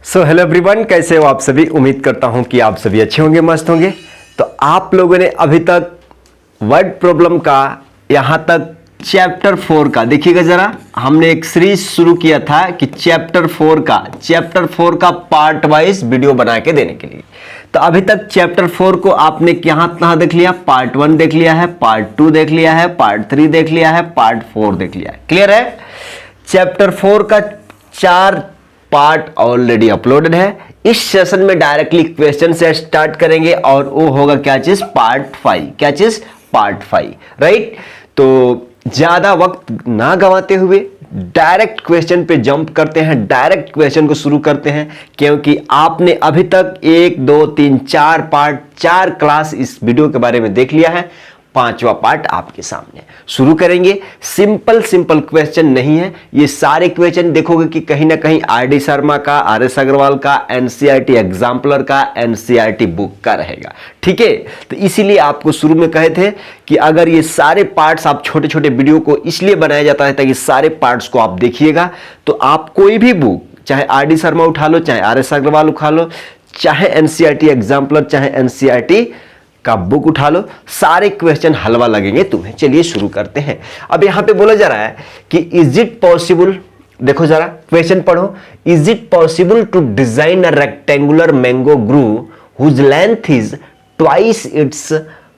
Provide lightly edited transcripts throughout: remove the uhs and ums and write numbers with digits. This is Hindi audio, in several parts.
सो हेलो एवरीवन, कैसे हो आप सभी। उम्मीद करता हूं कि आप सभी अच्छे होंगे, मस्त होंगे। तो आप लोगों ने अभी तक वर्ड प्रॉब्लम का यहां तक चैप्टर 4 का देखिएगा जरा। हमने एक सीरीज शुरू किया था कि चैप्टर 4 का पार्ट वाइज वीडियो बना के देने के लिए। तो अभी तक चैप्टर 4 को आपने कहां देख लिया। पार्ट 1 देख लिया है, पार्ट 2 देख लिया है, पार्ट 3 देख लिया है, पार्ट 4 देख लिया है। क्लियर है। चैप्टर 4 का 4 पार्ट ऑलरेडी अपलोडेड है। इस सेशन में डायरेक्टली क्वेश्चन से स्टार्ट करेंगे और वो होगा क्या चीज, पार्ट 5। क्या चीज, पार्ट 5, राइट। तो ज्यादा वक्त ना गंवाते हुए डायरेक्ट क्वेश्चन पे जंप करते हैं, डायरेक्ट क्वेश्चन को शुरू करते हैं, क्योंकि आपने अभी तक 1 2 3 4 पार्ट 4 क्लास इस वीडियो के बारे में देख लिया है। 5वां पार्ट आपके सामने शुरू करेंगे। सिंपल क्वेश्चन नहीं है ये सारे क्वेश्चन। देखोगे कि कहीं ना कहीं आर.डी. शर्मा का, आर.एस. अग्रवाल का, एनसीईआरटी एग्जाम्पलर का, एनसीईआरटी बुक का रहेगा। ठीक है। तो इसीलिए आपको शुरू में कहे थे कि अगर ये सारे पार्ट्स आप छोटे छोटे वीडियो को इसलिए बनाया जाता है ताकि सारे पार्ट्स को आप देखिएगा। तो आप कोई भी बुक, चाहे आर.डी. शर्मा उठा लो, चाहे आर.एस. अग्रवाल उठा लो, चाहे एनसीईआरटी एग्जाम्पलर, चाहे एनसीईआरटी का बुक उठा लो, सारे क्वेश्चन हलवा लगेंगे तुम्हें। चलिए शुरू करते हैं। अब यहां पे बोला जा रहा है कि इज इट पॉसिबल, देखो जरा क्वेश्चन पढ़ो। Is it possible to design a rectangular mango grove whose length is twice its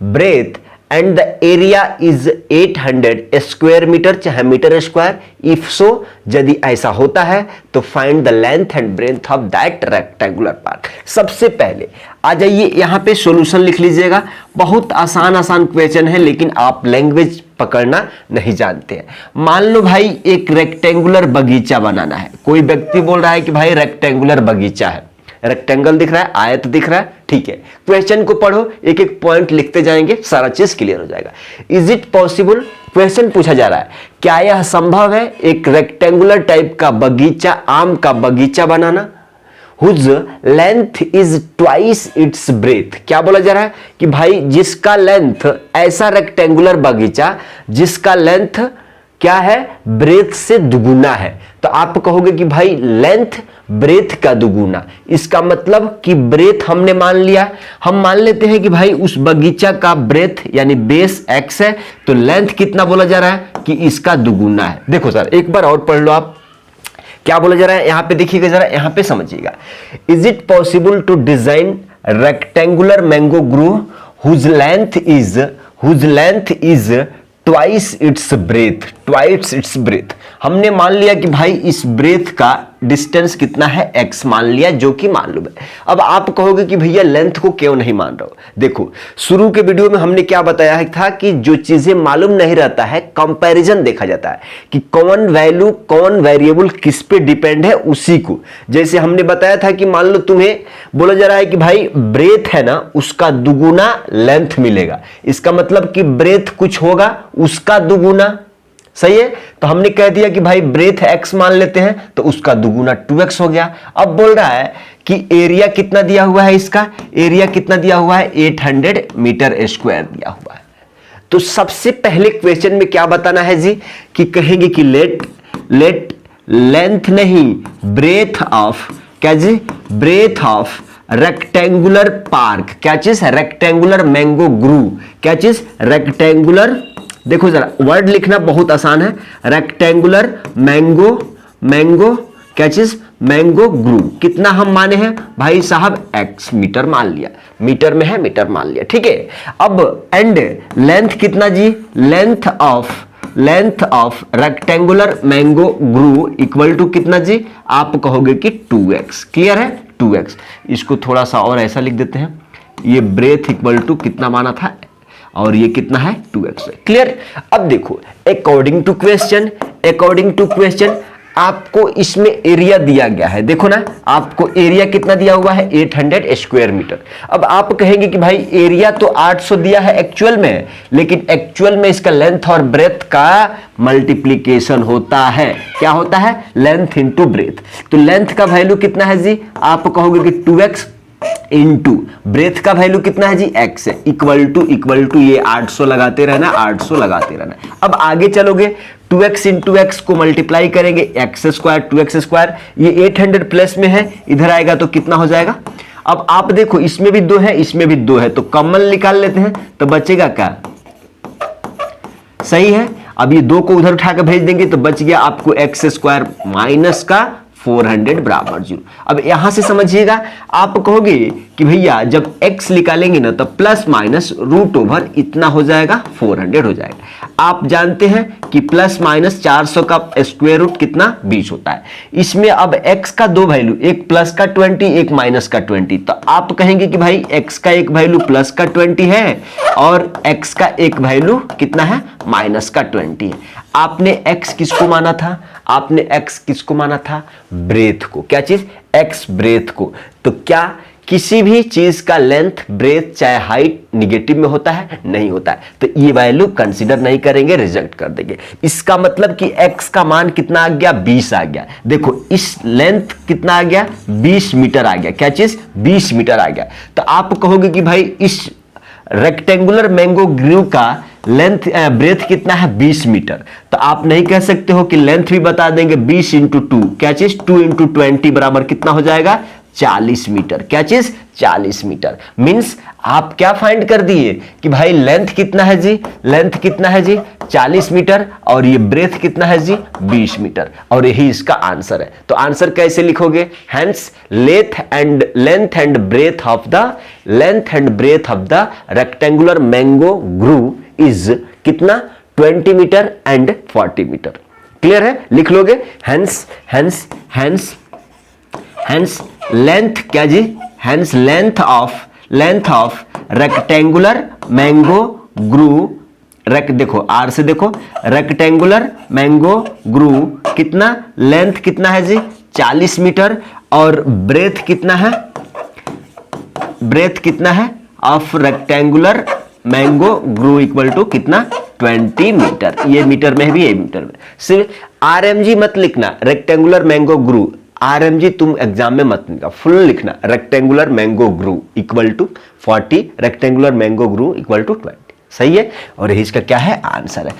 breadth and the area is 800 square metre, चाहे मीटर स्क्वायर। इफ सो, यदि ऐसा होता है तो find the length and breadth of that rectangular part. सबसे पहले आ जाइए यहां पे सॉल्यूशन लिख लीजिएगा। बहुत आसान क्वेश्चन है, लेकिन आप लैंग्वेज पकड़ना नहीं जानते हैं। मान लो भाई एक रेक्टेंगुलर बगीचा बनाना है। कोई व्यक्ति बोल रहा है कि भाई रेक्टेंगुलर बगीचा है, रेक्टेंगल दिख रहा है, आयत दिख रहा है। ठीक है, क्वेश्चन को पढ़ो, एक एक पॉइंट लिखते जाएंगे, सारा चीज क्लियर हो जाएगा। इज इट पॉसिबल, क्वेश्चन पूछा जा रहा है, क्या यह संभव है एक रेक्टेंगुलर टाइप का बगीचा, आम का बगीचा बनाना, whose length is twice its breadth. क्या बोला जा रहा है कि भाई जिसका लेंथ, ऐसा रेक्टेंगुलर बगीचा जिसका लेंथ क्या है, ब्रेथ से दुगुना है। तो आप कहोगे कि भाई लेंथ ब्रेथ का दुगुना, इसका मतलब कि ब्रेथ हमने मान लिया। हम मान लेते हैं कि भाई उस बगीचा का ब्रेथ यानी बेस x है, तो लेंथ कितना बोला जा रहा है कि इसका दुगुना है। देखो सर एक बार और पढ़ लो आप, क्या बोला जा रहा है यहां पे देखिएगा जरा, यहां पे समझिएगा। Is it possible to design rectangular mango grove whose length is twice its breadth. हमने मान लिया कि भाई इस ब्रेथ का डिस्टेंस कितना है, x मान लिया, जो कि मालूम है। अब आप कहोगे कि भैया लेंथ को क्यों नहीं मान रहे हो। देखो शुरू के वीडियो में हमने क्या बताया था कि जो चीजें मालूम नहीं रहता है, कंपैरिजन देखा जाता है कि कौन वैल्यू, कौन वेरिएबल किस पे डिपेंड है, उसी को। जैसे हमने बताया था कि मान लो तुम्हें बोला जा रहा है कि भाई ब्रेथ है ना, उसका दुगुना लेंथ मिलेगा। इसका मतलब कि ब्रेथ कुछ होगा, उसका दुगुना। सही है। तो हमने कह दिया कि भाई ब्रेथ x मान लेते हैं, तो उसका दुगुना 2x हो गया। अब बोल रहा है कि एरिया कितना दिया हुआ है, इसका एरिया कितना दिया हुआ है, 800 मीटर स्क्वायर दिया हुआ है। तो सबसे पहले क्वेश्चन में क्या बताना है जी, कि कहेंगे कि लेट लेंथ नहीं, ब्रेथ ऑफ, क्या जी, ब्रेथ ऑफ रेक्टेंगुलर पार्क, क्या चीज, रेक्टेंगुलर मैंगो ग्रूव, क्या चीज, रेक्टेंगुलर। देखो जरा वर्ड लिखना बहुत आसान है, रेक्टेंगुलर मैंगो क्या चीज, मैंगो ग्रूव। कितना हम माने हैं भाई साहब, x मीटर मान लिया, मीटर में है मीटर मान लिया। ठीक है। अब एंड लेंथ कितना जी, length of rectangular mango grove equal to कितना जी, आप कहोगे कि 2x। क्लियर है, 2x। इसको थोड़ा सा और ऐसा लिख देते हैं, ये ब्रेथ इक्वल टू कितना माना था, और ये कितना है, 2x। क्लियर। अब देखो अकॉर्डिंग टू क्वेश्चन आपको इसमें एरिया दिया गया है। देखो ना, आपको एरिया कितना दिया हुआ है, 800 स्क्वायर मीटर। अब आप कहेंगे कि भाई एरिया तो 800 दिया है एक्चुअल में, लेकिन एक्चुअल में इसका लेंथ और ब्रेथ का मल्टीप्लीकेशन होता है। क्या होता है, लेंथ इंटू ब्रेथ। तो लेंथ का वैल्यू कितना है जी, आप कहोगे कि 2x, इनटू ब्रेथ का वैल्यू कितना है जी x है, इक्वल टू ये 800 लगाते रहना, 800 लगाते रहना। अब आगे चलोगे 2x इंटू एक्स को मल्टीप्लाई करेंगे, x स्क्वायर 2x स्क्वायर, ये 800 प्लस में है, इधर आएगा तो कितना हो जाएगा। अब आप देखो इसमें भी 2 है, इसमें भी 2 है, तो कॉमन निकाल लेते हैं तो बचेगा क्या, सही है। अब ये 2 को उधर उठा के भेज देंगे तो बच गया आपको एक्स स्क्वायर माइनस का 400 बराबर 0। अब यहां से समझिएगा, आप कहोगे कि भैया जब x निकालेंगे ना तो प्लस माइनस रूट ओवर इतना हो जाएगा, 400 हो जाएगा। आप जानते हैं कि प्लस माइनस 400 का स्क्वायर रूट कितना 20 होता है। इसमें अब x का 2 वैल्यू, एक प्लस का 20 एक माइनस का 20, तो आप कहेंगे कि भाई x का एक वैल्यू प्लस का 20 है और x का एक वैल्यू कितना है, माइनस का 20 है। आपने x किसको माना था, आपने x किसको माना था, ब्रेथ को। क्या चीज, x ब्रेथ को। तो क्या किसी भी चीज का लेंथ ब्रेथ चाहे हाइट निगेटिव में होता है, नहीं होता है, तो ये वैल्यू कंसीडर नहीं करेंगे, रिजेक्ट कर देंगे। इसका मतलब कि x का मान कितना आ गया, 20 आ गया। देखो इस लेंथ कितना आ गया, 20 मीटर आ गया। क्या चीज, 20 मीटर आ गया। तो आप कहोगे कि भाई इस रेक्टेंगुलर मैंगो ग्रू का लेंथ ब्रेथ कितना है, 20 मीटर। तो आप नहीं कह सकते हो कि लेंथ भी बता देंगे, 20 इंटू 2, क्या चीज 2 इंटू 20 बराबर कितना हो जाएगा, 40 मीटर। क्या चीज, 40 मीटर। मींस आप क्या फाइंड कर दिए कि भाई लेंथ कितना है जी, लेंथ कितना है जी 40 मीटर और ये ब्रेथ कितना है जी 20 मीटर, और यही इसका आंसर है। तो आंसर कैसे लिखोगे, hence length and breadth of the rectangular mango grove is कितना, 20 मीटर एंड 40 मीटर। क्लियर है, लिख लोगे। हेंस लेंथ, क्या जी, hence length of rectangular mango grove, देखो आर से देखो, रेक्टेंगुलर मैंगो ग्रू कितना, लेंथ कितना है जी 40 मीटर और ब्रेथ कितना है of rectangular mango grove equal to कितना, 20 मीटर। ये मीटर में भी, ये मीटर में। सिर्फ आरएमजी मत लिखना, रेक्टेंगुलर मैंगो ग्रू, आरएमजी तुम एग्जाम में मत लिखना, फुल लिखना, rectangular mango grove equal to 40, rectangular mango grove equal to 20। सही है, और इसका क्या है, आंसर है।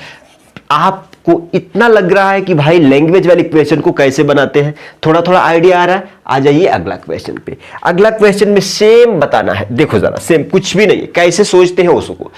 आपको इतना लग रहा है कि भाई लैंग्वेज वाले क्वेश्चन को कैसे बनाते हैं, थोड़ा थोड़ा आइडिया आ रहा है। आ जाइए अगला क्वेश्चन पे। अगला क्वेश्चन में सेम बताना है, देखो जरा सेम, कुछ भी नहीं है, कैसे सोचते हैं उसको।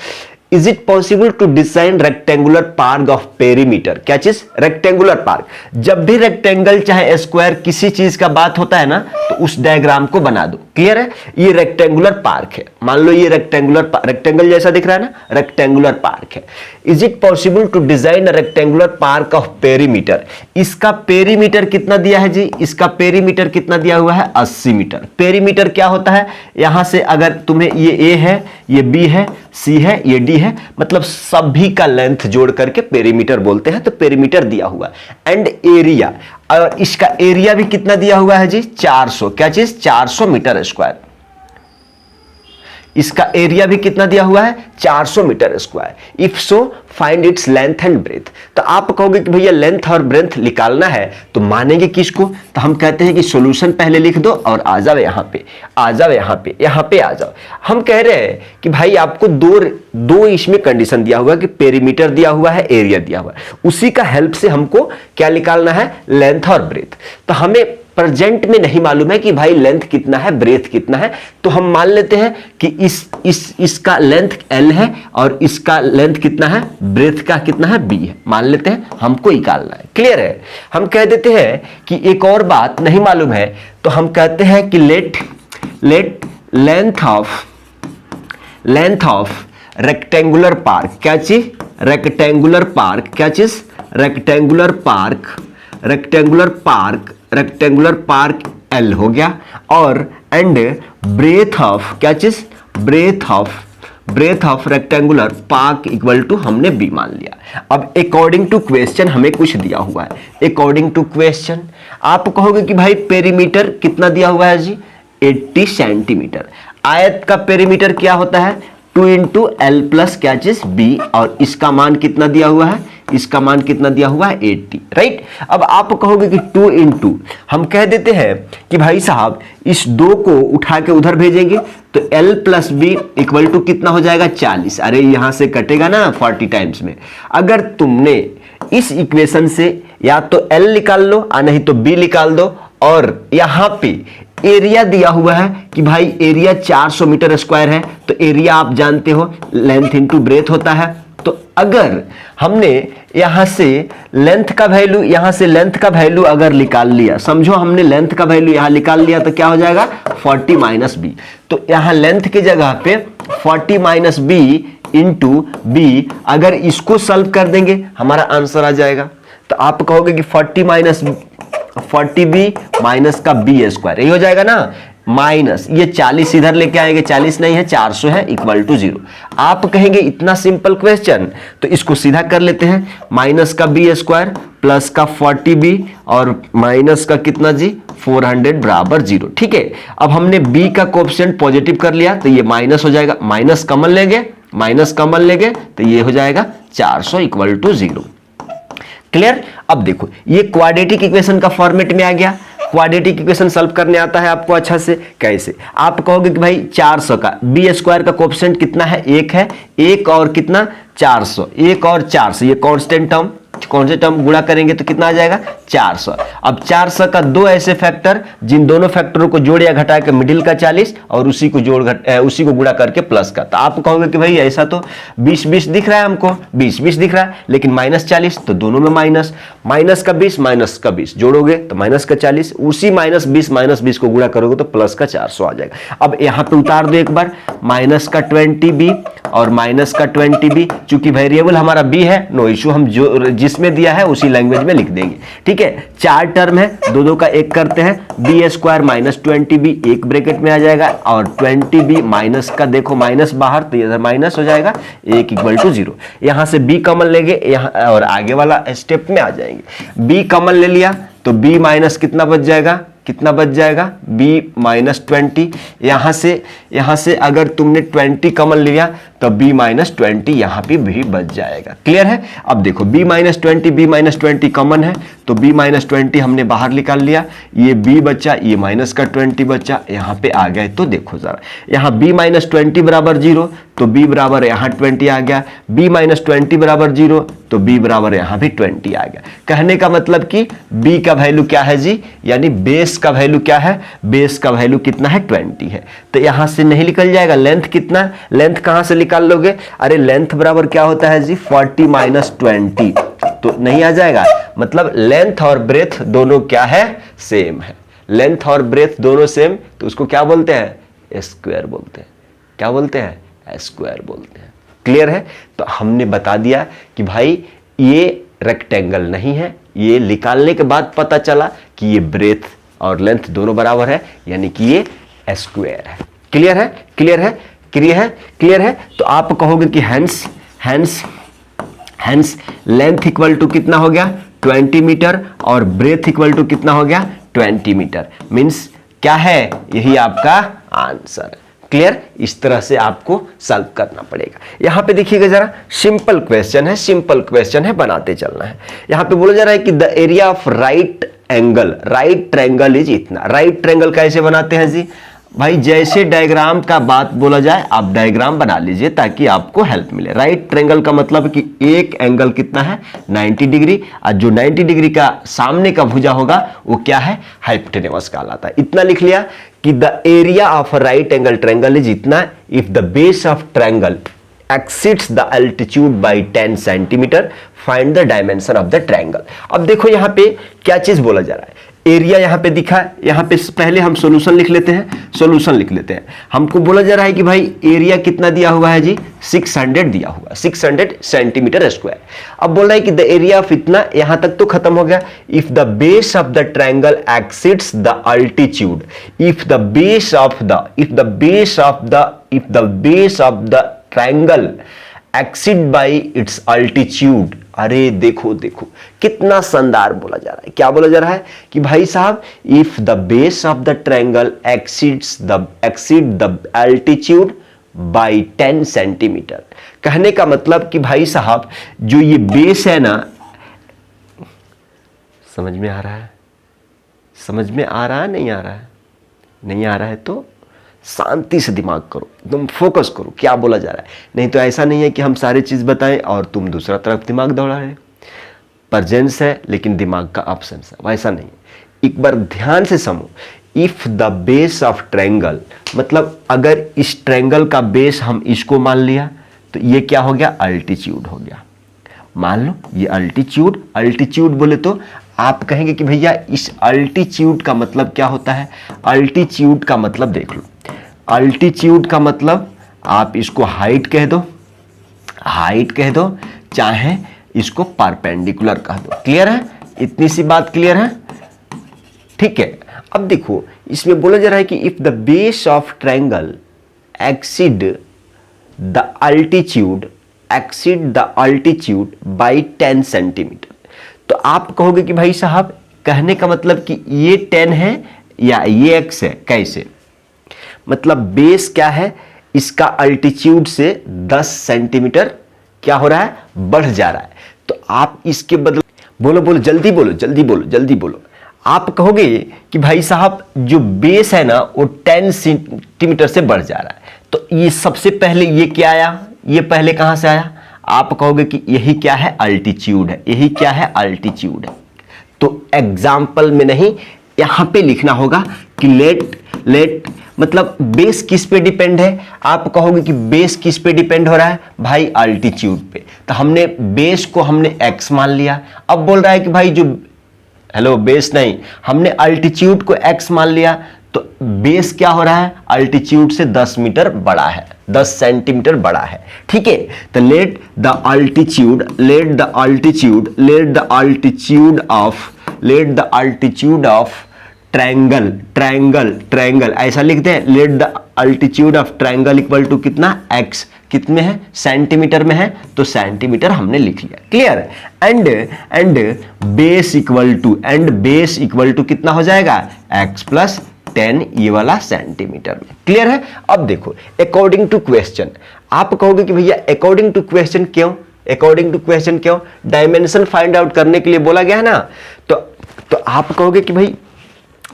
Is it possible to design rectangular park of perimeter. क्या चीज, रेक्टेंगुलर पार्क। जब भी रेक्टेंगल चाहे स्क्वायर किसी चीज का बात होता है ना, तो उस डायग्राम को बना दो। क्लियर है, ये रेक्टेंगुलर पार्क है, मान लो ये रेक्टेंगल जैसा दिख रहा है ना, रेक्टेंगुलर पार्क है। Is it possible to design a rectangular park of perimeter. इसका पेरीमीटर कितना दिया है जी, इसका पेरीमीटर कितना दिया हुआ है, 80 मीटर। पेरीमीटर क्या होता है, यहां से अगर तुम्हें ये ए है, ये बी है, सी है, ये डी है, मतलब सभी का लेंथ जोड़ करके पेरीमीटर बोलते हैं। तो पेरीमीटर दिया हुआ एंड एरिया, और इसका एरिया भी कितना दिया हुआ है जी, 400। क्या चीज, 400 मीटर स्क्वायर। इसका एरिया भी कितना दिया हुआ है, 400 metre square. If so find its length and breadth. तो आप कहोगे कि भैया लेंथ और ब्रेथ निकालना है, तो मानेंगे किसको, तो हम कहते हैं कि सॉल्यूशन पहले लिख दो और आ जाओ यहां पे, आ जाओ यहां पे आ जाओ। हम कह रहे हैं कि भाई आपको दो इसमें कंडीशन दिया हुआ है कि पेरीमीटर दिया हुआ है, एरिया दिया हुआ है, उसी का हेल्प से हमको क्या निकालना है, लेंथ और ब्रेथ। तो हमें प्रेजेंट में नहीं मालूम है कि भाई लेंथ कितना है, ब्रेथ कितना है, तो हम मान लेते हैं कि इसका लेंथ L है और इसका लेंथ कितना है, ब्रेथ का कितना है, B है, मान लेते हैं, हमको निकालना है। क्लियर है, हम कह देते हैं कि एक और बात नहीं मालूम है, तो हम कहते हैं कि late length of rectangular park. क्या चीज, रेक्टेंगुलर पार्क। क्या चीज, रेक्टेंगुलर पार्क L हो गया, और एंड ब्रेथ ऑफ, क्या चीज, breadth of rectangular park equal to हमने B मान लिया। अब अकॉर्डिंग टू क्वेश्चन हमें कुछ दिया हुआ है। अकॉर्डिंग टू क्वेश्चन आप कहोगे कि भाई पेरीमीटर कितना दिया हुआ है जी, 80 सेंटीमीटर। आयत का पेरीमीटर क्या होता है, 2 इंटू L प्लस क्या चीज B, और इसका मान कितना दिया हुआ है, इसका मान कितना दिया हुआ है 80, राइट। अब आप कहोगे कि 2 × हम कह देते हैं कि भाई साहब इस 2 को उठा के उधर भेजेंगे तो L + B = कितना हो जाएगा 40। अरे यहां से कटेगा ना 40 टाइम्स में। अगर तुमने इस इक्वेशन से या तो L निकाल लो और नहीं तो B निकाल दो, और यहां पे एरिया दिया हुआ है कि भाई एरिया 400 मीटर स्क्वायर है, तो एरिया आप जानते हो लेंथ इनटू ब्रेथ होता है। तो अगर हमने यहां से लेंथ का वैल्यू अगर निकाल लिया, समझो हमने लेंथ का वैल्यू यहां निकाल लिया, तो क्या हो जाएगा 40 - B। तो यहां लेंथ की जगह पे 40 - B × B, अगर इसको सॉल्व कर देंगे हमारा आंसर आ जाएगा। तो आप कहोगे कि 40B माइनस का B², यही हो जाएगा ना, माइनस ये 40 इधर लेके आएंगे, 40 नहीं है 400 है, = 0। आप कहेंगे इतना सिंपल क्वेश्चन, तो इसको सीधा कर लेते हैं, माइनस का B² प्लस का 40B और माइनस का कितना जी 400 = 0। ठीक है, अब हमने B का कोएफिशिएंट पॉजिटिव कर लिया तो ये माइनस हो जाएगा, माइनस कॉमन लेंगे तो ये हो जाएगा 400 = 0। क्लियर। अब देखो ये क्वाड्रेटिक इक्वेशन का फॉर्मेट में आ गया। क्वाड्रेटिक इक्वेशन सॉल्व करने आता है आपको अच्छा से, कैसे? आप कहोगे कि भाई 400 का B² का कोएफिशिएंट कितना है, 1 है, 1 और कितना 400, 1 और 400, ये कांस्टेंट टर्म गुणा करेंगे तो कितना आ जाएगा 400। अब 400 का 2 ऐसे फैक्टर जिन दोनों फैक्टरों को जोड़ या घटा के मिडिल का 40 और उसी को गुणा करके प्लस का। तो आप कहोगे कि भाई ऐसा तो 20 दिख रहा है हमको, 20 दिख रहा है, लेकिन -40 तो दोनों में माइनस का 20 जोड़ोगे तो माइनस का 40, उसी -20 को गुणा करोगे तो प्लस का 400 आ जाएगा। अब यहां पे उतार दो एक बार, माइनस का 20B और माइनस का 20B, चूंकि वेरिएबल हमारा B है, नो इशू, हम जो जिसमें दिया है उसी लैंग्वेज में लिख देंगे। ठीक है, 4 टर्म है, दो का एक करते हैं, B² - 20B एक ब्रैकेट में आ जाएगा और 20B माइनस का देखो माइनस बाहर तो इधर माइनस हो जाएगा, 1 = 0। यहां से B कॉमन लेंगे यहाँ और आगे वाला स्टेप में आ जाएंगे। B कॉमन ले लिया तो B माइनस कितना बच जाएगा B -20। यहां से अगर तुमने 20 कॉमन लिया तो B -20 यहां पे भी बच जाएगा। क्लियर है। अब देखो B -20 कॉमन है तो B -20 हमने बाहर निकाल लिया, ये B बचा, ये माइनस का 20 बचा, यहां पे आ गए तो देखो जरा, यहां B -20 = 0 तो B बराबर यहां 20 आ गया, B -20 = 0 तो B बराबर यहां भी 20 आ गया। कहने का मतलब कि B का वैल्यू क्या है जी, यानी बेस का वैल्यू क्या है, बेस का वैल्यू कितना है 20 है। तो यहां से नहीं निकल जाएगा, लेंथ कितना, लेंथ कहां से निकाल लोगे, अरे लेंथ बराबर क्या होता है जी 40 - 20, तो नहीं आ जाएगा। मतलब लेंथ और ब्रेथ दोनों क्या है, सेम है। लेंथ और ब्रेथ दोनों सेम, तो उसको क्या बोलते हैं, स्क्वायर बोलते हैं। क्या बोलते हैं, स्क्वायर बोलते हैं। क्लियर है। तो हमने बता दिया कि भाई ये रेक्टेंगल नहीं है, ये निकालने के बाद पता चला कि ये ब्रेथ और लेंथ दोनों बराबर है, यानी कि ये स्क्वायर है। क्लियर है। तो आप कहोगे कि हेंस लेंथ इक्वल टू कितना हो गया 20 मीटर और ब्रेथ इक्वल टू कितना हो गया 20 मीटर। मींस क्या है, यही आपका आंसर है। क्लियर। इस तरह से आपको सॉल्व करना पड़ेगा। यहां पे देखिएगा जरा, सिंपल क्वेश्चन है, बनाते चलना है। यहां पे बोला जा रहा है कि the area of right triangle is इतना। राइट ट्रायंगल कैसे बनाते हैं जी, भाई जैसे डायग्राम का बात बोला जाए आप डायग्राम बना लीजिए ताकि आपको हेल्प मिले। राइट ट्रायंगल का मतलब कि एक एंगल कितना है 90 डिग्री, और जो 90 डिग्री का सामने का भुजा होगा वो क्या है, हाइपोटेन्यूस कहलाता है। इतना लिख लिया कि the area of right angle triangle is इतना if the base of triangle exceeds the altitude by 10 centimetre, find the dimension of the triangle. अब देखो यहां पे क्या चीज बोला जा रहा है, एरिया यहां पे दिखा है, यहां पे पहले हम सॉल्यूशन लिख लेते हैं। हमको बोला जा रहा है कि भाई एरिया कितना दिया हुआ है जी 600 दिया हुआ, 600 सेंटीमीटर स्क्वायर। अब बोल रहा है कि द एरिया ऑफ इतना, यहां तक तो खत्म हो गया। If the base of the triangle exceeds the altitude, if the base of the triangle exceed bye it's altitude. अरे देखो कितना शानदार बोला जा रहा है। क्या बोला जा रहा है कि भाई साहब if the base of the triangle exceed the altitude by 10 centimetre. कहने का मतलब कि भाई साहब जो ये बेस है ना, समझ में आ रहा है? समझ में आ रहा है नहीं आ रहा है? नहीं आ रहा है तो शांति से दिमाग करो, एकदम फोकस करो क्या बोला जा रहा है। नहीं तो ऐसा नहीं है कि हम सारी चीज बताएं और तुम दूसरा तरफ दिमाग दौड़ा रहे। प्रेजेंस है लेकिन दिमाग का ऑप्शंस है, वैसा नहीं। एक बार ध्यान से समझो, if the base of triangle, मतलब अगर इस ट्रायंगल का बेस हम इसको मान लिया तो ये क्या हो गया? अल्टीट्यूड हो गया। मान लो ये अल्टीट्यूड, अल्टीट्यूड बोले तो आप कहेंगे कि भैया इस अल्टीट्यूड का मतलब क्या होता है? अल्टीट्यूड का मतलब देख लो, अल्टीट्यूड का मतलब आप इसको हाइट कह दो, हाइट कह दो, चाहे इसको परपेंडिकुलर कह दो। क्लियर है? इतनी सी बात क्लियर है? ठीक है। अब देखो इसमें बोला जा रहा है कि if the base of triangle exceed the altitude, exceed the altitude by 10 centimetre, तो आप कहोगे कि भाई साहब कहने का मतलब कि ये 10 है या ये x है। कैसे? मतलब बेस क्या है, इसका अल्टीट्यूड से 10 सेंटीमीटर क्या हो रहा है? बढ़ जा रहा है। तो आप इसके बदले बोलो बोलो जल्दी बोलो, जल्दी बोलो, जल्दी बोलो। आप कहोगे कि भाई साहब जो बेस है ना वो 10 सेंटीमीटर से बढ़ जा रहा है, तो ये सबसे पहले ये क्या आया? ये पहले कहां से आया? आप कहोगे कि यही क्या है? अल्टीट्यूड है। यही क्या है? अल्टीट्यूड है। तो एग्जाम्पल में नहीं, यहां पे लिखना होगा कि लेट मतलब बेस किस पे डिपेंड है? आप कहोगे कि बेस किस पे डिपेंड हो रहा है? भाई अल्टीट्यूड पे। तो हमने बेस को हमने x मान लिया। अब बोल रहा है कि भाई जो हेलो बेस नहीं, हमने अल्टीट्यूड को x मान लिया, तो बेस क्या हो रहा है? अल्टीट्यूड से 10 मीटर बड़ा है, 10 सेंटीमीटर बड़ा है। ठीक है, तो let the altitude of triangle ऐसा लिखते हैं। Let the altitude of triangle equal to कितना? x। कितने है? सेंटीमीटर में है, तो सेंटीमीटर हमने लिख लिया। Clear? And base equal to कितना हो जाएगा? x प्लस 10, ये वाला सेंटीमीटर में। क्लियर है? अब देखो अकॉर्डिंग टू क्वेश्चन, आप कहोगे कि भैया अकॉर्डिंग टू क्वेश्चन क्यों? अकॉर्डिंग टू क्वेश्चन क्यों? डायमेंशन फाइंड आउट करने के लिए बोला गया है ना। तो आप कहोगे कि भाई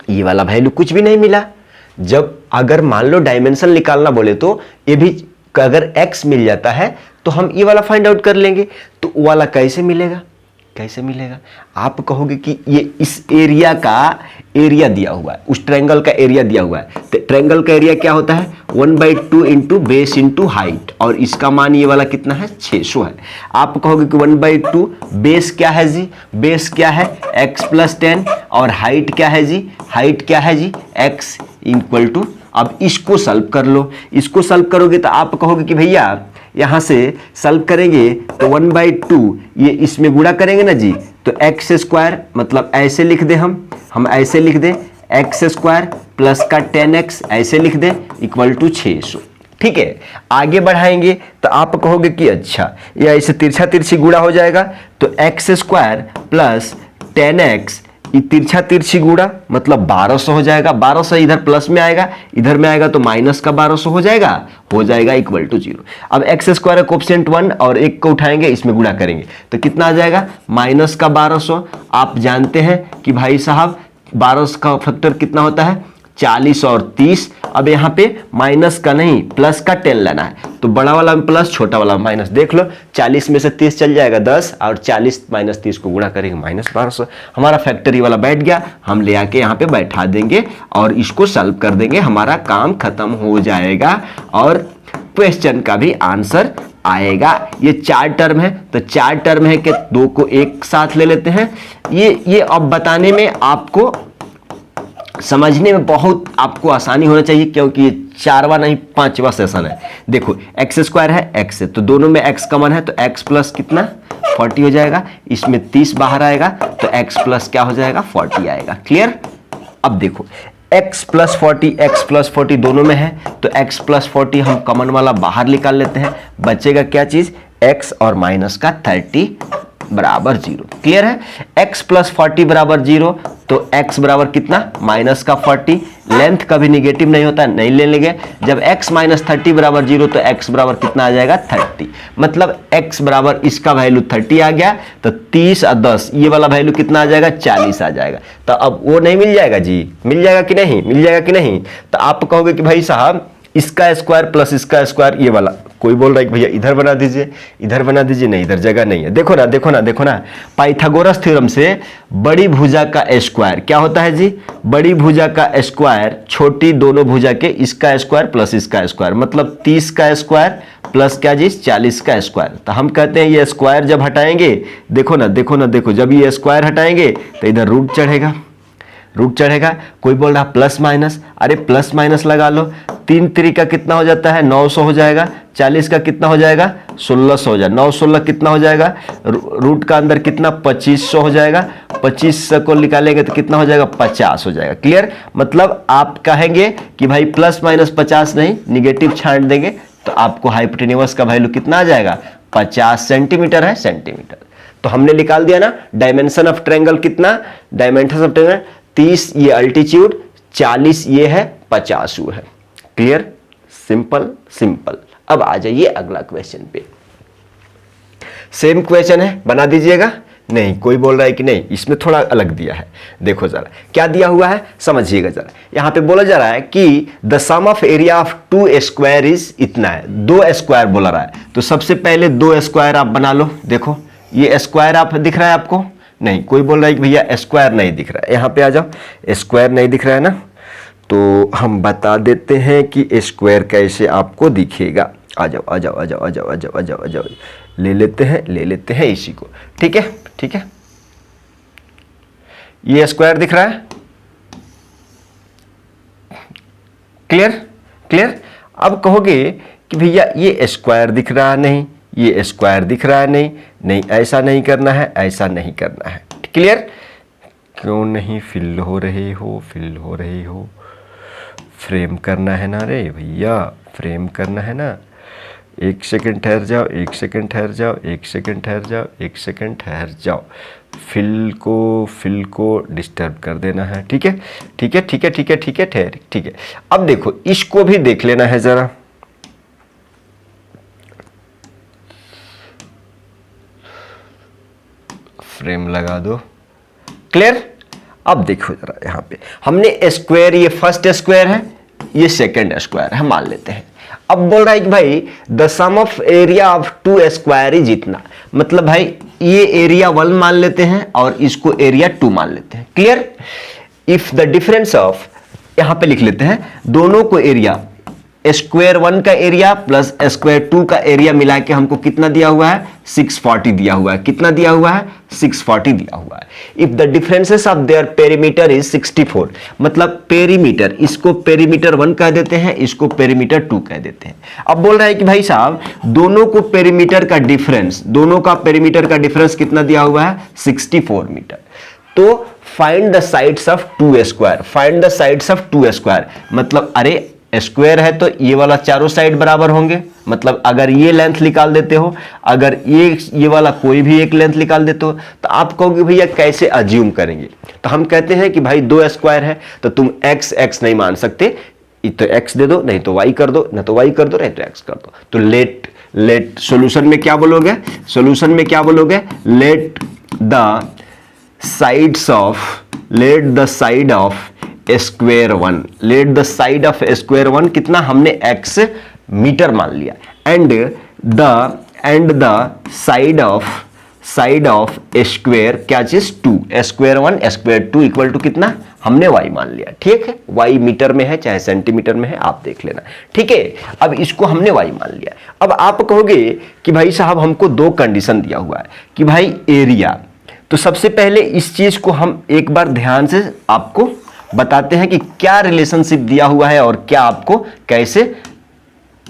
ये वाला वैल्यू कुछ भी नहीं मिला। जब अगर मान लो डायमेंशन निकालना बोले तो ये भी अगर x मिल जाता है तो हम ये वाला फाइंड आउट कर लेंगे। तो वो वाला कैसे मिलेगा? कैसे मिलेगा? आप कहोगे कि ये इस एरिया का एरिया दिया हुआ है, उस ट्रायंगल का एरिया दिया हुआ है। तो ट्रायंगल का एरिया क्या होता है? 1/2 इंटू बेस इंटू हाइट, और इसका मान ये वाला कितना है? 600 है। आप कहोगे कि 1/2 बेस क्या है जी? बेस क्या है? x प्लस 10, और हाइट क्या है जी? हाइट क्या है जी? x इक्वल टू, अब इसको सॉल्व कर लो। इसको सॉल्व करोगे तो आप कहोगे कि भैया यहां से सॉल्व करेंगे तो 1/2 ये इसमें गुणा करेंगे ना जी, तो एक्स स्क्वायर, मतलब ऐसे लिख दे, हम ऐसे लिख दे एक्स स्क्वायर प्लस का 10x ऐसे लिख दे इक्वल टू 600। ठीक है, आगे बढ़ाएंगे तो आप कहोगे कि अच्छा ये ऐसे तिरछा तिरछी गुणा हो जाएगा, तो एक्स स्क्वायर प्लस 10x तिरछा तिरछी गुणा मतलब 1200 हो जाएगा। 1200 इधर प्लस में आएगा, इधर में आएगा तो माइनस का 1200 हो जाएगा इक्वल टू 0। अब एक्स स्क्वायर का कोएफिशिएंट 1 और 1 को उठाएंगे, इसमें गुणा करेंगे तो कितना आ जाएगा? माइनस का 1200। आप जानते हैं कि भाई साहब 1200 का फैक्टर कितना होता है? 40 और 30। अब यहाँ पे माइनस का नहीं प्लस का 10 लेना है, तो बड़ा वाला में प्लस छोटा वाला माइनस। देख लो 40 में से 30 चल जाएगा 10, और 40 माइनस 30 को गुणा करेंगे माइनस 1200। हमारा फैक्टरी वाला बैठ गया, हम ले आके यहाँ पे बैठा देंगे और इसको सॉल्व कर देंगे, हमारा काम खत्म हो जाएगा और क्वेश्चन का भी आंसर आएगा। ये 4 टर्म है, तो 4 टर्म है कि 2 को एक साथ ले लेते हैं। ये अब बताने में आपको समझने में बहुत आपको आसानी होना चाहिए, क्योंकि ये 4वां नहीं 5वां सेशन है। देखो एक्स स्क्वायर है, एक्स है, तो दोनों में एक्स कॉमन है, तो एक्स प्लस कितना 40 हो जाएगा। इसमें 30 बाहर आएगा तो एक्स प्लस क्या हो जाएगा? 40 आएगा। क्लियर? अब देखो x प्लस 40 दोनों में है, तो x प्लस 40 हम कॉमन वाला बाहर निकाल लेते हैं, बचेगा क्या चीज? x और माइनस का 30 बराबर 0। क्लियर है? x प्लस 40 बराबर 0, तो x बराबर कितना, माइनस का 40। लेंथ कभी निगेटिव नहीं होता, नहीं ले लेंगे। जब x माइनस 30 बराबर 0, तो x बराबर कितना आ जाएगा, 30। मतलब x बराबर इसका वैल्यू 30 आ गया, तो 30 और 10 ये वाला वैल्यू कितना आ जाएगा, 40 आ जाएगा। तो अब वो नहीं मिल जाएगा जी, मिल जाएगा कि नहीं, मिल जाएगा कि नहीं? तो आप कहोगे कि भाई साहब इसका स्क्वायर प्लस इसका स्क्वायर, ये वाला कोई बोल रहा है कि भैया इधर बना दीजिए, इधर बना दीजिए, नहीं इधर जगह नहीं है। देखो ना देखो ना देखो ना, पाइथागोरस थ्योरम से बड़ी भुजा का स्क्वायर क्या होता है जी, बड़ी भुजा का स्क्वायर छोटी दोनों भुजा के इसका स्क्वायर प्लस इसका स्क्वायर, मतलब 30 का स्क्वायर प्लस क्या जी, 40 का स्क्वायर। तो हम कहते हैं ये स्क्वायर जब हटाएंगे, देखो ना देखो ना देखो, जब ये स्क्वायर हटाएंगे तो इधर रूट चढ़ेगा, रूट चढ़ेगा। कोई बोल रहा प्लस माइनस, अरे प्लस माइनस लगा लो, 3 3 का कितना हो जाता है, 900 हो जाएगा। 40 का कितना हो जाएगा, 1600 हो जाएगा। 9 16 कितना हो जाएगा, रूट का अंदर कितना, 2500 हो जाएगा। 2500 को निकालेंगे तो कितना हो जाएगा, 50 हो जाएगा। क्लियर? मतलब आप कहेंगे कि भाई प्लस माइनस 50 नहीं, निगेटिव छांट देंगे तो आपको हाइपोटेन्यूस का वैल्यू कितना आ जाएगा, 50 सेंटीमीटर है, सेंटीमीटर। तो हमने निकाल दिया ना डायमेंशन ऑफ ट्रायंगल कितना, डायमेंशन ऑफ ट्रायंगल 30 ये अल्टीट्यूड, 40 ये है, 50 वो है। क्लियर? Simple simple. अब आ जाइए अगला क्वेश्चन पे। सेम क्वेश्चन है, बना दीजिएगा। नहीं, कोई बोल रहा है कि नहीं इसमें थोड़ा अलग दिया है। देखो जरा क्या दिया हुआ है, समझिएगा जरा। यहां पे बोला जा रहा है कि the sum of area of 2 square is इतना है, 2 स्क्वायर बोला रहा है। तो सबसे पहले 2 स्क्वायर आप बना लो। देखो ये स्क्वायर आप दिख रहा है आपको, नहीं कोई बोल रहा है कि भैया स्क्वायर नहीं दिख रहा है। यहां पे आ जाओ, स्क्वायर नहीं दिख रहा है ना, तो हम बता देते हैं कि स्क्वायर कैसे आपको दिखेगा। आ जाओ आ जाओ आ जाओ आ जाओ आ जाओ आ जाओ आ जाओ, ले लेते हैं इसी को। ठीक है ठीक है, ये स्क्वायर दिख रहा है। Clear clear. अब कहोगे कि भैया ये स्क्वायर दिख रहा है, नहीं ये स्क्वायर दिख रहा है, नहीं नहीं ऐसा नहीं करना है, ऐसा नहीं करना है। क्लियर? क्यों नहीं फिल हो रहे हो, फिल हो रहे हो, फ्रेम करना है ना रे भैया, फ्रेम करना है ना। 1 सेकंड ठहर जाओ, 1 सेकंड ठहर जाओ, 1 सेकंड ठहर जाओ, 1 सेकंड ठहर जाओ। फिल को डिस्टर्ब कर देना है। ठीक है ठीक है ठीक है ठीक है ठीक है, ठहर, ठीक है। अब देखो इसको भी देख लेना है जरा। फ्रेम लगा दो। क्लियर? अब देखो जरा, यहां पे हमने स्क्वायर, ये फर्स्ट स्क्वायर है, ये सेकंड स्क्वायर है, मान लेते हैं। अब बोल रहा है कि भाई the sum of area of 2 square is इतना, मतलब भाई ये एरिया 1 मान लेते हैं और इसको एरिया 2 मान लेते हैं। Clear? If the difference of, यहां पे लिख लेते हैं दोनों को एरिया, स्क्वायर 1 का एरिया प्लस स्क्वायर 2 का एरिया मिला के हमको कितना दिया हुआ है, 640 दिया हुआ है। कितना दिया हुआ है, 640 दिया हुआ है। If the differences of their perimeter is 64, मतलब पेरीमीटर, इसको पेरीमीटर 1 कह देते हैं, इसको पेरीमीटर 2 कह देते हैं। अब बोल रहा है कि भाई साहब दोनों को पेरीमीटर का डिफरेंस, दोनों का पेरीमीटर का डिफरेंस कितना दिया हुआ है, 64 मीटर। तो find the sides of 2 square, find the sides of 2 square, मतलब अरे स्क्वायर है तो ये वाला चारों साइड बराबर होंगे, मतलब अगर ये लेंथ निकाल देते हो, अगर ये वाला कोई भी एक लेंथ निकाल देते हो, तो आप कहोगे भैया कैसे अज्यूम करेंगे। तो हम कहते हैं कि भाई 2 स्क्वायर है तो तुम x नहीं मान सकते, तो x दे दो, नहीं तो y कर दो, नहीं तो y कर दो, नहीं तो x कर दो। तो लेट सॉल्यूशन में क्या बोलोगे, सॉल्यूशन में क्या बोलोगे, let the side of square 1, let the side of square 1 कितना, हमने x मीटर मान लिया, and the side of square क्या चीज 2, स्क्वायर 1 स्क्वायर 2 इक्वल टू कितना, हमने y मान लिया। ठीक है, y मीटर में है चाहे सेंटीमीटर में है, आप देख लेना। ठीक है, अब इसको हमने y मान लिया। अब आप कहोगे कि भाई साहब हमको 2 कंडीशन दिया हुआ है कि भाई एरिया, तो सबसे पहले इस चीज को हम एक बार ध्यान से आपको बताते हैं कि क्या रिलेशनशिप दिया हुआ है और क्या आपको कैसे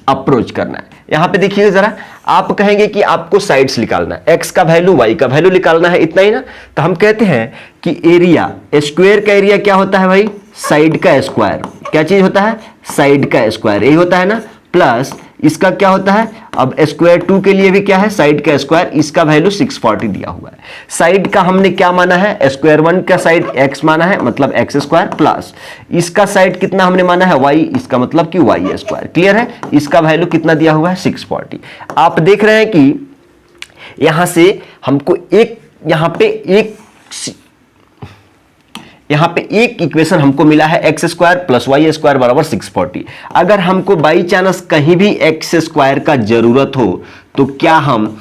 अप्रोच करना है। यहां पे देखिए जरा, आप कहेंगे कि आपको साइड्स निकालना है, x का वैल्यू y का वैल्यू निकालना है, इतना ही ना। तो हम कहते हैं कि एरिया, स्क्वायर का एरिया क्या होता है भाई, साइड का स्क्वायर। क्या चीज होता है, साइड का स्क्वायर, यही होता है ना, प्लस इसका क्या होता है, अब स्क्वायर 2 के लिए भी क्या है, साइड का स्क्वायर, इसका वैल्यू 640 दिया हुआ है। साइड का हमने क्या माना है, स्क्वायर 1 का साइड x माना है, मतलब x स्क्वायर, प्लस इसका साइड कितना हमने माना है y, इसका मतलब कि y स्क्वायर। क्लियर है, इसका वैल्यू कितना दिया हुआ है 640। आप देख रहे हैं कि यहां से हमको यहां पे एक इक्वेशन हमको मिला है x square plus y square बराबर 640। अगर हमको बाई चांस कहीं भी x स्क्वायर का जरूरत हो तो क्या हम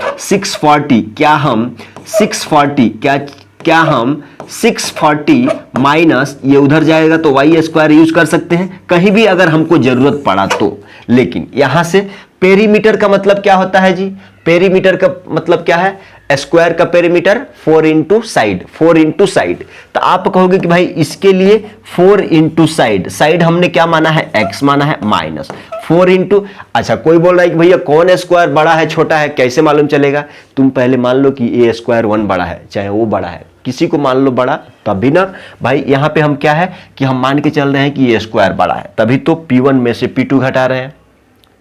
640 माइनस ये उधर जाएगा तो वाई स्क्वायर यूज कर सकते हैं कहीं भी अगर हमको जरूरत पड़ा तो। लेकिन यहां से पेरीमीटर का मतलब क्या होता है जी, पेरीमीटर का मतलब क्या है, स्क्वायर का perimeter 4 into side, 4 into side. तो आप कहोगे कि भाई इसके लिए 4 इंटू साइड, साइड हमने क्या माना है, x माना है, माइनस 4 इंटू। अच्छा, कोई बोल रहा है कि भैया कौन स्क्वायर बड़ा है छोटा है, कैसे मालूम चलेगा? तुम पहले मान लो कि ए स्क्वायर 1 बड़ा है, चाहे वो बड़ा है, किसी को मान लो बड़ा, तभी ना भाई यहां पे हम क्या है कि हम मान के चल रहे हैं कि ए स्क्वायर बड़ा है, तभी तो P1 में से P2 घटा रहे हैं।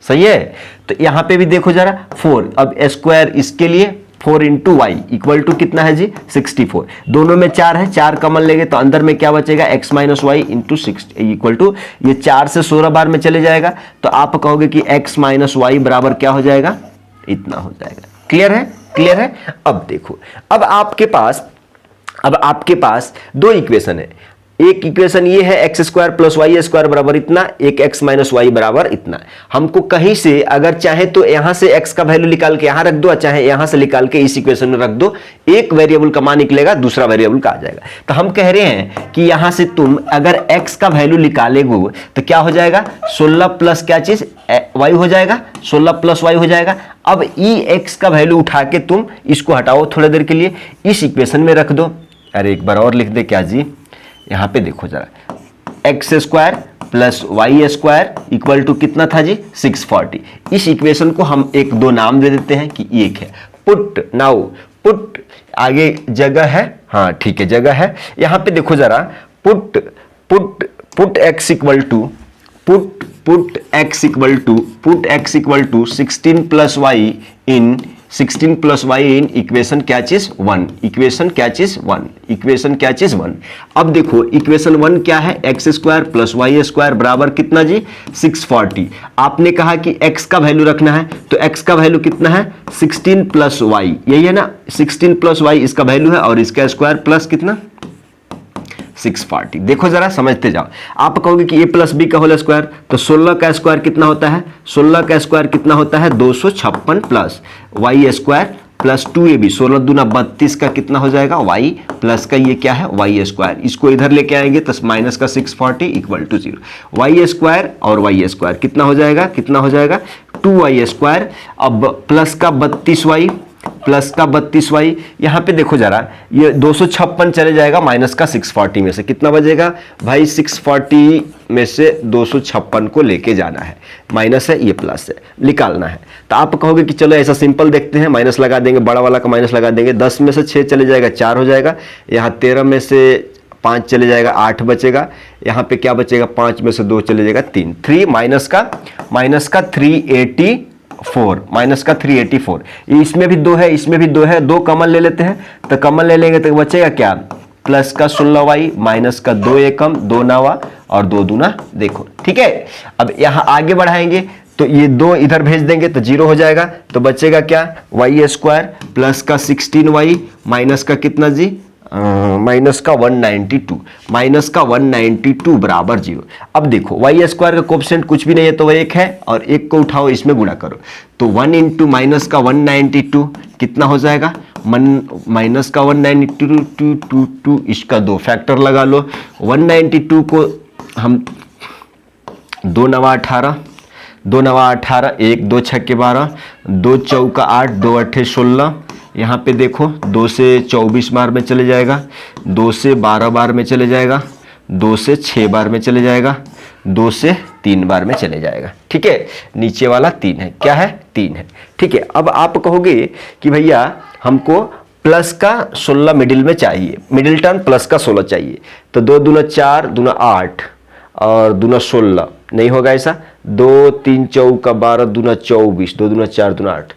सही है, तो यहां पे भी देखो जरा 4, अब स्क्वायर इसके लिए 4 इंटू वाई इक्वल टू कितना है जी 64। दोनों में 4 है, 4 कॉमन लेंगे तो अंदर में क्या बचेगा, x minus y into 6 equal to, ये 4 से 16 बार में चले जाएगा तो आप कहोगे कि x माइनस वाई बराबर क्या हो जाएगा, इतना हो जाएगा। क्लियर है, क्लियर है। अब देखो, अब आपके पास दो इक्वेशन है, एक इक्वेशन ये है x square plus y square बराबर इतना, एक x माइनस वाई बराबर इतना। हमको कहीं से अगर चाहे तो यहां से x का वैल्यू निकाल के यहां रख दो, चाहे यहां से निकाल के इस इक्वेशन में रख दो, एक वेरिएबल का मान निकलेगा, दूसरा वेरिएबल का आ जाएगा। तो हम कह रहे हैं कि यहां से तुम अगर x का वैल्यू निकालेगो तो क्या हो जाएगा, 16 प्लस क्या चीज y हो जाएगा, 16 प्लस y हो जाएगा। अब x का वैल्यू उठा के तुम इसको हटाओ थोड़ी देर के लिए, इस इक्वेशन में रख दो। अरे एक बार और लिख दे क्या जी, यहां पे देखो जरा, x square plus y square equal to कितना था जी 640। इस इक्वेशन को हम एक दो नाम दे देते हैं कि एक है पुट, नाउ पुट आगे जगह है, हाँ ठीक है जगह है। यहां पे देखो जरा, put x equal to put x equal to 16 plus y in equation क्या चीज 1, इक्वेशन क्या चीज 1। अब देखो इक्वेशन 1 क्या है, x square plus y square बराबर कितना जी 640। आपने कहा कि x का वैल्यू रखना है तो x का वैल्यू कितना है 16 प्लस वाई, यही है ना, 16 प्लस वाई इसका वैल्यू है और इसका स्क्वायर प्लस कितना 640। देखो जरा समझते जाओ, आप कहोगे कि a प्लस बी का होल स्क्वायर, तो 16 का स्क्वायर कितना होता है, 16 का स्क्वायर कितना होता है 256 plus y square plus 2ab, 16 दूना 32 का कितना हो जाएगा y प्लस का ये क्या है वाई स्क्वायर, इसको इधर लेके आएंगे तो माइनस का 640 इक्वल टू 0। वाई स्क्वायर और वाई स्क्वायर कितना हो जाएगा 2y स्क्वायर, अब प्लस का 32y यहां पे देखो जरा, ये 256 चले जाएगा माइनस का 640 में से कितना बचेगा भाई, 640 में से 256 को लेके जाना है, माइनस है ये प्लस है, निकालना है। तो आप कहोगे कि चलो ऐसा सिंपल देखते हैं, माइनस लगा देंगे, बड़ा वाला का माइनस लगा देंगे, 10 में से 6 चले जाएगा 4 हो जाएगा, यहाँ 13 में से 5 चले जाएगा 8 बचेगा, यहाँ पे क्या बचेगा 5 में से 2 चले जाएगा 3 माइनस का 384, इसमें भी 2 है, इसमें भी 2 है, 2 कॉमन ले लेते हैं, तो कॉमन ले लेंगे तो बचेगा क्या, प्लस का 16y माइनस का 2 एकम 2 नवा और 2 दूना, देखो ठीक है। अब यहां आगे बढ़ाएंगे तो ये 2 इधर भेज देंगे तो 0 हो जाएगा, तो बचेगा क्या वाई स्क्वायर प्लस का 16y माइनस का कितना जी माइनस का 192 बराबर 0। अब देखो वाई स्क्वायर का कोएफिशिएंट कुछ भी नहीं है तो वह 1 है, और 1 को उठाओ इसमें गुणा करो, तो 1 इंटू माइनस का 192 कितना हो जाएगा, माइनस का 192 इसका 2 फैक्टर लगा लो, 192 को हम 2 नवा 18, 1 2 छक्के 12, 2 चौका 8, 2 अट्ठे 16, यहाँ पे देखो 2 से 24 बार में चले जाएगा, 2 से 12 बार में चले जाएगा, 2 से 6 बार में चले जाएगा, 2 से 3 बार में चले जाएगा, ठीक है। नीचे वाला 3 है, क्या है 3 है, ठीक है। अब आप कहोगे कि भैया हमको प्लस का 16 मिडिल में चाहिए, मिडिल टर्म प्लस का 16 चाहिए, तो 2 दूना 4 दूना 8 और दूना 16 नहीं होगा ऐसा, 2 3 चौका 12 दूना 24, 2 दूना 4 दूना 8,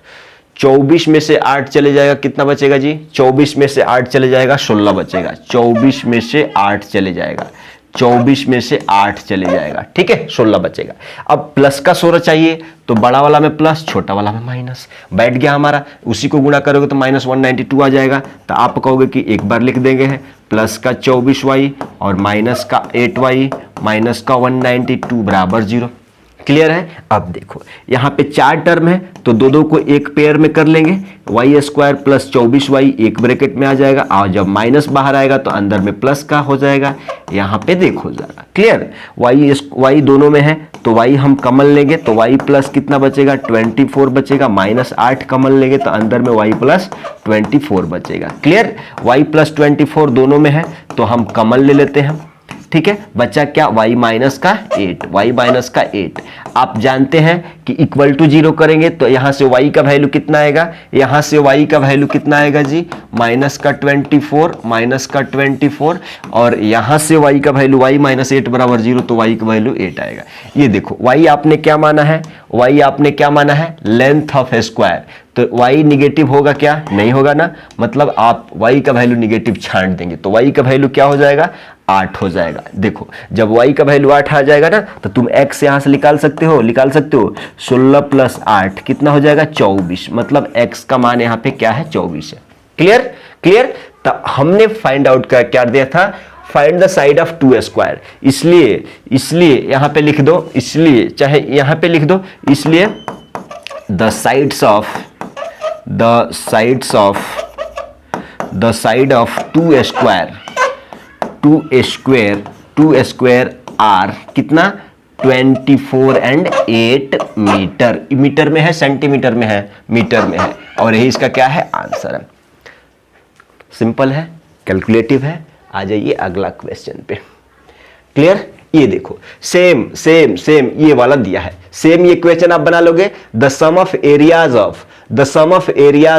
24 में से 8 चले जाएगा, कितना बचेगा जी? 24 में से 8 चले जाएगा, 16 बचेगा। 24 में से 8 चले जाएगा, 24 में से 8 चले जाएगा, ठीक है, 16 बचेगा। अब प्लस का 16 चाहिए तो बड़ा वाला में प्लस, छोटा वाला में माइनस, बैठ गया हमारा। उसी को गुणा करोगे तो -192 आ जाएगा। तो आप कहोगे कि एक बार लिख देंगे है प्लस का 24y और माइनस का 8y माइनस का 192 बराबर 0। क्लियर है? अब देखो यहाँ पे 4 टर्म है तो दो दो को एक पेयर में कर लेंगे, वाई स्क्वायर प्लस 24y एक ब्रैकेट में आ जाएगा, और जब माइनस बाहर आएगा तो अंदर में प्लस का हो जाएगा। यहाँ पे देखो जरा, क्लियर? वाई दोनों में है तो वाई हम कॉमन लेंगे तो वाई प्लस कितना बचेगा? 24 बचेगा, -8 कॉमन लेंगे तो अंदर में वाई प्लस 24 बचेगा। क्लियर? वाई प्लस 24 दोनों में है तो हम कॉमन ले लेते हैं, ठीक है। बचा क्या? y माइनस का 8, y माइनस का 8। आप जानते हैं कि इक्वल टू 0 करेंगे तो यहां से y का वैल्यू कितना आएगा? यहां से y का वैल्यू कितना आएगा जी? माइनस का 24, माइनस का 24, और यहां से y का वैल्यू y माइनस 8 बराबर 0, तो y का वैल्यू 8 आएगा। ये देखो y आपने क्या माना है? y आपने क्या माना है? Length of square. तो y निगेटिव होगा क्या? नहीं होगा ना, मतलब आप y का वैल्यू निगेटिव छांट देंगे तो y का वैल्यू क्या हो जाएगा? 8 हो जाएगा। देखो जब y का वैल्यू 8 आ जाएगा ना तो तुम x यहां से निकाल सकते हो 16 प्लस 8 कितना हो जाएगा? 24, मतलब x का मान यहाँ पे क्या है? 24 है। क्लियर? क्लियर? तो हमने फाइंड आउट क्या दिया था? Find the side of 2 square. इसलिए यहां पे लिख दो, इसलिए चाहे यहां पे लिख दो, इसलिए the side of 2 square are कितना? 24 एंड 8 मीटर। मीटर में है, सेंटीमीटर में है, मीटर में है, और यही इसका क्या है? आंसर है। सिंपल है, कैलकुलेटिव है। आ जाइए अगला क्वेश्चन पे। क्लियर? ये देखो सेम ये वाला दिया है, सेम ये क्वेश्चन आप बना लोगे। The sum of areas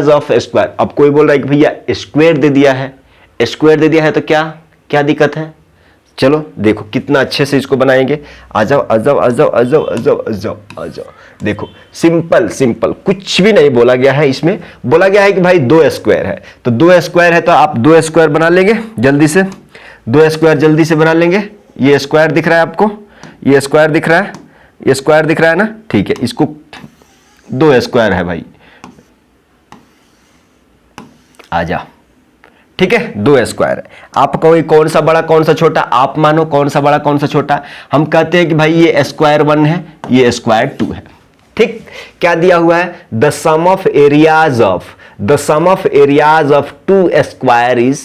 of square. अब कोई बोल रहा है कि भैया स्क्वायर दे दिया है, तो क्या दिक्कत है? चलो देखो कितना अच्छे से इसको बनाएंगे। आ जाओ। देखो सिंपल कुछ भी नहीं बोला गया है। इसमें बोला गया है कि भाई 2 स्क्वायर है, तो 2 स्क्वायर है तो आप 2 स्क्वायर बना लेंगे जल्दी से। 2 स्क्वायर जल्दी से बना लेंगे। ये स्क्वायर दिख रहा है आपको, ये स्क्वायर दिख रहा है, ये स्क्वायर दिख रहा है ना? ठीक है, इसको 2 स्क्वायर है भाई, आ जा। ठीक है, 2 स्क्वायर है। आप कहो कौन सा बड़ा कौन सा छोटा, आप मानो कौन सा बड़ा कौन सा छोटा। हम कहते हैं कि भाई ये स्क्वायर 1 है, ये स्क्वायर 2 है। ठीक, क्या दिया हुआ है? The sum of areas of 2 square is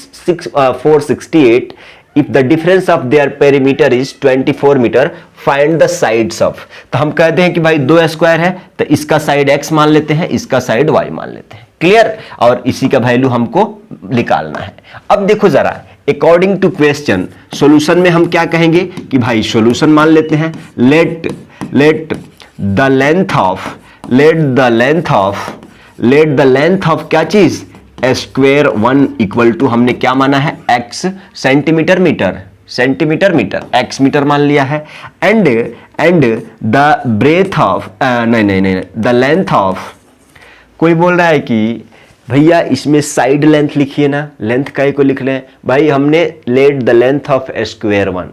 468 if the difference of their perimeter is 24 metre, find the sides of। तो हम कहते हैं कि भाई 2 स्क्वायर है तो इसका साइड x मान लेते हैं, इसका साइड y मान लेते हैं। क्लियर? और इसी का वैल्यू हमको निकालना है। अब देखो जरा, अकॉर्डिंग टू क्वेश्चन सॉल्यूशन में हम क्या कहेंगे कि भाई सॉल्यूशन मान लेते हैं। लेट द लेंथ ऑफ क्या चीज? स्क्वायर 1 इक्वल टू हमने क्या माना है? x centimetre metre x metre मान लिया है। And the breadth of the length of. कोई बोल रहा है कि भैया इसमें साइड लेंथ लिखिए ना, लेंथ का को लिख लें भाई। हमने let the length of square 1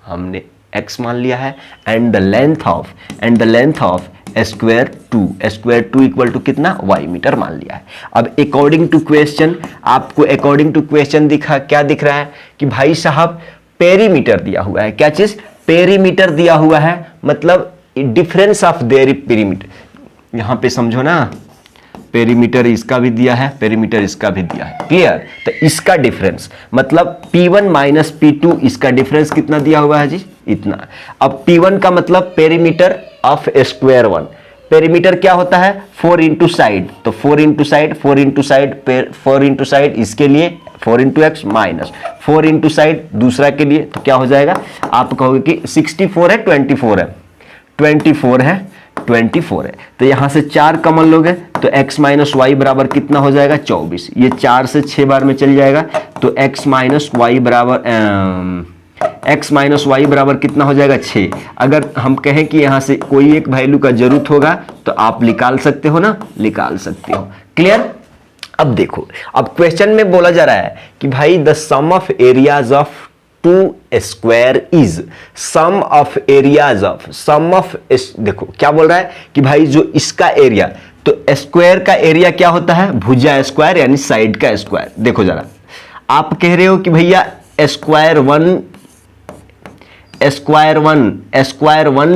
हमने x मान लिया है, and the length of square 2 equal to कितना? y मीटर मान लिया है। अब अकॉर्डिंग टू क्वेश्चन, आपको अकॉर्डिंग टू क्वेश्चन क्या दिख रहा है कि भाई साहब पेरीमीटर दिया हुआ है। क्या चीज? पेरीमीटर दिया हुआ है, मतलब डिफरेंस ऑफ देयर पेरीमीटर। यहां पे समझो ना, पेरीमीटर इसका भी दिया है, पेरीमीटर इसका भी दिया है। क्लियर? तो इसका डिफरेंस मतलब P1 माइनस P2, इसका डिफरेंस कितना दिया हुआ है जी? इतना। अब P1 का मतलब पेरीमीटर ऑफ स्क्वायर 1। पेरीमीटर क्या होता है? 4 इंटू साइड, तो 4 इंटू साइड इसके लिए 4 into x minus 4 into side दूसरा के लिए, तो क्या हो जाएगा? आप कहोगे कि 64 है 24 है, तो यहां से 4 कॉमन लोगे तो x माइनस वाई बराबर कितना हो जाएगा? 24। ये 4 से 6 बार में चल जाएगा तो x माइनस वाई बराबर x माइनस वाई बराबर कितना हो जाएगा 6। अगर हम कहें कि यहां से कोई एक वैल्यू का जरूरत होगा तो आप निकाल सकते हो ना, निकाल सकते हो। क्लियर। अब देखो, अब क्वेश्चन में बोला जा रहा है कि भाई the sum of areas of two square is sum of areas of देखो क्या बोल रहा है कि भाई जो इसका एरिया, तो स्क्वायर का एरिया क्या होता है, भुजा स्क्वायर यानी साइड का स्क्वायर। देखो जरा, आप कह रहे हो कि भैया स्क्वायर वन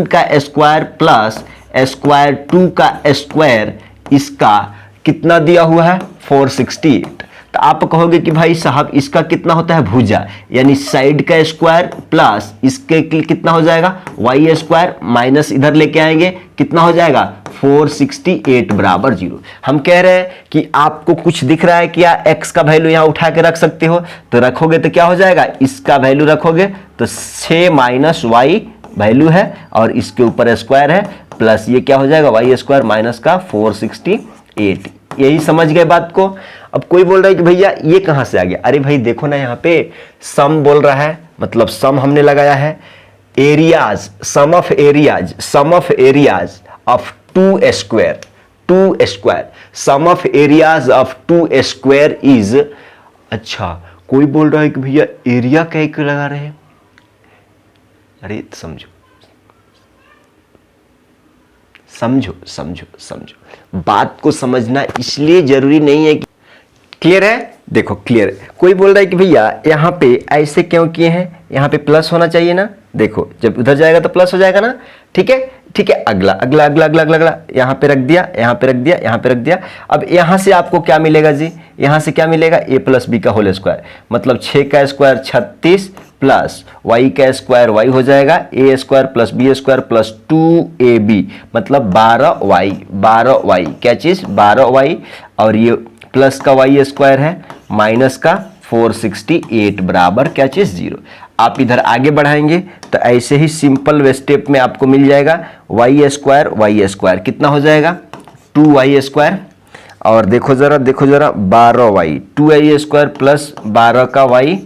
का स्क्वायर प्लस स्क्वायर 2 का स्क्वायर, इसका कितना दिया हुआ है 468। तो आप कहोगे कि भाई साहब इसका कितना होता है भुजा, यानी साइड का स्क्वायर प्लस इसके कितना हो जाएगा वाई स्क्वायर, माइनस इधर लेके आएंगे कितना हो जाएगा 468 बराबर 0। हम कह रहे हैं कि आपको कुछ दिख रहा है क्या, x का वैल्यू यहां उठा के रख सकते हो, तो रखोगे तो क्या हो जाएगा, इसका वैल्यू रखोगे तो 6 माइनस वाई वैल्यू है और इसके ऊपर स्क्वायर है, प्लस ये क्या हो जाएगा वाई स्क्वायर माइनस का 468। यही समझ गए बात को। अब कोई बोल रहा है कि भैया ये कहां से आ गया, अरे भाई देखो ना यहाँ पे सम बोल रहा है, मतलब सम हमने लगाया है, areas, sum of areas of two square, sum of areas of two square is. अच्छा, कोई बोल रहा है कि भैया एरिया क्या क्यों लगा रहे हैं, अरे समझो बात को समझना इसलिए जरूरी नहीं है कि क्लियर है। देखो क्लियर है। कोई बोल रहा है कि भैया यहाँ पे ऐसे क्यों किए हैं, यहाँ पे प्लस होना चाहिए ना, देखो जब उधर जाएगा तो प्लस हो जाएगा ना, ठीक है ठीक है। अगला यहाँ पे रख दिया, यहाँ पे रख दिया। अब यहाँ से आपको क्या मिलेगा जी, यहाँ से क्या मिलेगा a प्लस बी का होल स्क्वायर, मतलब 6 का स्क्वायर 36 प्लस y का स्क्वायर y हो जाएगा a square plus B square plus 2ab, मतलब 12y क्या चीज 12y, और ये प्लस का y स्क्वायर है माइनस का 468 बराबर क्या चीज 0। आप इधर आगे बढ़ाएंगे तो ऐसे ही सिंपल स्टेप में आपको मिल जाएगा y स्क्वायर कितना हो जाएगा 2y स्क्वायर, और देखो जरा 12y 2y स्क्वायर प्लस 12 का y,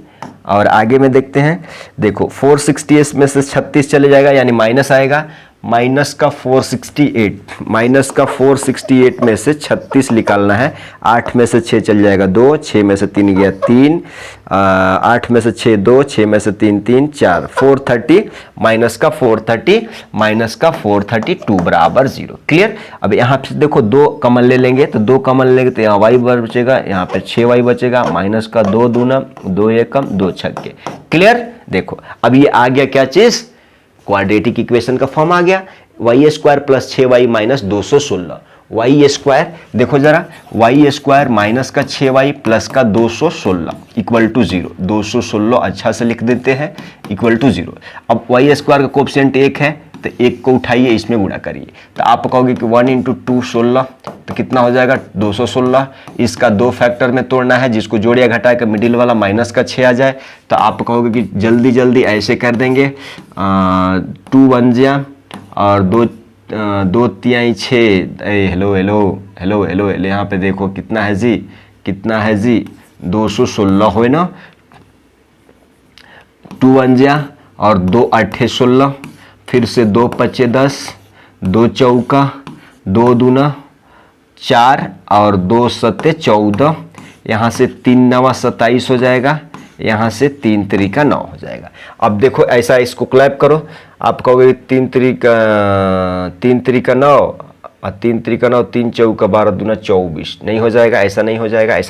और आगे में देखते हैं, देखो 468 में से 36 चले जाएगा यानी माइनस आएगा, माइनस का 468 में से 36 निकालना है, 8 में से 6 चल जाएगा 2, 6 में से 3 गया 3, 8 में से 6 2, 6 में से 3 3 4, 430 माइनस का 432 बराबर 0। क्लियर। अब यहाँ पे देखो 2 कॉमन ले लेंगे तो 2 कॉमन लेंगे तो यहाँ y बचेगा, यहाँ पे 6y बचेगा, माइनस का 2 दूना 2 एकम 2 छक्के। क्लियर। देखो अब ये आ गया क्या चीज, क्वाड्रेटिक इक्वेशन का फॉर्म आ गया, y square plus 6y minus 216, y square देखो जरा, y स्क्वायर माइनस का 6y प्लस का 216 इक्वल टू 0, 216 अच्छा से लिख देते हैं इक्वल टू 0। अब y स्क्वायर का कोएफिशिएंट 1 है तो 1 को उठाइए इसमें गुणा करिए, तो आप कहोगे कि 1 इंटू 2 16, तो कितना हो जाएगा 216। इसका 2 फैक्टर में तोड़ना है, जिसको जोड़िया घटा के मिडिल वाला माइनस का 6 आ जाए, तो आप कहोगे कि जल्दी ऐसे कर देंगे 2 1 जा और 2 3 6, हेलो यहाँ पे देखो कितना है जी 216 हो ना, 2 1 जा और 2 8 16, फिर से 2 5 10, 2 चौका 2 दूना 4 और 2 7 14, यहाँ से 3 9 27 हो जाएगा, यहाँ से 3 3 9 हो जाएगा। अब देखो ऐसा इसको क्लैप करो, आप कहोगे 3 3 9 और 3 3 9, 3 चौका 12 दूना 24, नहीं हो जाएगा, ऐसा नहीं हो जाएगा,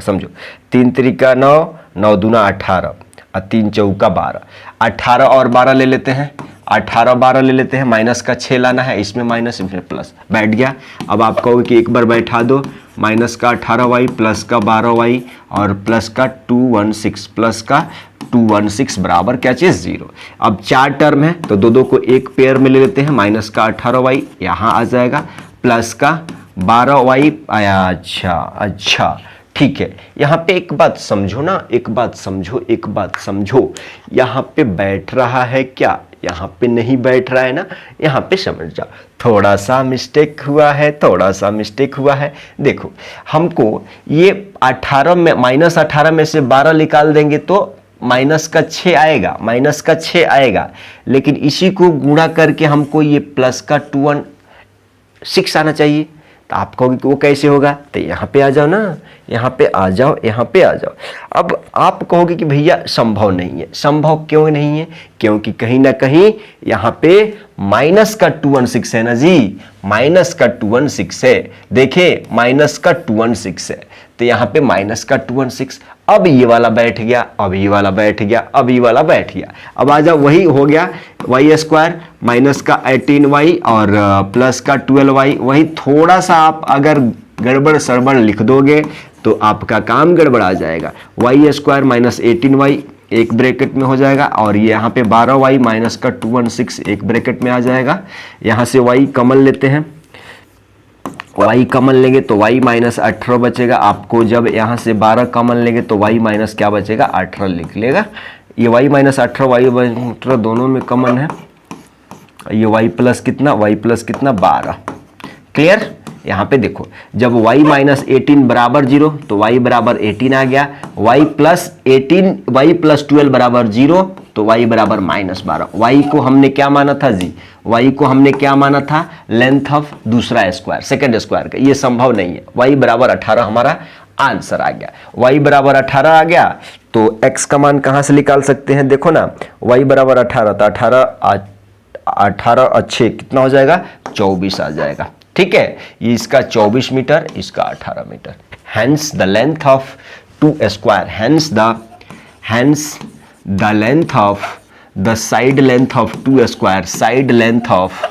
समझो 3 3 9, 9 दूना 18 और 3 चौका 12, 18 और 12 ले लेते हैं, 18 12 ले लेते हैं, माइनस का 6 लाना है, इसमें माइनस इसमें प्लस, बैठ गया। अब आप कहोगे कि एक बार बैठा दो, माइनस का 18y प्लस का 12y और प्लस का 216 बराबर क्या चीज 0। अब 4 टर्म है तो दो को एक पेयर में ले लेते हैं, माइनस का 18y यहाँ आ जाएगा, प्लस का 12y आया। अच्छा ठीक है। यहाँ पे एक बात समझो, यहाँ पे बैठ रहा है क्या, यहाँ पे नहीं बैठ रहा है ना, यहाँ पे समझ जाओ थोड़ा सा मिस्टेक हुआ है। देखो हमको ये 18 में माइनस 18 में से 12 निकाल देंगे तो माइनस का 6 आएगा, माइनस का 6 आएगा, लेकिन इसी को गुणा करके हमको ये प्लस का 216 आना चाहिए। तो आप कहोगे कि वो कैसे होगा, तो यहाँ पे आ जाओ ना, यहाँ पे आ जाओ, यहाँ पे आ जाओ। अब आप कहोगे कि भैया संभव नहीं है। संभव क्यों नहीं है? क्योंकि कहीं ना कहीं यहाँ पे माइनस का 216 है ना जी, माइनस का 216 है। देखिए माइनस का 216 है, तो यहाँ पे माइनस का 216। अब ये वाला बैठ गया, अब ये वाला बैठ गया, अब ये वाला बैठ गया। अब आ जाओ, वही हो गया वाई स्क्वायर माइनस का 18y और प्लस का 12y। वही थोड़ा सा आप अगर गड़बड़ सड़बड़ लिख दोगे तो आपका काम गड़बड़ा जाएगा। वाई स्क्वायर माइनस 18y एक ब्रैकेट में हो जाएगा, और ये यहाँ पे 12y माइनस का 216 एक ब्रैकेट में आ जाएगा। यहाँ से y कॉमन लेते हैं, y कॉमन लेंगे तो y माइनस 18 बचेगा। आपको जब यहाँ से 12 कॉमन लेंगे तो y माइनस क्या बचेगा, 18 लिख लेगा। ये y माइनस 18 y माइनस 18 दोनों में कॉमन है। ये y प्लस कितना, y प्लस कितना 12। क्लियर? यहाँ पे देखो, जब y माइनस 18 बराबर 0 तो y बराबर 18 आ गया। y प्लस 18 y प्लस 12 बराबर 0 तो y बराबर माइनस 12। y को हमने क्या माना था जी, y को हमने क्या माना था, लेंथ ऑफ दूसरा स्क्वायर, सेकंड स्क्वायर का। ये संभव नहीं है। y बराबर 18 हमारा आंसर आ गया। y बराबर 18 आ गया तो x का मान कहाँ से निकाल सकते हैं, देखो ना, y बराबर 18 तो 18 अच्छे कितना हो जाएगा, 24 आ जाएगा। ठीक है, ये इसका 24 मीटर, इसका 18 metre. Hence the length of two square, hence the length of the side length of two square, side length of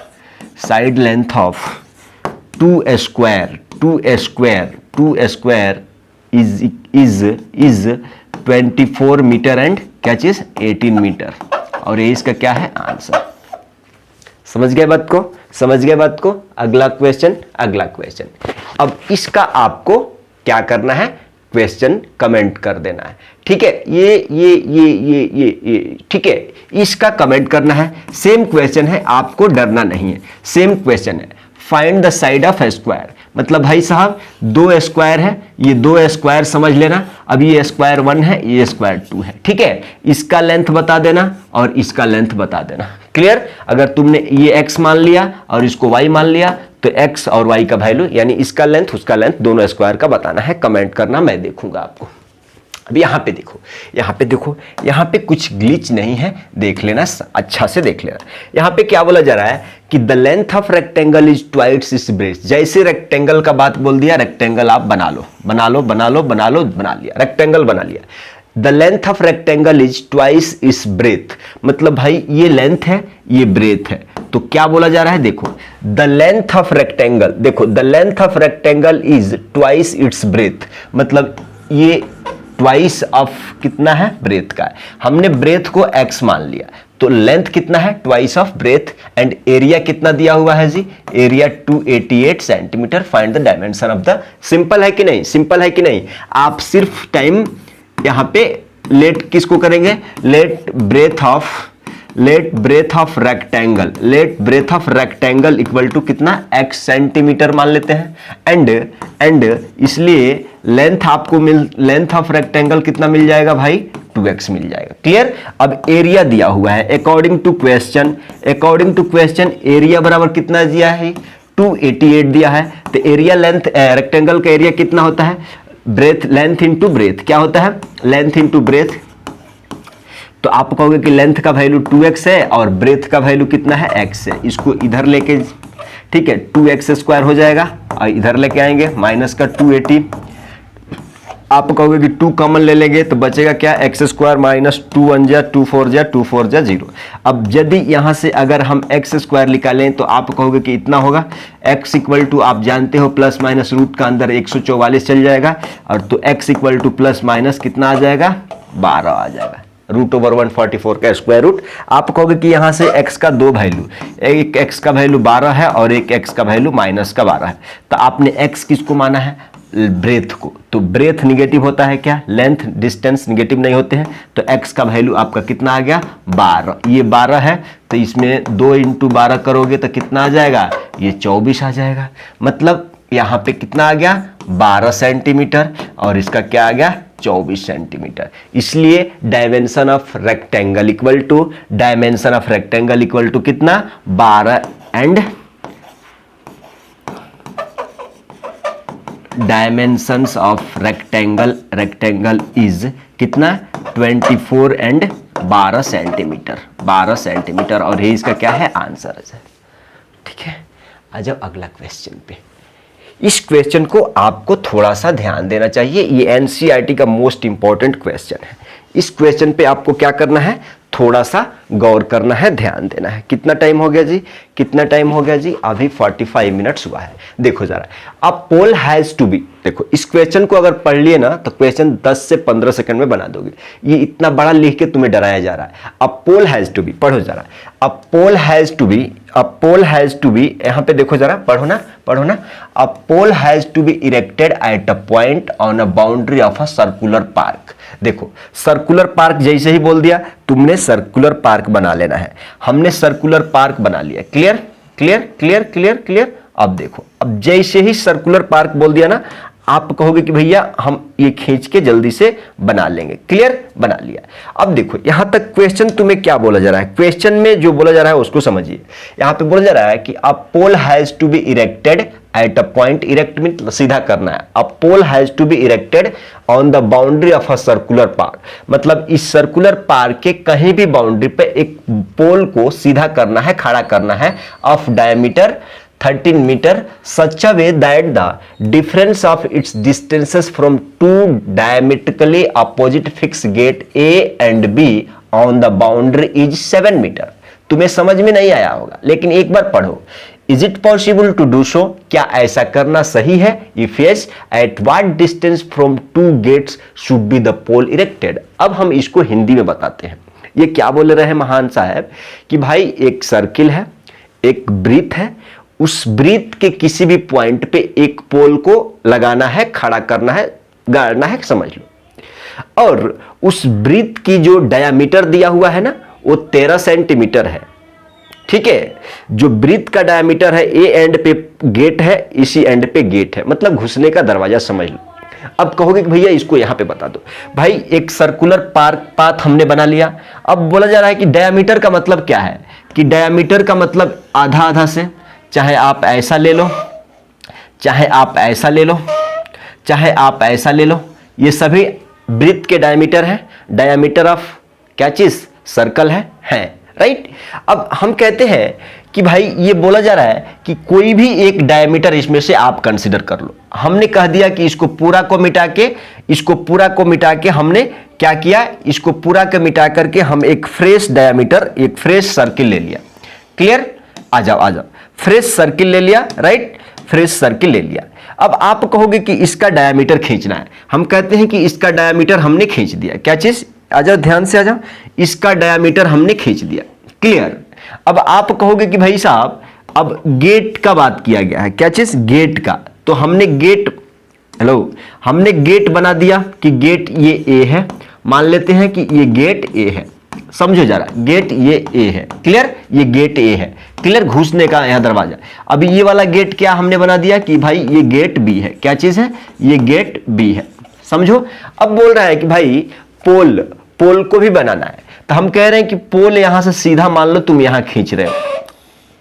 two square is 24 metre and क्या चीज 18 मीटर। और ये इसका क्या है आंसर। समझ गए बात को, समझ गए बात को। अगला क्वेश्चन, अगला क्वेश्चन। अब इसका आपको क्या करना है, क्वेश्चन कमेंट कर देना है। ठीक है, ये ठीक है, इसका कमेंट करना है। सेम क्वेश्चन है, आपको डरना नहीं है। सेम क्वेश्चन है, find the side of square. मतलब भाई साहब दो स्क्वायर है, ये दो स्क्वायर समझ लेना। अब ये स्क्वायर 1 है, ये स्क्वायर 2 है। ठीक है, इसका लेंथ बता देना और इसका लेंथ बता देना। क्लियर? अगर तुमने ये x मान लिया और इसको y मान लिया तो x और y का वैल्यू यानी इसका लेंथ उसका लेंथ दोनों स्क्वायर का बताना है। कमेंट करना, मैं देखूंगा आपको। अब यहाँ पे देखो, यहाँ पे देखो, यहाँ पे कुछ ग्लिच नहीं है, देख लेना, अच्छा से देख लेना। यहाँ पे क्या बोला जा रहा है कि the length of rectangle is twice its breath. जैसे रेक्टेंगल का बात बोल दिया, रेक्टेंगल आप बना लो, बना लो, बना लो, बना लो, बना लिया, रेक्टेंगल बना लिया। The length of rectangle is twice its breath. मतलब भाई ये लेंथ है, ये ब्रेथ है, तो क्या बोला जा रहा है, देखो द लेंथ ऑफ रेक्टेंगल, देखो the length of rectangle is twice its breath. मतलब ये ट्वाइस ऑफ कितना है, ब्रेथ का है। हमने ब्रेथ को x मान लिया तो लेंथ कितना है, twice of breadth. And area कितना दिया हुआ है जी, area 288 centimetre. Find the dimension of the. Simple है कि नहीं, सिंपल है कि नहीं। आप सिर्फ टाइम यहां पे लेट किसको करेंगे, let breadth of rectangle, let breadth of rectangle equal to कितना, x सेंटीमीटर मान लेते हैं। एंड इसलिए लेंथ आपको लेंथ ऑफ रेक्टेंगल कितना मिल जाएगा भाई, 2x मिल जाएगा। क्लियर? अब एरिया दिया हुआ है अकॉर्डिंग टू क्वेश्चन एरिया बराबर कितना दिया है, 288 दिया है। तो एरिया लेंथ रेक्टेंगल का एरिया कितना होता है, ब्रेथ लेंथ इंटू ब्रेथ। क्या होता है, लेंथ इंटू ब्रेथ। तो आप कहोगे कि लेंथ का वैल्यू 2x है और ब्रेथ का वैल्यू कितना है, x है। इसको इधर लेके, ठीक है, 2x स्क्वायर हो जाएगा और इधर लेके आएंगे माइनस का 280। आप कहोगे कि 2 कॉमन ले लेंगे तो बचेगा क्या, x स्क्वायर माइनस 2 1 जा 2 4 जा 2 4 जा 0। अब यदि यहां से अगर हम x स्क्वायर निकालें तो आप कहोगे कि इतना होगा, x इक्वल टू आप जानते हो प्लस माइनस रूट का अंदर 144 चल जाएगा, और तो x equal two plus minus कितना आ जाएगा, 12 आ जाएगा। रूट ओवर 144 का स्क्वायर रूट। आप कहोगे कि यहाँ से x का दो वैल्यू, एक x का वैल्यू 12 है और एक x का वैल्यू माइनस का 12 है। तो आपने x किसको माना है, ब्रेथ को। तो ब्रेथ निगेटिव होता है क्या, लेंथ डिस्टेंस निगेटिव नहीं होते हैं। तो x का वैल्यू आपका कितना आ गया, 12। ये 12 है तो इसमें 2 × 12 करोगे तो कितना आ जाएगा, ये 24 आ जाएगा। मतलब यहाँ पे कितना आ गया, 12 सेंटीमीटर, और इसका क्या आ गया, 24 सेंटीमीटर। इसलिए dimension of rectangle equal to कितना 12 and dimensions of rectangle is कितना 24 एंड 12 सेंटीमीटर और ये इसका क्या है आंसर है। ठीक है, आ जाओ अगला क्वेश्चन पे। इस क्वेश्चन को आपको थोड़ा सा ध्यान देना चाहिए, ये एनसीईआरटी का मोस्ट इंपॉर्टेंट क्वेश्चन है। इस क्वेश्चन पे आपको क्या करना है, थोड़ा सा गौर करना है, ध्यान देना है। कितना टाइम हो गया जी, कितना टाइम हो गया जी, अभी 45 मिनट्स हुआ है। देखो जरा, अब पोल हैज टू बी, देखो इस क्वेश्चन को अगर पढ़ लिए ना तो क्वेश्चन 10 से 15 सेकंड में बना दोगे। ये इतना बड़ा लिख के तुम्हें डराया जा रहा है। अब पोल हैज टू बी पढ़ो जरा, अब पोल हैज टू बी, यहां पे देखो जरा, पढ़ो ना। अब pole has to be erected at a point on a boundary of a circular park. देखो सर्कुलर पार्क जैसे ही बोल दिया तुमने सर्कुलर पार्क बना लेना है, हमने सर्कुलर पार्क बना लिया। क्लियर। अब देखो, अब जैसे ही सर्कुलर पार्क बोल दिया ना, आप कहोगे कि भैया हम ये खींच के जल्दी से बना लेंगे। क्लियर, बना लिया। अब देखो यहां तक क्वेश्चन तुम्हें क्या बोला जा रहा है, क्वेश्चन में जो बोला जा रहा है उसको समझिए। यहां पे बोला जा रहा है कि a pole has to be erected at a point, erect mean सीधा करना है। A pole has to be erected on the boundary of a circular park, मतलब इस सर्कुलर पार्क के कहीं भी बाउंड्री पे एक पोल को सीधा करना है, खड़ा करना है, of diameter 13 meter such a way that the difference of its distances from two diametrically opposite fixed gate A and B on the boundary is 7 meter। तुम्हें समझ में नहीं आया होगा लेकिन एक बार पढ़ो। Is it possible to do so? क्या ऐसा करना सही है? If yes, at what distance from two gates should be the pole erected? अब हम इसको हिंदी में बताते हैं। ये क्या बोल रहे हैं महान साहब कि भाई एक सर्किल है, एक वृत्त है, उस वृत्त के किसी भी पॉइंट पे एक पोल को लगाना है, खड़ा करना है, गाड़ना है, समझ लो। और उस वृत्त की जो डायामीटर दिया हुआ है ना वो 13 सेंटीमीटर है। ठीक है, जो वृत्त का डायामीटर है, ए एंड पे गेट है, इसी एंड पे गेट है, मतलब घुसने का दरवाजा समझ लो। अब कहोगे कि भैया इसको यहां पे बता दो। भाई एक सर्कुलर पाथ हमने बना लिया। अब बोला जा रहा है कि डायामीटर का मतलब क्या है, कि डायामीटर का मतलब आधा आधा से, चाहे आप ऐसा ले लो, चाहे आप ऐसा ले लो, चाहे आप ऐसा ले लो, ये सभी वृत्त के डायमीटर है। डायमीटर ऑफ क्या चीज, सर्कल है राइट। अब हम कहते हैं कि भाई ये बोला जा रहा है कि कोई भी एक डायमीटर इसमें से आप कंसीडर कर लो। हमने कह दिया कि इसको पूरा को मिटा के हमने क्या किया, इसको पूरा को मिटा करके हम एक फ्रेश डायमीटर, एक फ्रेश सर्किल ले लिया। क्लियर, आ जाओ, फ्रेश सर्किल ले लिया राइट, फ्रेश सर्किल ले लिया। अब आप कहोगे कि इसका डायमीटर खींचना है। हम कहते हैं कि इसका डायमीटर हमने खींच दिया। क्या चीज, आ जाओ ध्यान से आ जाओ, इसका डायमीटर हमने खींच दिया। क्लियर। अब आप कहोगे कि भाई साहब अब गेट का बात किया गया है, क्या चीज, गेट का। तो हमने गेट बना दिया कि गेट ये ए है, मान लेते हैं कि ये गेट ए है, समझो जरा, गेट ये ए है। क्लियर, ये गेट ए है। क्लियर, घुसने का यहां दरवाजा। अभी ये वाला गेट क्या हमने बना दिया कि भाई ये गेट बी है। क्या चीज है, ये गेट बी है, समझो। अब बोल रहा है कि भाई पोल को भी बनाना है, तो हम कह रहे हैं कि पोल यहां से सीधा मान लो तुम यहां खींच रहे हो,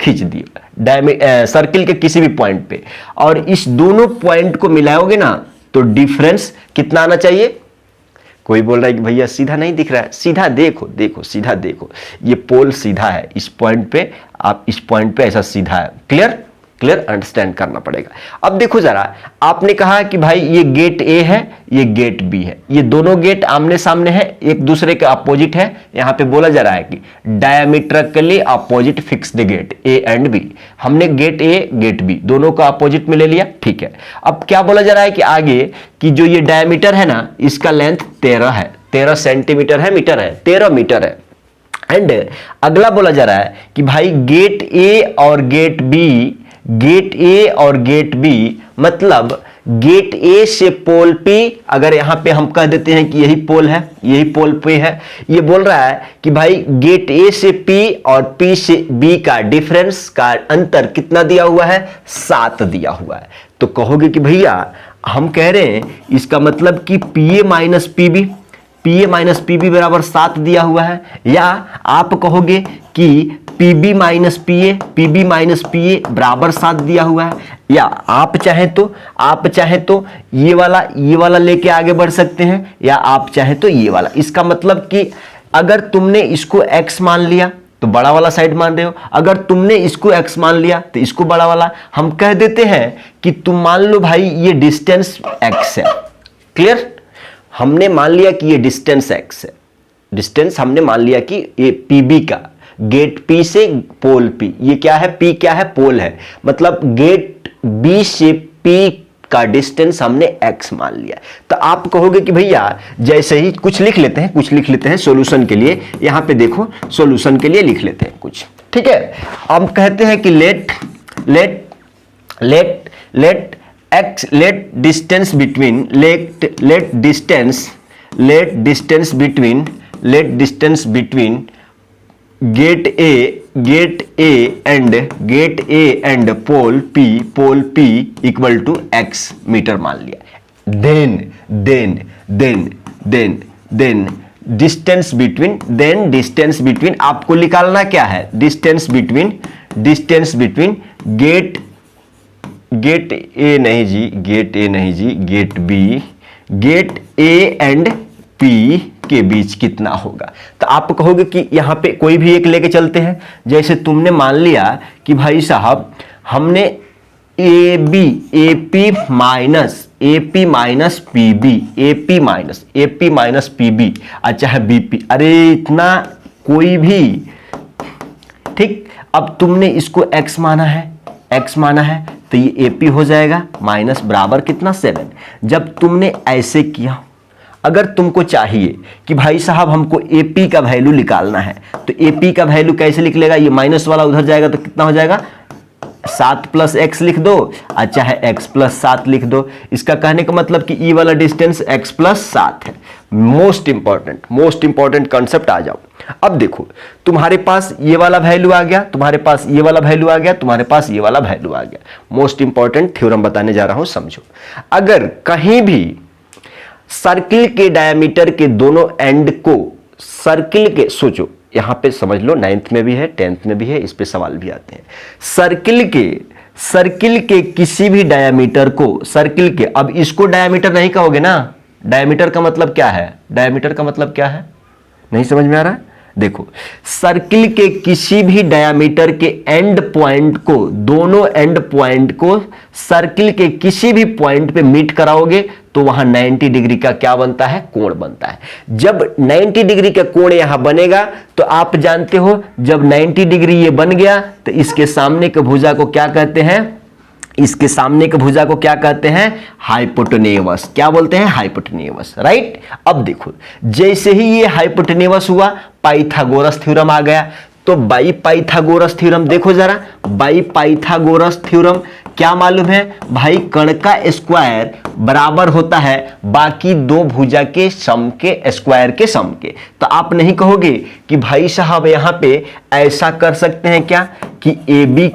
खींच दिया सर्किल के किसी भी पॉइंट पे, और इस दोनों पॉइंट को मिलाओगे ना तो डिफरेंस कितना आना चाहिए। कोई बोल रहा है कि भैया सीधा नहीं दिख रहा है, सीधा देखो, सीधा देखो, ये पोल सीधा है, इस पॉइंट पे, आप इस पॉइंट पे ऐसा सीधा है। क्लियर अंडरस्टैंड करना पड़ेगा। अब देखो जरा, आपने कहा कि भाई ये गेट ए है, ये गेट बी है, ये दोनों गेट आमने सामने है, एक दूसरे के अपोजिट है। यहां पे बोला जा रहा है कि diametrically opposite fix the gate A and B. हमने गेट ए गेट बी दोनों का अपोजिट में ले लिया। ठीक है, अब क्या बोला जा रहा है कि आगे कि जो ये डायमीटर है ना, इसका लेंथ 13 है, 13 सेंटीमीटर है, मीटर है, 13 मीटर है। एंड अगला बोला जा रहा है कि भाई गेट ए और गेट बी मतलब गेट ए से पोल पी, अगर यहां पे हम कह देते हैं कि यही पोल है, यही पोल पे है। ये बोल रहा है कि भाई गेट ए से पी और पी से बी का डिफरेंस का अंतर कितना दिया हुआ है, 7 दिया हुआ है। तो कहोगे कि भैया हम कह रहे हैं इसका मतलब कि PA minus PB, PA minus PB बराबर 7 दिया हुआ है, या आप कहोगे कि PB minus PA, PB minus PA बराबर 7 दिया हुआ है, या आप चाहें तो ये वाला लेके आगे बढ़ सकते हैं, या आप चाहें तो ये वाला। इसका मतलब कि अगर तुमने इसको x मान लिया तो बड़ा वाला साइड मान रहे हो, अगर तुमने इसको x मान लिया तो इसको बड़ा वाला। हम कह देते हैं कि तुम मान लो भाई ये डिस्टेंस x है, क्लियर। हमने मान लिया कि ये डिस्टेंस x है, डिस्टेंस हमने मान लिया कि ये PB का, गेट P से पोल P, ये क्या है, P क्या है, पोल है, मतलब गेट B से P का डिस्टेंस हमने x मान लिया। तो आप कहोगे कि भैया जैसे ही कुछ लिख लेते हैं सॉल्यूशन के लिए, यहां पे देखो सॉल्यूशन के लिए लिख लेते हैं कुछ, ठीक है। हम कहते हैं कि let distance between gate A and pole P equal to x metre मान लिया। देन डिस्टेंस बिटवीन आपको निकालना क्या है, डिस्टेंस बिटवीन गेट A नहीं जी, गेट A एंड P के बीच कितना होगा। तो आप कहोगे कि यहां पे कोई भी एक लेके चलते हैं। जैसे तुमने मान लिया कि भाई साहब हमने AP माइनस PB, अच्छा है BP, अरे इतना कोई भी, ठीक। अब तुमने इसको x माना है तो ये AP हो जाएगा, माइनस बराबर कितना 7। जब तुमने ऐसे किया, अगर तुमको चाहिए कि भाई साहब हमको AP का वैल्यू निकालना है, तो AP का वैल्यू कैसे लिख लेगा, ये माइनस वाला उधर जाएगा तो कितना हो जाएगा, 7 प्लस x लिख दो, अच्छा है x प्लस 7 लिख दो। इसका कहने का मतलब कि ई वाला डिस्टेंस x प्लस 7 है। मोस्ट इंपॉर्टेंट कॉन्सेप्ट आ जाओ। अब देखो तुम्हारे पास ये वाला वैल्यू आ गया, तुम्हारे पास ये वाला वैल्यू आ गया, तुम्हारे पास ये वाला वैल्यू आ गया। मोस्ट इंपॉर्टेंट थ्योरम बताने जा रहा हूं, समझो। अगर कहीं भी सर्किल के डायमीटर के दोनों एंड को सर्किल के, सोचो यहां पे समझ लो, 9th में भी है 10th में भी है, इस पे सवाल भी आते हैं। सर्किल के किसी भी डायमीटर को, सर्किल के, अब इसको डायमीटर नहीं कहोगे ना, डायमीटर का मतलब क्या है, नहीं समझ में आ रहा है। देखो सर्किल के किसी भी डायमीटर के एंड पॉइंट को, दोनों एंड पॉइंट को सर्किल के किसी भी पॉइंट पे मीट कराओगे तो वहां 90 डिग्री का क्या बनता है, कोण बनता है। जब 90 डिग्री का कोण यहां बनेगा तो आप जानते हो, जब 90 डिग्री ये बन गया तो इसके सामने के भुजा को क्या कहते हैं, हाइपोटेन्यूस। क्या बोलते हैं, हाइपोटेन्यूस, राइट। अब देखो जैसे ही ये हाइपोटेन्यूस हुआ, पाइथागोरस थ्योरम आ गया। तो बाई पाइथागोरस थ्योरम देखो जरा, बाई पाइथागोरस थ्योरम क्या मालूम है भाई, कण का स्क्वायर बराबर होता है बाकी दो भुजा के सम के स्क्वायर के सम के। तो आप नहीं कहोगे कि भाई साहब यहां पे ऐसा कर सकते हैं क्या कि AB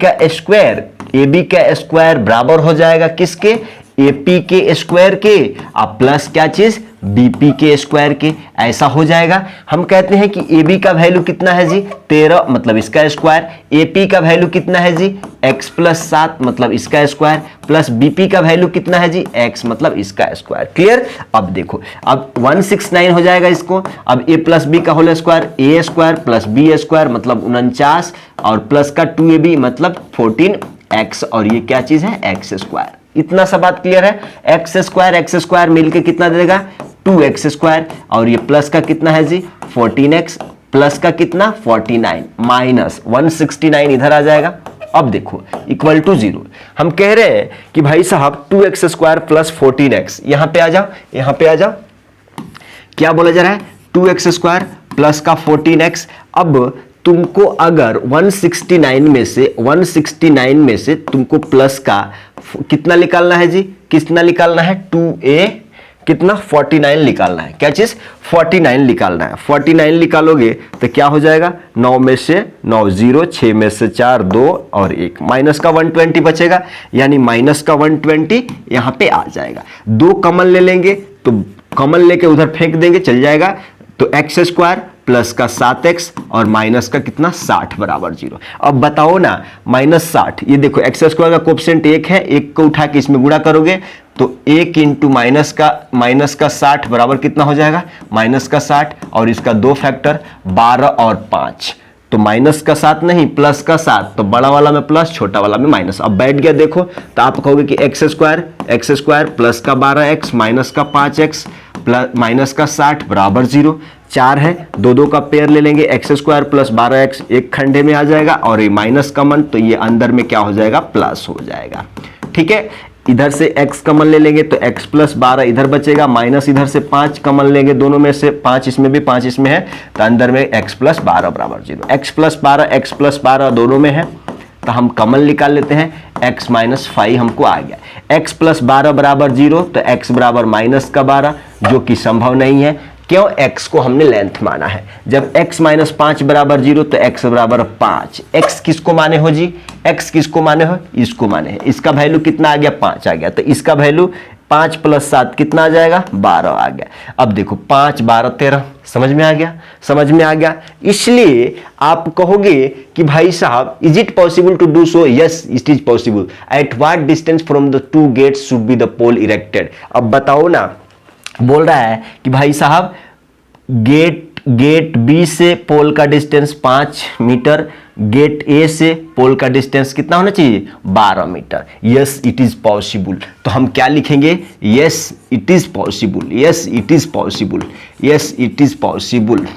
का स्क्वायर बराबर हो जाएगा किसके, AP के स्क्वायर के, अब प्लस क्या चीज, BP के स्क्वायर के, ऐसा हो जाएगा। हम कहते हैं कि AB का वैल्यू कितना है जी, 13, मतलब इसका स्क्वायर। AP का वैल्यू कितना है जी, x प्लस 7, मतलब इसका स्क्वायर, प्लस BP का वैल्यू कितना है जी, x, मतलब इसका स्क्वायर। क्लियर। अब देखो, अब 169 हो जाएगा इसको। अब a प्लस b का whole square, a square plus b square मतलब 49, और प्लस का 2ab मतलब 14x, और ये क्या चीज है, x स्क्वायर। इतना सा बात क्लियर है। एक्स स्क्वायर मिलके कितना देगा, 2x स्क्वायर, और ये प्लस का कितना है जी, 14x, प्लस का कितना 49, माइनस 169 इधर आ जाएगा। अब देखो इक्वल टू 0। हम कह रहे हैं कि भाई साहब 2x स्क्वायर प्लस 14x, यहां पे आ जाओ, क्या बोला जा रहा है, 2x स्क्वायर प्लस का 14x। अब तुमको अगर 169 में से तुमको प्लस का कितना निकालना है जी, कितना निकालना है, कितना 49 निकालना है। क्या चीज 49 निकालना है। 49 निकालोगे तो क्या हो जाएगा 9 में से 9 0, 6 में से 4 2 और 1, माइनस का 120 बचेगा, यानी माइनस का 120 यहां पे आ जाएगा। 2 कॉमन ले लेंगे तो कॉमन लेके उधर फेंक देंगे, चल जाएगा। तो एक्स स्क्वायर प्लस का 7x और माइनस का कितना 60 बराबर 0। अब बताओ ना -60, ये देखो एक्स स्क्वायर का कोएफिशिएंट 1 है, 1 को उठा के इसमें गुणा करोगे तो 1 इंटू माइनस का 60 बराबर कितना हो जाएगा माइनस का 60, और इसका 2 फैक्टर 12 और 5, तो माइनस का 7 नहीं प्लस का 7, तो बड़ा वाला में प्लस छोटा वाला में माइनस। अब बैठ गया देखो, तो आप कहोगे कि एक्स स्क्वायर प्लस का 12x माइनस का 5x प्लस माइनस का 60 बराबर 0। 4 है, 2 का पेयर ले लेंगे, एक्स स्क्वायर प्लस 12x एक खंडे में आ जाएगा, और ये माइनस कॉमन तो ये अंदर में क्या हो जाएगा प्लस हो जाएगा। ठीक है, इधर से x कॉमन ले लेंगे तो x प्लस 12 इधर बचेगा, माइनस इधर से 5 कॉमन लेंगे, दोनों में से 5 इसमें भी 5 इसमें है, तो अंदर में x प्लस 12 बराबर 0। x प्लस 12 दोनों में है तो हम कॉमन निकाल लेते हैं, x माइनस 5 हमको आ गया। x प्लस 12 बराबर 0, तो x बराबर माइनस का 12, जो कि संभव नहीं है। क्यों? x को हमने लेंथ माना है। जब x माइनस 5 बराबर 0 तो x बराबर 5। x किसको माने हो जी? x किसको माने हो? इसको माने हैं। इसका वैल्यू कितना आ गया 5 आ गया, तो इसका वैल्यू 5 प्लस 7 कितना आ जाएगा 12 आ गया। अब देखो 5 12 13, समझ में आ गया? समझ में आ गया। इसलिए आप कहोगे कि भाई साहब is it possible to do so? Yes it is possible. At what distance from the 2 gates should be the pole erected? अब बताओ ना, बोल रहा है कि भाई साहब गेट बी से पोल का डिस्टेंस 5 मीटर, गेट ए से पोल का डिस्टेंस कितना होना चाहिए 12 metre. Yes it is possible. तो हम क्या लिखेंगे? Yes it is possible, yes it is possible, yes it is possible,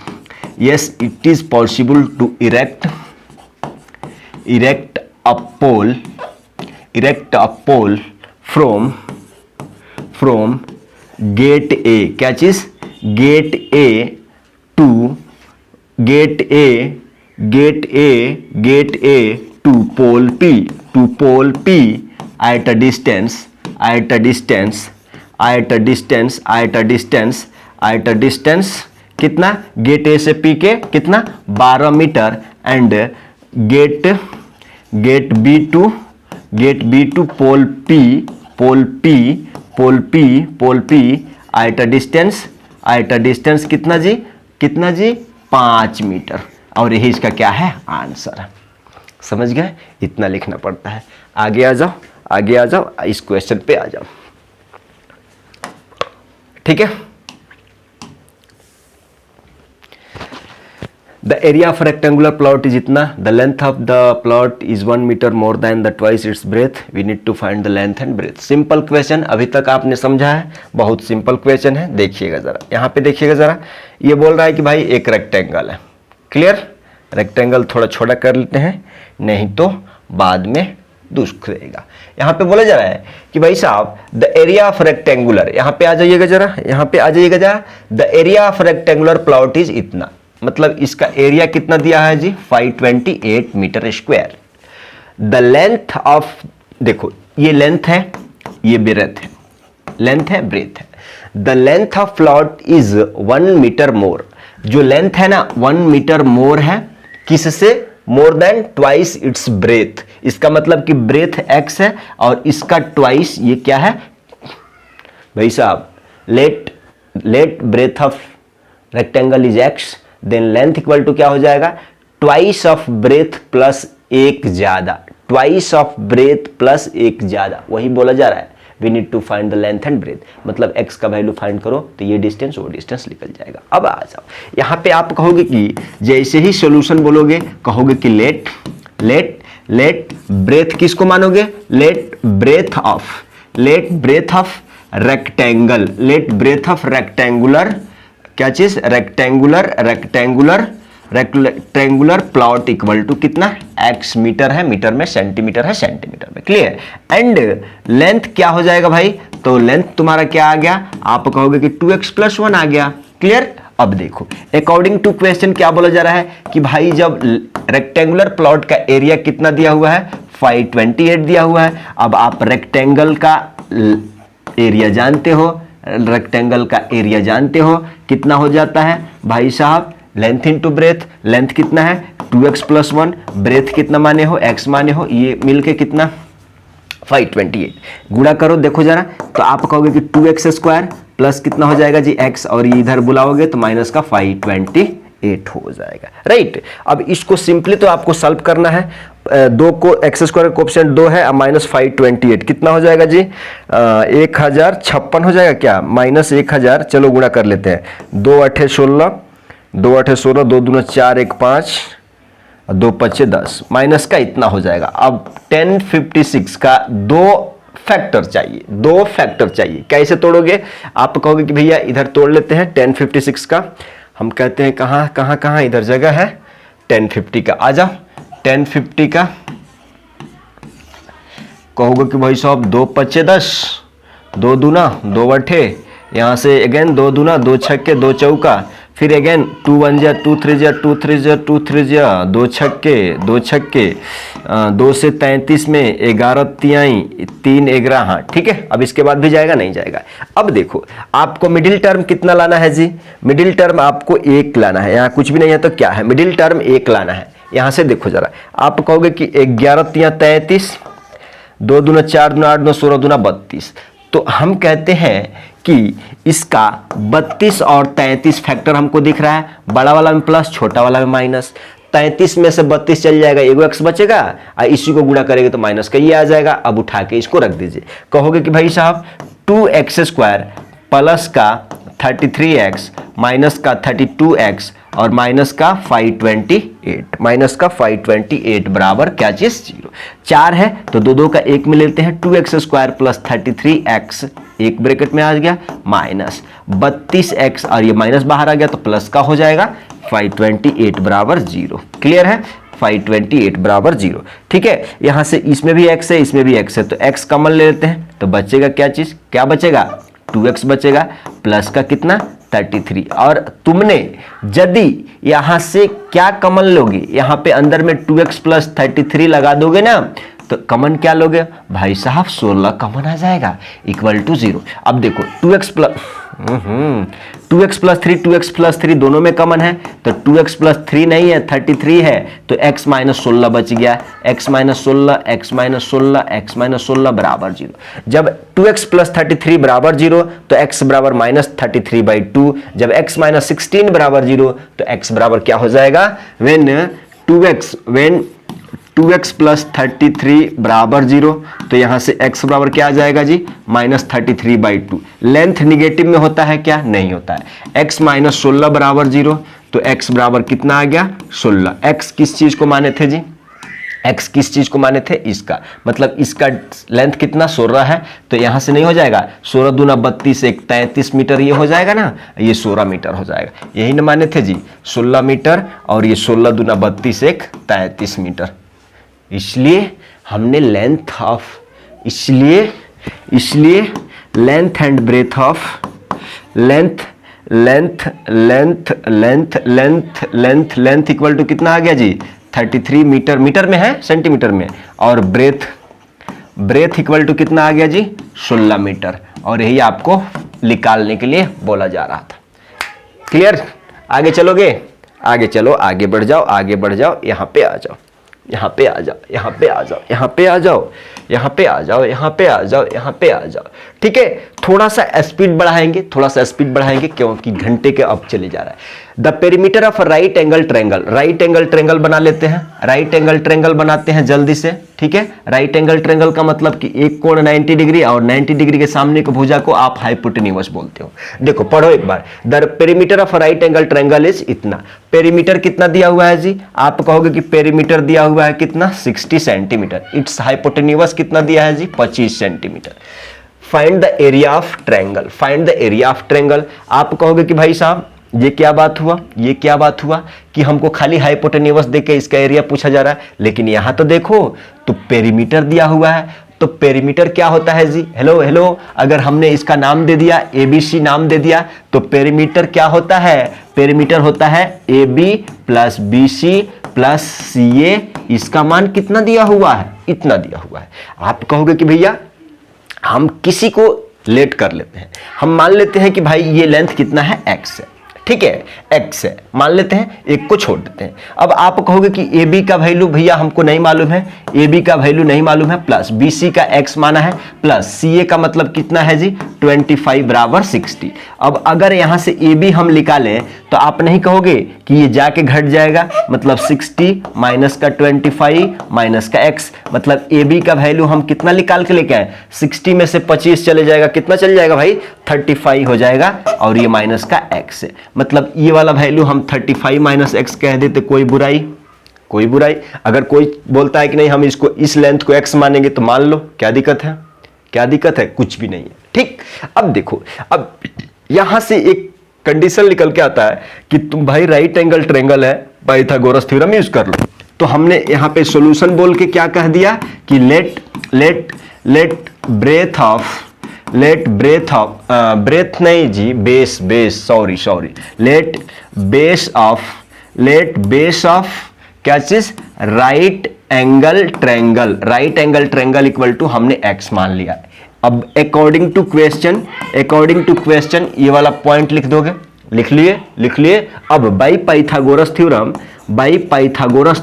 yes it is possible to erect a pole from gate A. क्या चीज? Gate A to pole P at a distance कितना? गेट ए से P के कितना 12 metre, and gate B to pole P at a distance कितना जी 5 मीटर। और यही इसका क्या है आंसर। समझ गए? इतना लिखना पड़ता है। आगे आ जाओ, इस क्वेश्चन पे आ जाओ। ठीक है, the area of rectangular plot is इतना, the length of the plot is 1 metre more than the twice its breadth, we need to find the length and breadth. Simple question, अभी तक आपने समझा है, बहुत सिंपल क्वेश्चन है। देखिएगा जरा, यहाँ पे देखिएगा जरा, ये बोल रहा है कि भाई एक रेक्टेंगल है। क्लियर? रेक्टेंगल थोड़ा छोटा कर लेते हैं, नहीं तो बाद में दुष्ट रहेगा। यहाँ पे बोला जा रहा है कि भाई साहब द एरिया ऑफ रेक्टेंगुलर, यहाँ पे आ जाइएगा जरा, यहाँ पे आ जाइएगा जरा, the area of rectangular plot is इतना, मतलब इसका एरिया कितना दिया है जी 528 metre square. The length of, देखो ये लेंथ है, ये ब्रेथ है, लेंथ है ब्रेथ है। The length of plot is 1 metre more, जो लेंथ है ना 1 मीटर मोर है, किससे? More than twice its breadth. इसका मतलब कि ब्रेथ x है और इसका ट्वाइस ये क्या है भाई साहब, let breadth of rectangle is x, then length equal to क्या हो जाएगा ट्वाइस ऑफ ब्रेथ प्लस एक ज्यादा, ट्वाइस ऑफ ब्रेथ प्लस एक ज्यादा, वही बोला जा रहा है। We need to find the length and breadth, मतलब x का वैल्यू फाइंड करो तो ये डिस्टेंस वो डिस्टेंस निकल जाएगा। अब आ जाओ, यहाँ पे आप कहोगे कि जैसे ही सॉल्यूशन बोलोगे कहोगे कि लेट ब्रेथ किसको मानोगे? लेट ब्रेथ ऑफ रेक्टेंगुलर, क्या चीज? रेक्टेंगुलर प्लॉट इक्वल टू कितना? x मीटर है, मीटर में सेंटीमीटर है, सेंटीमीटर में। क्लियर? एंड लेंथ क्या हो जाएगा भाई? तो लेंथ तुम्हारा क्या आ गया? आप कहोगे कि 2x + 1 आ गया। क्लियर? अब देखो अकॉर्डिंग टू क्वेश्चन क्या बोला जा रहा है कि भाई जब रेक्टेंगुलर प्लॉट का एरिया कितना दिया हुआ है 528 दिया हुआ है। अब आप रेक्टेंगल का एरिया जानते हो, रेक्टेंगल का एरिया जानते हो कितना हो जाता है भाई साहब, लेंथ इंटू ब्रेथ, लेंथ कितना है 2x + 1, ब्रेथ कितना माने हो x माने हो, ये मिलके कितना 528, गुणा करो देखो जरा, तो आप कहोगे कि 2x² प्लस कितना हो जाएगा जी x, और ये इधर बुलाओगे तो माइनस का 528 हो जाएगा, राइट। अब इसको सिंपली तो आपको सॉल्व करना है, दो को x² कोएफिशिएंट 2 है, अब -528 कितना हो जाएगा जी 1056 हो जाएगा क्या, -1000, चलो गुणा कर लेते हैं, 2 8 16, 2 8 16, 2 दूना 4 1 5, 2 5 10, माइनस का इतना हो जाएगा। अब 1056 का दो फैक्टर चाहिए, कैसे तोड़ोगे, आप कहोगे कि भैया इधर तोड़ लेते हैं 1056 का, हम कहते हैं कहाँ इधर जगह है 1050 का, आ जाओ 1050 का, कहोगे कि भाई साहब 2 5 10, 2 दूना 2 8, यहाँ से अगेन 2 दूना 2 छक्के 2 चौका, फिर अगेन 2 1 जा 2 3 जा 2 3 जा 2 3 जा 2 छक्के 2 छक्के, 2 से 33 में 11 तिहाई 3 11, हाँ ठीक है। अब इसके बाद भी जाएगा नहीं जाएगा। अब देखो आपको मिडिल टर्म कितना लाना है जी, मिडिल टर्म आपको 1 लाना है, यहाँ कुछ भी नहीं है तो क्या है, मिडिल टर्म 1 लाना है। यहाँ से देखो जरा, आप कहोगे कि 11 तिया 33, 2 दूना 4 दूना 8 दूना 16 दूना 32, तो हम कहते हैं कि इसका 32 और 33 फैक्टर हमको दिख रहा है, बड़ा वाला में प्लस छोटा वाला में माइनस, 33 में से 32 चल जाएगा, एगो x बचेगा, और इसी को गुणा करेंगे तो माइनस का ये आ जाएगा। अब उठा के इसको रख दीजिए, कहोगे कि भाई साहब 2x² प्लस का 33x माइनस का 32x और माइनस का 528 बराबर क्या चीज 0, 4 है तो दो का 1 में लेते हैं, 2x² प्लस 33x एक ब्रैकेट में आ गया, माइनस 32x और ये माइनस बाहर आ गया तो प्लस का हो जाएगा 528 बराबर 0, क्लियर है, 528 बराबर 0, ठीक है। यहां से इसमें भी x है इसमें भी x है तो x कॉमन ले लेते हैं, तो बचेगा क्या चीज, क्या बचेगा 2x बचेगा, प्लस का कितना 33, और तुमने यदि यहां से क्या कॉमन लोगे, यहां पे अंदर में 2x प्लस 33 लगा दोगे ना, तो कॉमन क्या लोगे भाई साहब 16 कॉमन आ जाएगा इक्वल टू 0। अब देखो 2x प्लस 3 दोनों में कॉमन है, तो 2x प्लस 3 नहीं है 33 है, तो x माइनस 16 बच गया, x माइनस 16 बराबर 0। जब 2x प्लस 33 बराबर 0 तो x बराबर -33/2, जब x माइनस 16 बराबर 0 तो x बराबर क्या हो जाएगा, when 2x प्लस 33 बराबर 0, तो यहां से x बराबर क्या आ जाएगा जी -33/2। लेंथ निगेटिव में होता है क्या, नहीं होता है, x माइनस 16 बराबर 0, तो x बराबर कितना आ गया 16। x किस चीज को माने थे जी, x किस चीज को माने थे, इसका मतलब इसका लेंथ कितना 16 है, तो यहां से नहीं हो जाएगा 16 दूना 32 1 33 मीटर, ये हो जाएगा ना, ये 16 मीटर हो जाएगा, यही ना माने थे जी 16 मीटर, और ये 16 दूना 32 1 33 मीटर। इसलिए हमने length and breadth of length equal to कितना आ गया जी 33 मीटर, मीटर में है सेंटीमीटर में, और ब्रेथ इक्वल टू कितना आ गया जी 16 मीटर, और यही आपको निकालने के लिए बोला जा रहा था। क्लियर, आगे चलोगे, आगे चलो, आगे बढ़ जाओ, यहाँ पे आ जाओ, यहाँ पे आ जाओ, यहाँ पे आ जाओ, यहाँ पे आ जाओ, यहाँ पे आ जाओ, यहाँ पे आ जाओ, यहाँ पे आ जाओ, ठीक है। थोड़ा सा स्पीड बढ़ाएंगे, क्योंकि घंटे के अब चले जा रहा है। The perimeter of right angle triangle बना लेते हैं, राइट एंगल ट्रायंगल बनाते हैं जल्दी से, ठीक है। राइट एंगल ट्रायंगल का मतलब कि एक कोण 90 डिग्री और 90 डिग्री के सामने की भुजा को आप हाइपोटेन्यूज बोलते हो। देखो पढ़ो एक बार, the perimeter of right angle triangle is इतना। पेरीमीटर कितना दिया हुआ है जी, आप कहोगे कि पेरीमीटर दिया हुआ है कितना 60 सेंटीमीटर, इट्स हाइपोटेन्यूज कितना दिया है जी 25 centimetre. Find the area of triangle, आप कहोगे कि भाई साहब ये क्या बात हुआ कि हमको खाली हाइपोटेन्यूज देके इसका एरिया पूछा जा रहा है, लेकिन यहां तो देखो तो पेरीमीटर दिया हुआ है, तो पेरीमीटर क्या होता है जी, हेलो, अगर हमने इसका नाम दे दिया ABC नाम दे दिया, तो पेरीमीटर क्या होता है, पेरीमीटर होता है AB plus BC plus CA, इसका मान कितना दिया हुआ है, इतना दिया हुआ है। आप कहोगे कि भैया हम किसी को लेट कर लेते हैं। हम मान लेते हैं कि भाई ये लेंथ कितना है, x है, ठीक है, x है, मान लेते हैं, एक को छोड़ देते हैं। अब आप कहोगे कि AB का वैल्यू भैया हमको नहीं मालूम है, AB का वैल्यू नहीं मालूम है, प्लस BC का x माना है, प्लस CA का मतलब कितना है जी 25 बराबर 60। अब अगर यहां से AB हम निकालें तो आप नहीं कहोगे कि ये जाके घट जाएगा, मतलब 60 माइनस का 25 माइनस का x, मतलब AB का वैल्यू हम कितना निकाल के लेके आए, 60 में से 25 चले जाएगा, कितना चले जाएगा भाई 35 हो जाएगा, और ये माइनस का x है, मतलब ये वाला वैल्यू हम 35 माइनस x कह देते, कोई बुराई, कोई बुराई। अगर कोई बोलता है कि नहीं हम इसको इस लेंथ को x मानेंगे तो मान लो, क्या दिक्कत है, क्या दिक्कत है, कुछ भी नहीं है, ठीक। अब देखो, अब यहां से एक कंडीशन निकल के आता है कि तुम भाई राइट एंगल ट्रायंगल है, पाइथागोरस थ्योरम यूज कर लो। तो हमने यहां पे सॉल्यूशन बोल के क्या कह दिया कि लेट ब्रेथ ऑफ ब्रेथ नहीं जी, base sorry, let base of क्या चीज, right angle triangle equal to हमने x मान लिया। अब अकॉर्डिंग टू क्वेश्चन ये वाला पॉइंट लिख दोगे, लिख लिए। अब बाई पाइथागोरस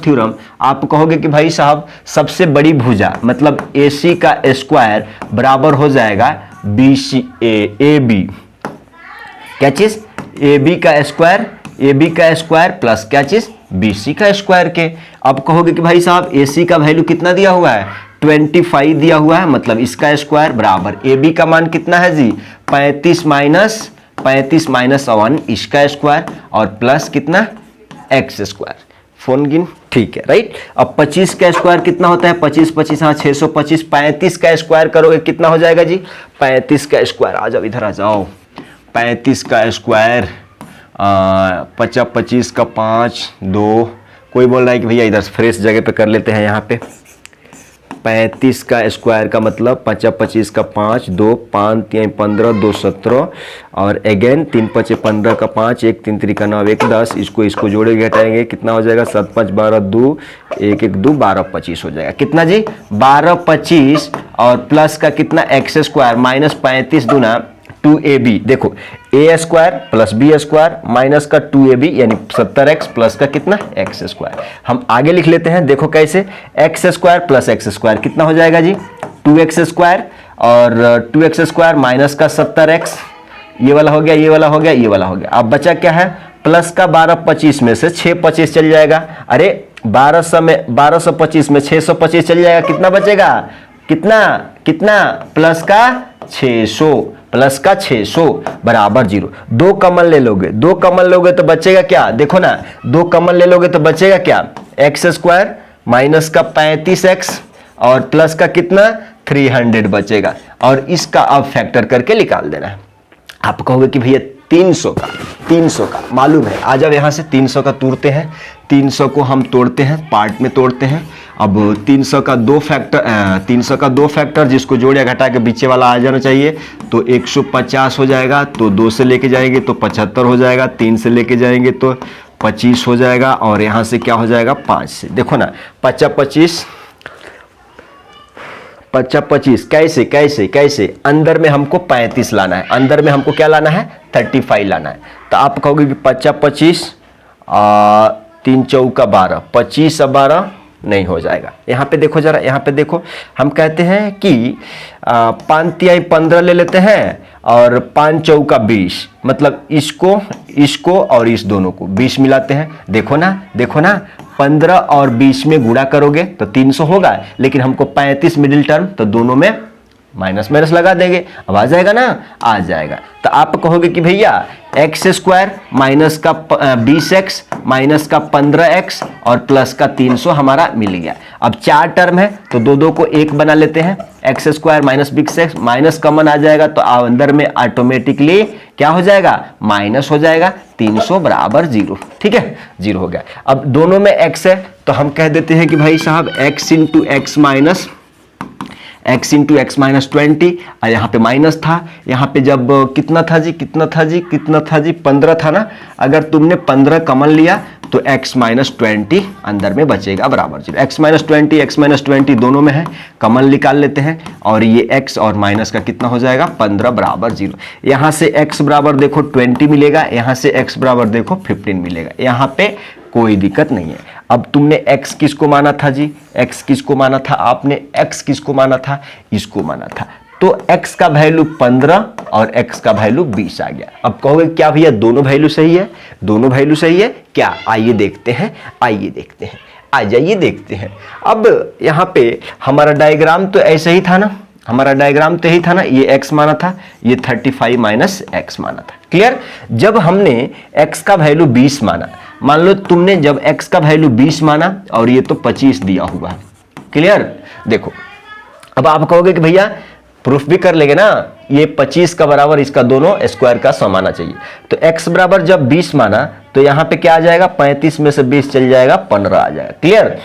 थ्योरम आप कहोगे कि भाई साहब सबसे बड़ी भुजा मतलब AC का स्क्वायर बराबर हो जाएगा BC AB, क्या चीज AB का स्क्वायर प्लस क्या चीज BC का स्क्वायर के। अब कहोगे कि भाई साहब AC का वैल्यू कितना दिया हुआ है 25 दिया हुआ है, मतलब इसका स्क्वायर बराबर AB का मान कितना है जी 35 माइनस 1 इसका स्क्वायर और प्लस कितना x स्क्वायर, फोन गिन, ठीक है राइट। अब 25 का स्क्वायर कितना होता है, 25 हाँ 625, 35 का स्क्वायर करोगे कितना हो जाएगा जी 35 का स्क्वायर, आ जाओ इधर आ जाओ, 35 का स्क्वायर 25 का 5 2, कोई बोल रहा है कि भैया इधर फ्रेश जगह पे कर लेते हैं, यहाँ पे 35 का स्क्वायर का मतलब 25 का 5 2 5 3 15 2 17 और अगेन 3 5 15 का 5 1 3 3 का 9 1 10, इसको जोड़ेंगे घटाएंगे कितना हो जाएगा 7 5 12 2 1 1 2 12 25 हो जाएगा, कितना जी 12 25 और प्लस का कितना x स्क्वायर माइनस 35 दूना 2ab, देखो a square plus b square minus का 2ab यानी 70x प्लस का कितना x स्क्वायर। हम आगे लिख लेते हैं, देखो कैसे, x square plus x square कितना हो जाएगा जी 2x स्क्वायर और 2x स्क्वायर माइनस का 70x, ये वाला हो गया, ये वाला हो गया, ये वाला हो गया। अब बचा क्या है, प्लस का 12 25 में से 6 25 चल जाएगा, अरे 1225 में 625 चल जाएगा, कितना बचेगा, कितना प्लस का 600 बराबर 0। दो कॉमन ले लोगे तो बचेगा क्या, देखो ना, दो कॉमन ले लोगे तो बचेगा क्या, x स्क्वायर माइनस का 35x और प्लस का कितना 300 बचेगा, और इसका अब फैक्टर करके निकाल देना है। आप कहोगे कि भैया 300 का मालूम है, आ जाओ यहां से 300 का तोड़ते हैं, 300 को हम तोड़ते हैं, पार्ट में तोड़ते हैं। अब 300 का दो फैक्टर जिसको जोड़े घटा के बीचे वाला आ जाना चाहिए, तो 150 हो जाएगा, तो 2 से लेके जाएंगे तो 75 हो जाएगा, 3 से लेके जाएंगे तो 25 हो जाएगा, और यहां से क्या हो जाएगा 5 से, देखो ना 25 कैसे अंदर में हमको 35 लाना है, अंदर में हमको क्या लाना है 35 लाना है। तो आप कहोगे कि 25 3 चौका 12, 25 और 12 नहीं हो जाएगा। यहाँ पे देखो जरा, यहाँ पे देखो, हम कहते हैं कि 5 तिहाई 15 ले लेते हैं और 5 चौका 20, मतलब इसको और इस दोनों को 20 मिलाते हैं। देखो ना 15 और 20 में गुणा करोगे तो 300 होगा, लेकिन हमको 35 मिडिल टर्म, तो दोनों में माइनस लगा देंगे, अब आ जाएगा ना, आ जाएगा। तो आप कहोगे कि भैया x स्क्वायर माइनस का 20x माइनस का 15x और प्लस का 300 हमारा मिल गया। अब 4 टर्म है तो दो को 1 बना लेते हैं, x square minus 20x minus common आ जाएगा, तो अंदर में ऑटोमेटिकली क्या हो जाएगा, माइनस हो जाएगा, 300 बराबर 0, ठीक है 0 हो गया। अब दोनों में x है तो हम कह देते हैं कि भाई साहब x into x x into x minus 20, और यहाँ पे माइनस था, यहाँ पे जब कितना था जी, 15 था ना। अगर तुमने 15 कॉमन लिया तो x माइनस 20 अंदर में बचेगा बराबर 0। x माइनस 20 दोनों में है, कॉमन निकाल लेते हैं, और ये x और माइनस का कितना हो जाएगा 15 बराबर 0। यहाँ से x बराबर देखो 20 मिलेगा, यहाँ से x बराबर देखो 15 मिलेगा, यहाँ पे कोई दिक्कत नहीं है। अब तुमने x किसको माना था जी, x किसको माना था आपने, x किसको माना था, इसको माना था। तो x का वैल्यू 15 और x का वैल्यू 20 आ गया। अब कहोगे क्या भैया दोनों वैल्यू सही है, दोनों वैल्यू सही है क्या, आइए देखते हैं, आ जाइए देखते हैं। अब यहाँ पे हमारा डायग्राम तो ऐसे ही था ना, हमारा डायग्राम तो यही था ना, ये x माना था, ये 35 माइनस x माना था। क्लियर। जब हमने x का वैल्यू 20 माना, मान लो तुमने जब x का वैल्यू 20 माना और ये तो 25 दिया हुआ है। क्लियर। देखो अब आप कहोगे कि भैया प्रूफ भी कर लेंगे ना, ये 25 का बराबर इसका दोनों स्क्वायर का सम आना चाहिए। तो x बराबर जब 20 माना तो यहाँ पे क्या आ जाएगा, 35 में से 20 चल जाएगा, 15 आ जाएगा। क्लियर।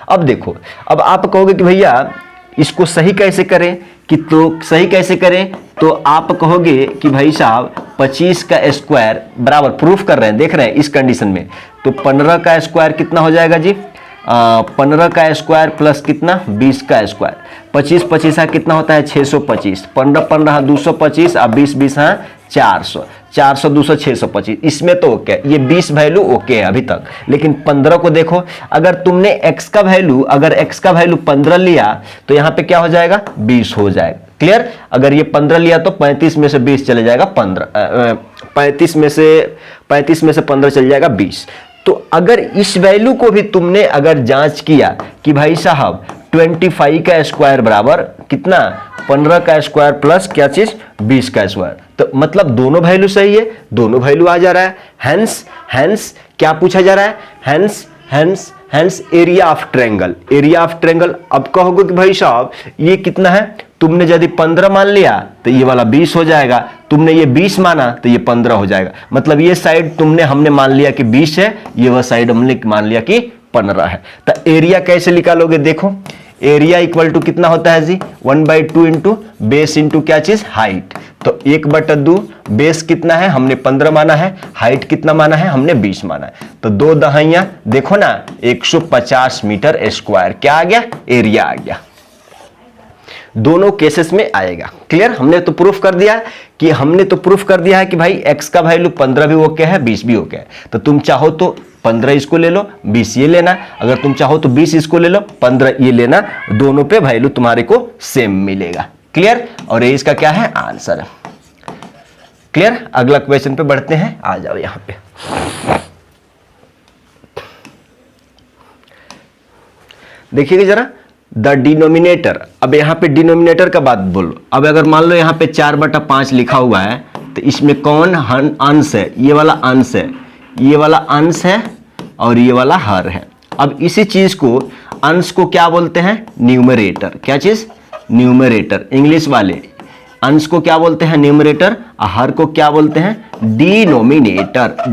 अब देखो, अब आप कहोगे कि भैया इसको सही कैसे करें, कि तो सही कैसे करें, तो आप कहोगे कि भाई साहब 25 का स्क्वायर बराबर, प्रूफ कर रहे हैं, देख रहे हैं इस कंडीशन में, तो 15 का स्क्वायर कितना हो जाएगा जी, 15 का स्क्वायर प्लस कितना 20 का स्क्वायर, 25 25 कितना होता है 625, 15 15 225 और 20 20 400, 400 200 625। इसमें तो ओके, ये 20 वैल्यू ओके है अभी तक। लेकिन 15 को देखो, अगर तुमने x का वैल्यू, अगर x का वैल्यू 15 लिया तो यहाँ पे क्या हो जाएगा 20 हो जाएगा। क्लियर। अगर ये 15 लिया तो 35 में से 20 चले जाएगा 35 में से 15 चल जाएगा 20। तो अगर इस वैल्यू को भी तुमने अगर जांच किया कि भाई साहब 25 का स्क्वायर बराबर कितना, 15 का स्क्वायर प्लस क्या चीज 20 का स्क्वायर, तो मतलब दोनों वैल्यू सही है, दोनों वैल्यू आ जा रहा है। हेंस क्या पूछा जा रहा है, हेंस एरिया ऑफ ट्रायंगल। अब कहोगे कि भाई साहब ये कितना है, तुमने यदि 15 मान लिया तो ये वाला 20 हो जाएगा, तुमने ये 20 माना तो ये 15 हो जाएगा। मतलब ये साइड हमने मान लिया कि 20 है, ये वह साइड हमने मान लिया कि 15 है। तो एरिया कैसे निकालोगे, देखो एरिया इक्वल टू कितना होता है जी, 1/2 इंटू बेस इंटू क्या चीज हाइट। तो 1/2 बेस कितना है, हमने 15 माना है, हाइट कितना माना है, हमने 20 माना है। तो 2 दहाइयां देखो ना 150 मीटर स्क्वायर क्या आ गया, एरिया आ गया। दोनों केसेस में आएगा। क्लियर। हमने तो प्रूफ कर दिया है कि भाई x का वैल्यू 15 भी ओके है, 20 भी ओके है। तो तुम चाहो तो 15 इसको ले लो, 20 ये लेना, अगर तुम चाहो तो 20 इसको ले लो, 15 ये लेना, दोनों पे वैल्यू तुम्हारे को सेम मिलेगा। क्लियर। और ये इसका क्या है आंसर है। क्लियर। अगला क्वेश्चन पे बढ़ते हैं, आ जाओ यहां पे। देखिएगा जरा, द डिनोमिनेटर। अब यहाँ पे डिनोमिनेटर का बात बोलो। अब अगर मान लो यहाँ पे 4/5 लिखा हुआ है तो इसमें कौन अंश है, ये वाला अंश है, ये वाला अंश है और ये वाला हर है। अब इसी चीज को, अंश को क्या बोलते हैं, न्यूमरेटर। क्या चीज, न्यूमरेटर। इंग्लिश वाले अंश को क्या बोलते हैं, न्यूमरेटर, और हर को क्या बोलते हैं, डिनोमिनेटर।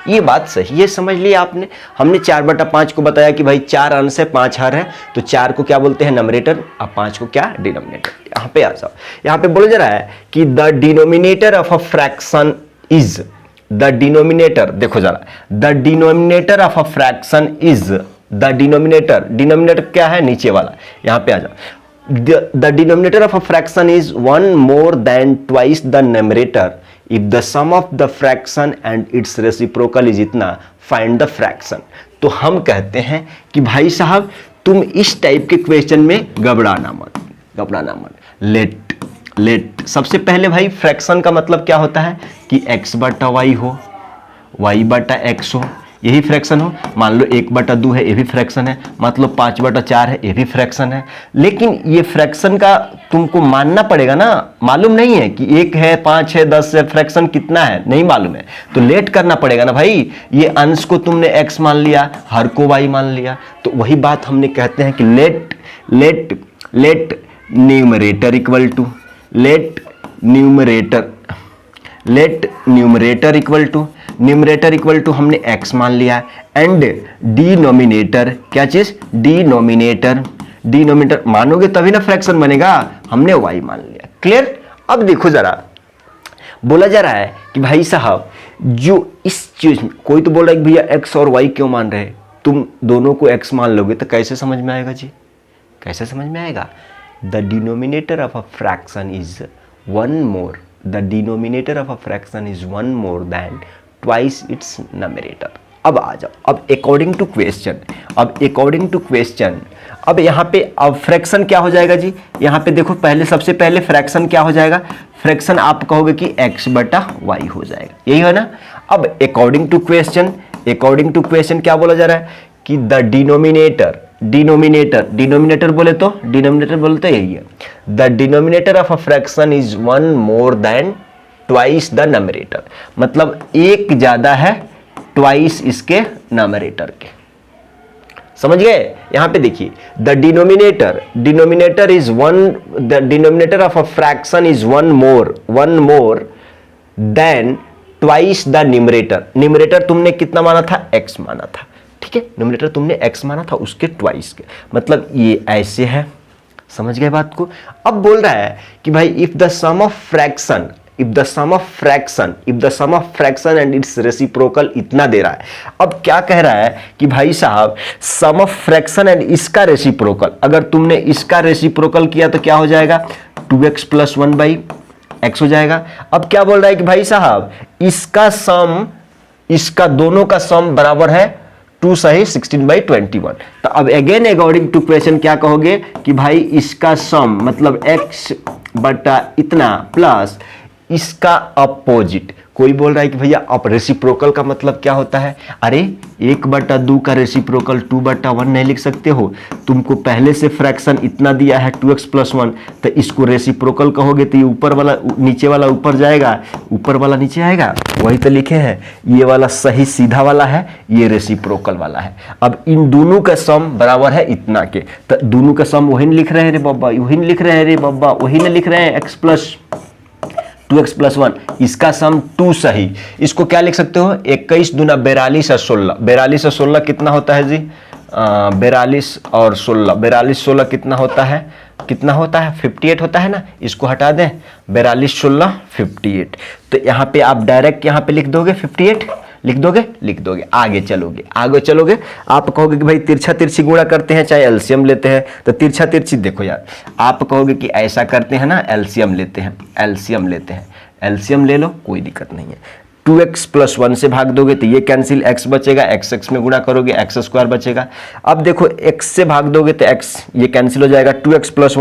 ये बात सही है, समझ लिया आपने। हमने 4/5 को बताया कि भाई 4 अंश है 5 हर है, तो 4 को क्या बोलते हैं नंबरेटर, और 5 को क्या डिनोमिनेटर। यहाँ पे आ जाओ, यहाँ पे बोला जा रहा है कि the denominator of a fraction is, the denominator, देखो जरा, the denominator of a fraction is, the denominator क्या है, नीचे वाला, यहाँ पे आ जाओ। The denominator of a fraction is 1 more than twice the numerator if the sum of the fraction and its reciprocal is इतना, find the fraction। तो हम कहते हैं कि भाई साहब तुम इस टाइप के क्वेश्चन में घबराना मत। लेट सबसे पहले भाई फ्रैक्शन का मतलब क्या होता है कि x/y हो, y/x हो, यही फ्रैक्शन हो। मान लो 1/2 है, ये भी फ्रैक्शन है। मतलब 5/4 है, ये भी फ्रैक्शन है। लेकिन ये फ्रैक्शन का तुमको मानना पड़ेगा ना, मालूम नहीं है कि 1 है, 5 है, 10 है, फ्रैक्शन कितना है नहीं मालूम है, तो लेट करना पड़ेगा ना भाई। ये अंश को तुमने x मान लिया, हर को y मान लिया, तो वही बात हमने कहते हैं कि let numerator equal to, let numerator equal to numerator equal to हमने x मान लिया एंड डिनोमिनेटर, क्या चीज, डिनोमिनेटर मानोगे तभी ना फ्रैक्शन बनेगा, हमने y मान लिया। क्लियर। अब देखो जरा, बोला जा रहा है कि भाई साहब जो इस चीज में कोई तो बोल रहा है कि भैया x और y क्यों मान रहे, तुम दोनों को x मान लोगे तो कैसे समझ में आएगा जी, कैसे समझ में आएगा? The denominator of a fraction is one more, the denominator of a fraction is one more than twice its numerator. अब आ जाओ, अब अकॉर्डिंग टू क्वेश्चन, अब यहाँ पे अब फ्रैक्शन क्या हो जाएगा जी, यहाँ पे देखो पहले सबसे पहले फ्रैक्शन क्या हो जाएगा, फ्रैक्शन आप कहोगे कि x बटा y हो जाएगा, यही है ना। अब अकॉर्डिंग टू क्वेश्चन क्या बोला जा रहा है कि द डिनोमिनेटर बोले तो यही है, the denominator of a fraction is one more than twice the numerator, मतलब एक ज्यादा है ट्वाइस इसके नमरेटर के। समझ गए? यहां पे देखिए, the denominator is one, the denominator of a fraction is one more than twice the numerator तुमने कितना माना था, x माना था, ठीक है, न्यूमरेटर तुमने x माना था उसके ट्वाइस के, मतलब ये ऐसे है। समझ गए बात को? अब बोल रहा है कि भाई if the sum of fraction and its reciprocal इतना दे रहा है। अब क्या कह रहा है कि भाई साहब सम ऑफ फ्रैक्शन एंड इसका रेसिप्रोकल, अगर तुमने इसका रेसिप्रोकल किया तो क्या हो जाएगा, 2x प्लस 1/x हो जाएगा। अब क्या बोल रहा है कि भाई साहब इसका दोनों का सम बराबर है 2 सही 16/21। तो अब अगेन अकॉर्डिंग टू क्वेश्चन क्या कहोगे कि भाई इसका सम मतलब x बटा इतना प्लस इसका अपोजिट। कोई बोल रहा है कि भैया अब रेसिप्रोकल का मतलब क्या होता है, अरे 1/2 का रेसिप्रोकल 2/1 नहीं लिख सकते हो, तुमको पहले से फ्रैक्शन इतना दिया है 2x प्लस 1, तो इसको रेसिप्रोकल कहोगे तो ये ऊपर वाला नीचे वाला ऊपर जाएगा, ऊपर वाला नीचे आएगा, वही तो लिखे हैं। ये वाला सही सीधा वाला है, ये रेसिप्रोकल वाला है। अब इन दोनों का सम बराबर है इतना के, तो दोनों का सम वही लिख रहे हैं रे बाबा, वही लिख रहे हैं रे बाबा, वही नहीं लिख रहे हैं x प्लस 2x प्लस 1, इसका सम 2 सही। इसको क्या लिख सकते हो, 21 दूना 42 और 16, 42 और 16 कितना होता है जी, 42 और 16, 42 16 कितना होता है, 58 होता है ना। इसको हटा दें, 42 16 58, तो यहाँ पे आप डायरेक्ट यहाँ पे लिख दोगे 58, लिख दोगे। आगे चलोगे आप कहोगे कि भाई तिरछा तिरछी गुणा करते हैं चाहे एलसीएम लेते हैं, तो तिरछा तिरछी देखो यार, आप कहोगे कि ऐसा करते हैं ना, एलसीएम लेते हैं, एलसीएम ले लो, कोई दिक्कत नहीं है। 2x प्लस 1 से भाग दोगे तो ये कैंसिल, x बचेगा, x में गुणा करोगे x स्क्वायर बचेगा। अब देखो x से भाग दोगे तो x ये कैंसिल हो जाएगा, 2x प्लस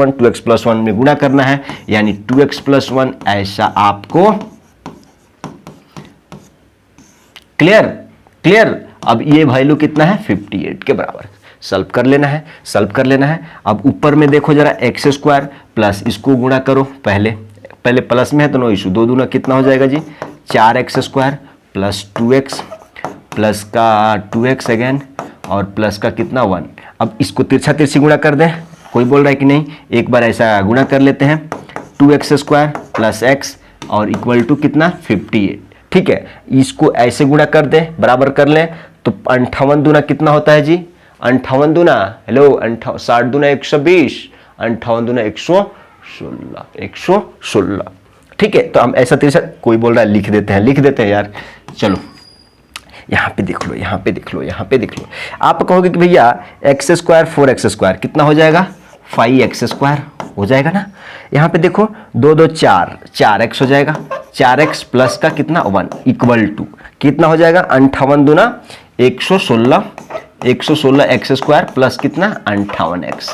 1 में गुणा करना है, यानी 2x प्लस 1 ऐसा आपको क्लियर। अब ये वैल्यू कितना है, 58 के बराबर। सॉल्व कर लेना है। अब ऊपर में देखो जरा, एक्स स्क्वायर प्लस इसको गुणा करो, पहले प्लस में है तो नो इशू, 2 दूना कितना हो जाएगा जी, 4x square plus 2x plus का 2x अगेन और प्लस का कितना 1। अब इसको तिरछा तिरछी गुणा कर दें, कोई बोल रहा है कि नहीं, एक बार ऐसा गुणा कर लेते हैं, 2x स्क्वायर प्लस x और इक्वल टू कितना 58, ठीक है। इसको ऐसे गुणा कर दें, बराबर कर लें, तो 58 दूना कितना होता है जी, 58 दूना 60 दूना 120, 58 दूना 116, ठीक है। तो हम ऐसा तिरछा, कोई बोल रहा है लिख देते हैं यार, चलो यहाँ पे देख लो। आप कहोगे कि भैया x स्क्वायर 4x स्क्वायर कितना हो जाएगा, 5x स्क्वायर हो जाएगा ना। यहाँ पे देखो 2 2 4x हो जाएगा, 4x प्लस का कितना 1 इक्वल टू कितना हो जाएगा, 58 दूना 116 x स्क्वायर प्लस कितना 58x,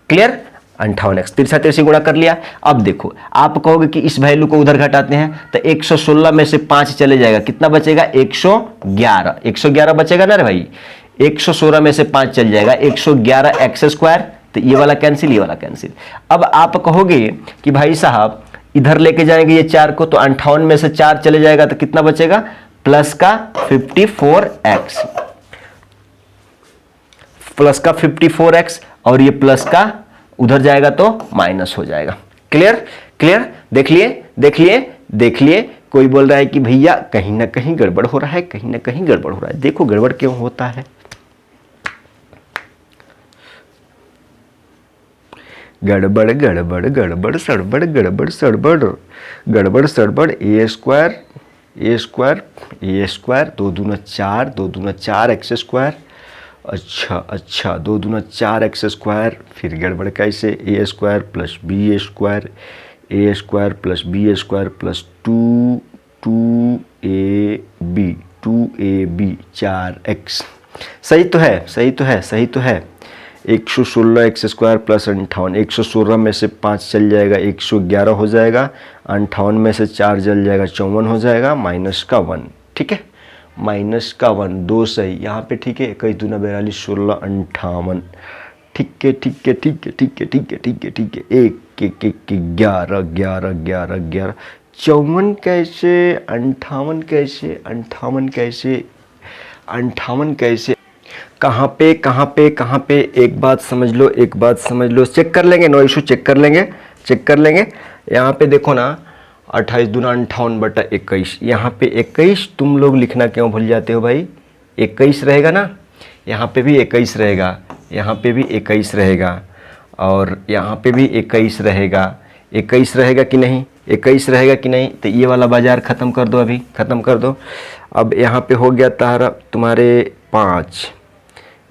क्लियर। 58x तिरछा तिरछी गुणा कर लिया। अब देखो आप कहोगे कि इस वैल्यू को उधर घटाते हैं तो 116 में से 5 चले जाएगा, कितना बचेगा 111 बचेगा ना रे भाई, 116 में से 5 चल जाएगा, 111 x स्क्वायर, तो ये वाला कैंसिल। अब आप कहोगे कि भाई साहब इधर लेके जाएंगे ये 4 को, तो 58 में से 4 चले जाएगा तो कितना बचेगा, प्लस का 54x और ये प्लस का उधर जाएगा तो माइनस हो जाएगा। क्लियर। देख लिए कोई बोल रहा है कि भैया कहीं ना कहीं गड़बड़ हो रहा है, कहीं ना कहीं गड़बड़ हो रहा है। देखो गड़बड़ क्यों होता है। गड़बड़ गड़बड़ गड़बड़ सड़बड़ गड़बड़ सड़बड़ गड़बड़ सड़बड़ ए square A square A square 2 दूना 4 2 दूना 4 एक्स स्क्वायर। अच्छा 2 दूना 4 एक्स स्क्वायर। फिर गड़बड़ कैसे, A square plus B square A square plus B square plus 2ab 4x। सही तो है, सही तो है, सही तो है। 116 एक्स स्क्वायर प्लस 58। 116 में से 5 चल जाएगा 111 हो जाएगा, 58 में से 4 जल जाएगा 54 हो जाएगा, माइनस का 1। ठीक है, माइनस का 1, 2 सही यहाँ पे। ठीक है, 21 दूना 42 16 58। ठीक है ठीक है ठीक है ठीक है ठीक है ठीक है ठीक है। 1 1 1 11 11 11 11 54 कैसे, 58 कैसे, 58 कैसे, 58 कैसे, कहाँ पे कहाँ पे कहाँ पे। एक बात समझ लो, एक बात समझ लो, चेक कर लेंगे, नो इशू, चेक कर लेंगे, चेक कर लेंगे। यहाँ पे देखो ना 28 दूना 58 बटा 21। यहाँ पे 21 तुम लोग लिखना क्यों भूल जाते हो भाई, 21 रहेगा ना, यहाँ पे भी 21 रहेगा, यहाँ पे भी 21 रहेगा, और यहाँ पे भी 21 रहेगा। 21 रहेगा कि नहीं, 21 रहेगा कि नहीं। तो ये वाला बाजार ख़त्म कर दो, अभी ख़त्म कर दो। अब यहाँ पे हो गया तुम्हारे 5,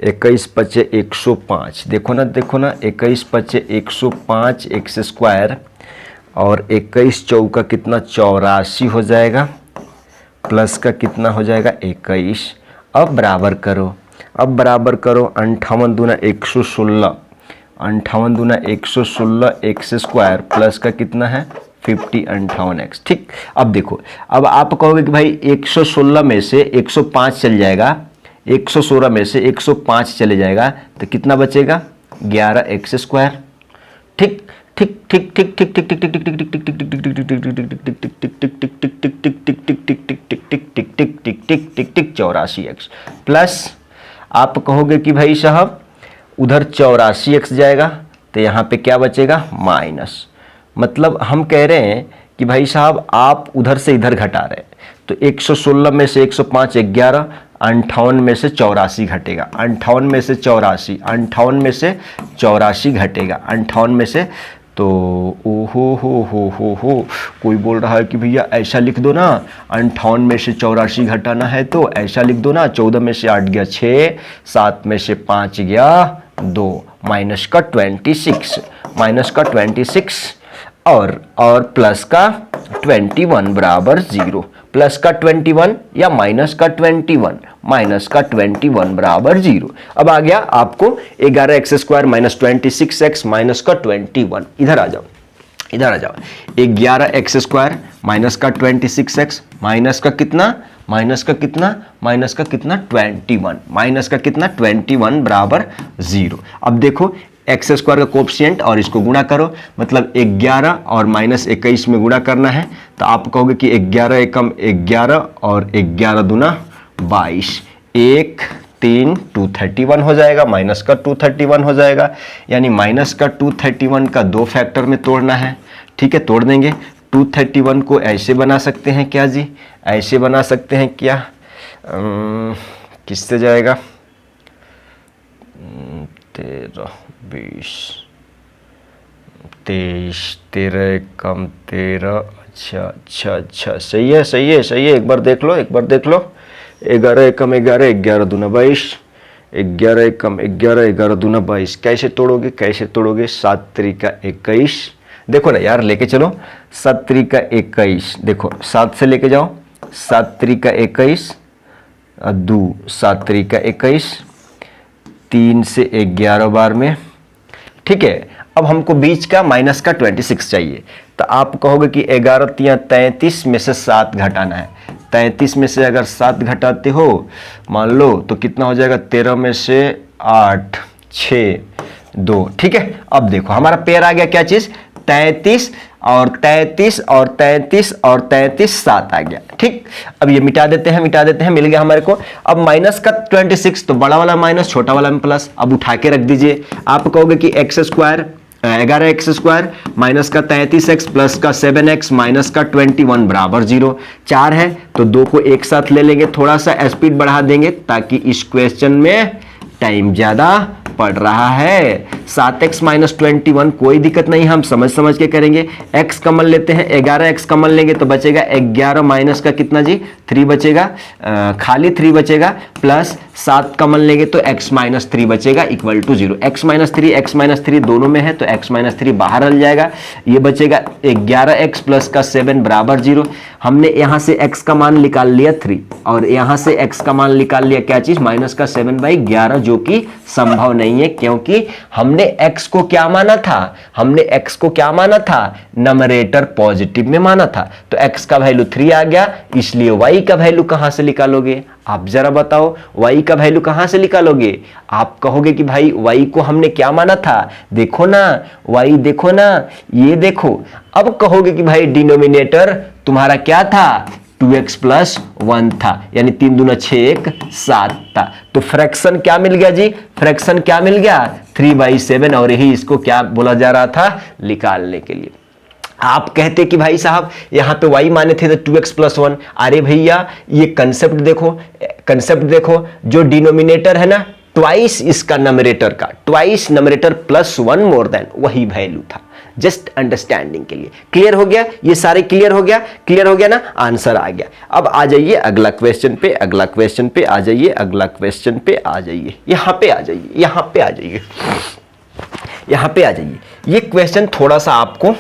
21 पचे 105। देखो ना देखो ना, 21 पचे 105 एक्स स्क्वायर, और 21 चौका कितना 84 हो जाएगा, प्लस का कितना हो जाएगा 21। अब बराबर करो, अब बराबर करो। 58 दूना 116, 58 दूना 116 एक्स स्क्वायर प्लस का कितना है 50 58x। ठीक, अब देखो, अब आप कहोगे कि भाई 116 में से 105 चल जाएगा, 116 में से 105 चले जाएगा तो कितना बचेगा 11 एक्स स्क्वायर। ठीक ठीक ठीक ठीक ठीक ठीक ठीक ठीक ठीक ठीक ठीक ठीक ठीक ठीक ठीक 84x प्लस, आप कहोगे कि भाई साहब उधर 84x जाएगा तो यहाँ पे क्या बचेगा माइनस। मतलब हम कह रहे हैं कि भाई साहब आप उधर से इधर घटा रहे हैं, तो 116 में से 105 11, 58 में से 84 घटेगा, 58 में से 84, 58 में से 84 घटेगा, 58 में से। तो ओहो हो, कोई बोल रहा है कि भैया ऐसा लिख दो ना, 58 में से 84 घटाना है तो ऐसा लिख दो ना, 14 में से 8 गया 6, 7 में से 5 गया 2, माइनस का 26, माइनस का 26 और प्लस का 21 बराबर 0। प्लस का 21 या माइनस का 21, माइनस का 21 बराबर 0। अब आ गया आपको 11 x square minus 26x minus का 21। इधर आ जाओ, इधर आ जाओ। 11 एक्स स्क्वायर माइनस का 26x माइनस का कितना, माइनस का कितना, माइनस का कितना 21, माइनस का कितना 21 बराबर 0। अब देखो एक्स स्क्वायर का कोफिशिएंट और इसको गुणा करो, मतलब 11 और माइनस 21 में गुणा करना है। तो आप कहोगे कि 11 एकम 11 और 11 दूना 22, 1 3 231 हो जाएगा, माइनस का 231 हो जाएगा। यानी माइनस का 231 का 2 फैक्टर में तोड़ना है। ठीक है, तोड़ देंगे। 231 को ऐसे बना सकते हैं क्या जी, ऐसे बना सकते हैं क्या, किससे जाएगा 13 20 23 13 कम 13। अच्छा सही है सही है सही है। एक बार देख लो, एक बार देख लो। 11 एकम 11, 11 दूना 22, 11 एकम 11, 11 दूना 22। कैसे तोड़ोगे, कैसे तोड़ोगे, 7 त्रिका 21। देखो ना यार, लेके चलो 7 त्रिका 21। देखो 7 से लेके जाओ, 7 त्रिका 21, 2 7 त्रिका 21, 3 से 11 बार में। ठीक है, अब हमको बीच का माइनस का 26 चाहिए। तो आप कहोगे कि 11 तिया 33 में से 7 घटाना है। 33 में से अगर 7 घटाते हो मान लो तो कितना हो जाएगा, 13 में से 8 6 2। ठीक है, अब देखो हमारा पेयर आ गया क्या चीज, 33 और 33 और 33 और 33 7 आ गया। ठीक, अब ये मिटा देते हैं, मिटा देते हैं, मिल गया हमारे को। अब माइनस का 26, तो बड़ा वाला माइनस छोटा वाला में प्लस। अब उठा के रख दीजिए। आप कहोगे कि एक्स स्क्वायर 11x² माइनस का 33x प्लस का 7x माइनस का 21 बराबर 0। 4 है तो 2 को एक साथ ले लेंगे, थोड़ा सा स्पीड बढ़ा देंगे ताकि इस क्वेश्चन में टाइम ज्यादा पड़ रहा है। 7x माइनस 21 कोई दिक्कत नहीं, हम समझ के करेंगे। x कॉमन लेते हैं, 11x कॉमन लेंगे तो बचेगा 11 माइनस का कितना जी 3 बचेगा, खाली 3 बचेगा, प्लस 7 कॉमन लेंगे तो x माइनस 3 बचेगा इक्वल टू 0। x माइनस 3 दोनों में है तो x माइनस 3 बाहर हल जाएगा, ये बचेगा 11x प्लस का 7 बराबर 0। हमने यहां से x का मान निकाल लिया 3 और यहां से x का मान निकाल लिया क्या चीज माइनस का 7/11, जो कि संभव नहीं है क्योंकि हमने x को क्या माना था, हमने x को क्या माना था, नंबरेटर पॉजिटिव में माना था। तो x का वैल्यू 3 आ गया, इसलिए y का वैल्यू कहां से निकालोगे, आप जरा बताओ y का वैल्यू कहां से निकालोगे। आप कहोगे कि भाई y को हमने क्या माना था, देखो ना y, देखो ना ये देखो। अब कहोगे कि भाई डिनोमिनेटर तुम्हारा क्या था 2x प्लस 1 था, यानी 3 दूना 6 1 7 था। तो फ्रैक्शन क्या मिल गया जी, फ्रैक्शन क्या मिल गया 3/7, और यही इसको क्या बोला जा रहा था निकालने के लिए। आप कहते कि भाई साहब यहां पे y माने थे तो 2x प्लस 1। अरे भैया ये कंसेप्ट देखो, कंसेप्ट देखो, जो डिनोमिनेटर है ना ट्वाइस इसका नंबरेटर का, twice numerator plus 1 more than, वही वैल्यू था। जस्ट अंडरस्टैंडिंग के लिए क्लियर हो गया, ये सारे क्लियर हो गया, क्लियर हो गया ना, आंसर आ गया। अब आ जाइए अगला क्वेश्चन पे, अगला क्वेश्चन पे आ जाइए, अगला क्वेश्चन पे आ जाइए, यहां पे आ जाइए, यहां पे आ जाइए, यहां पे आ जाइए। ये क्वेश्चन थोड़ा सा आपको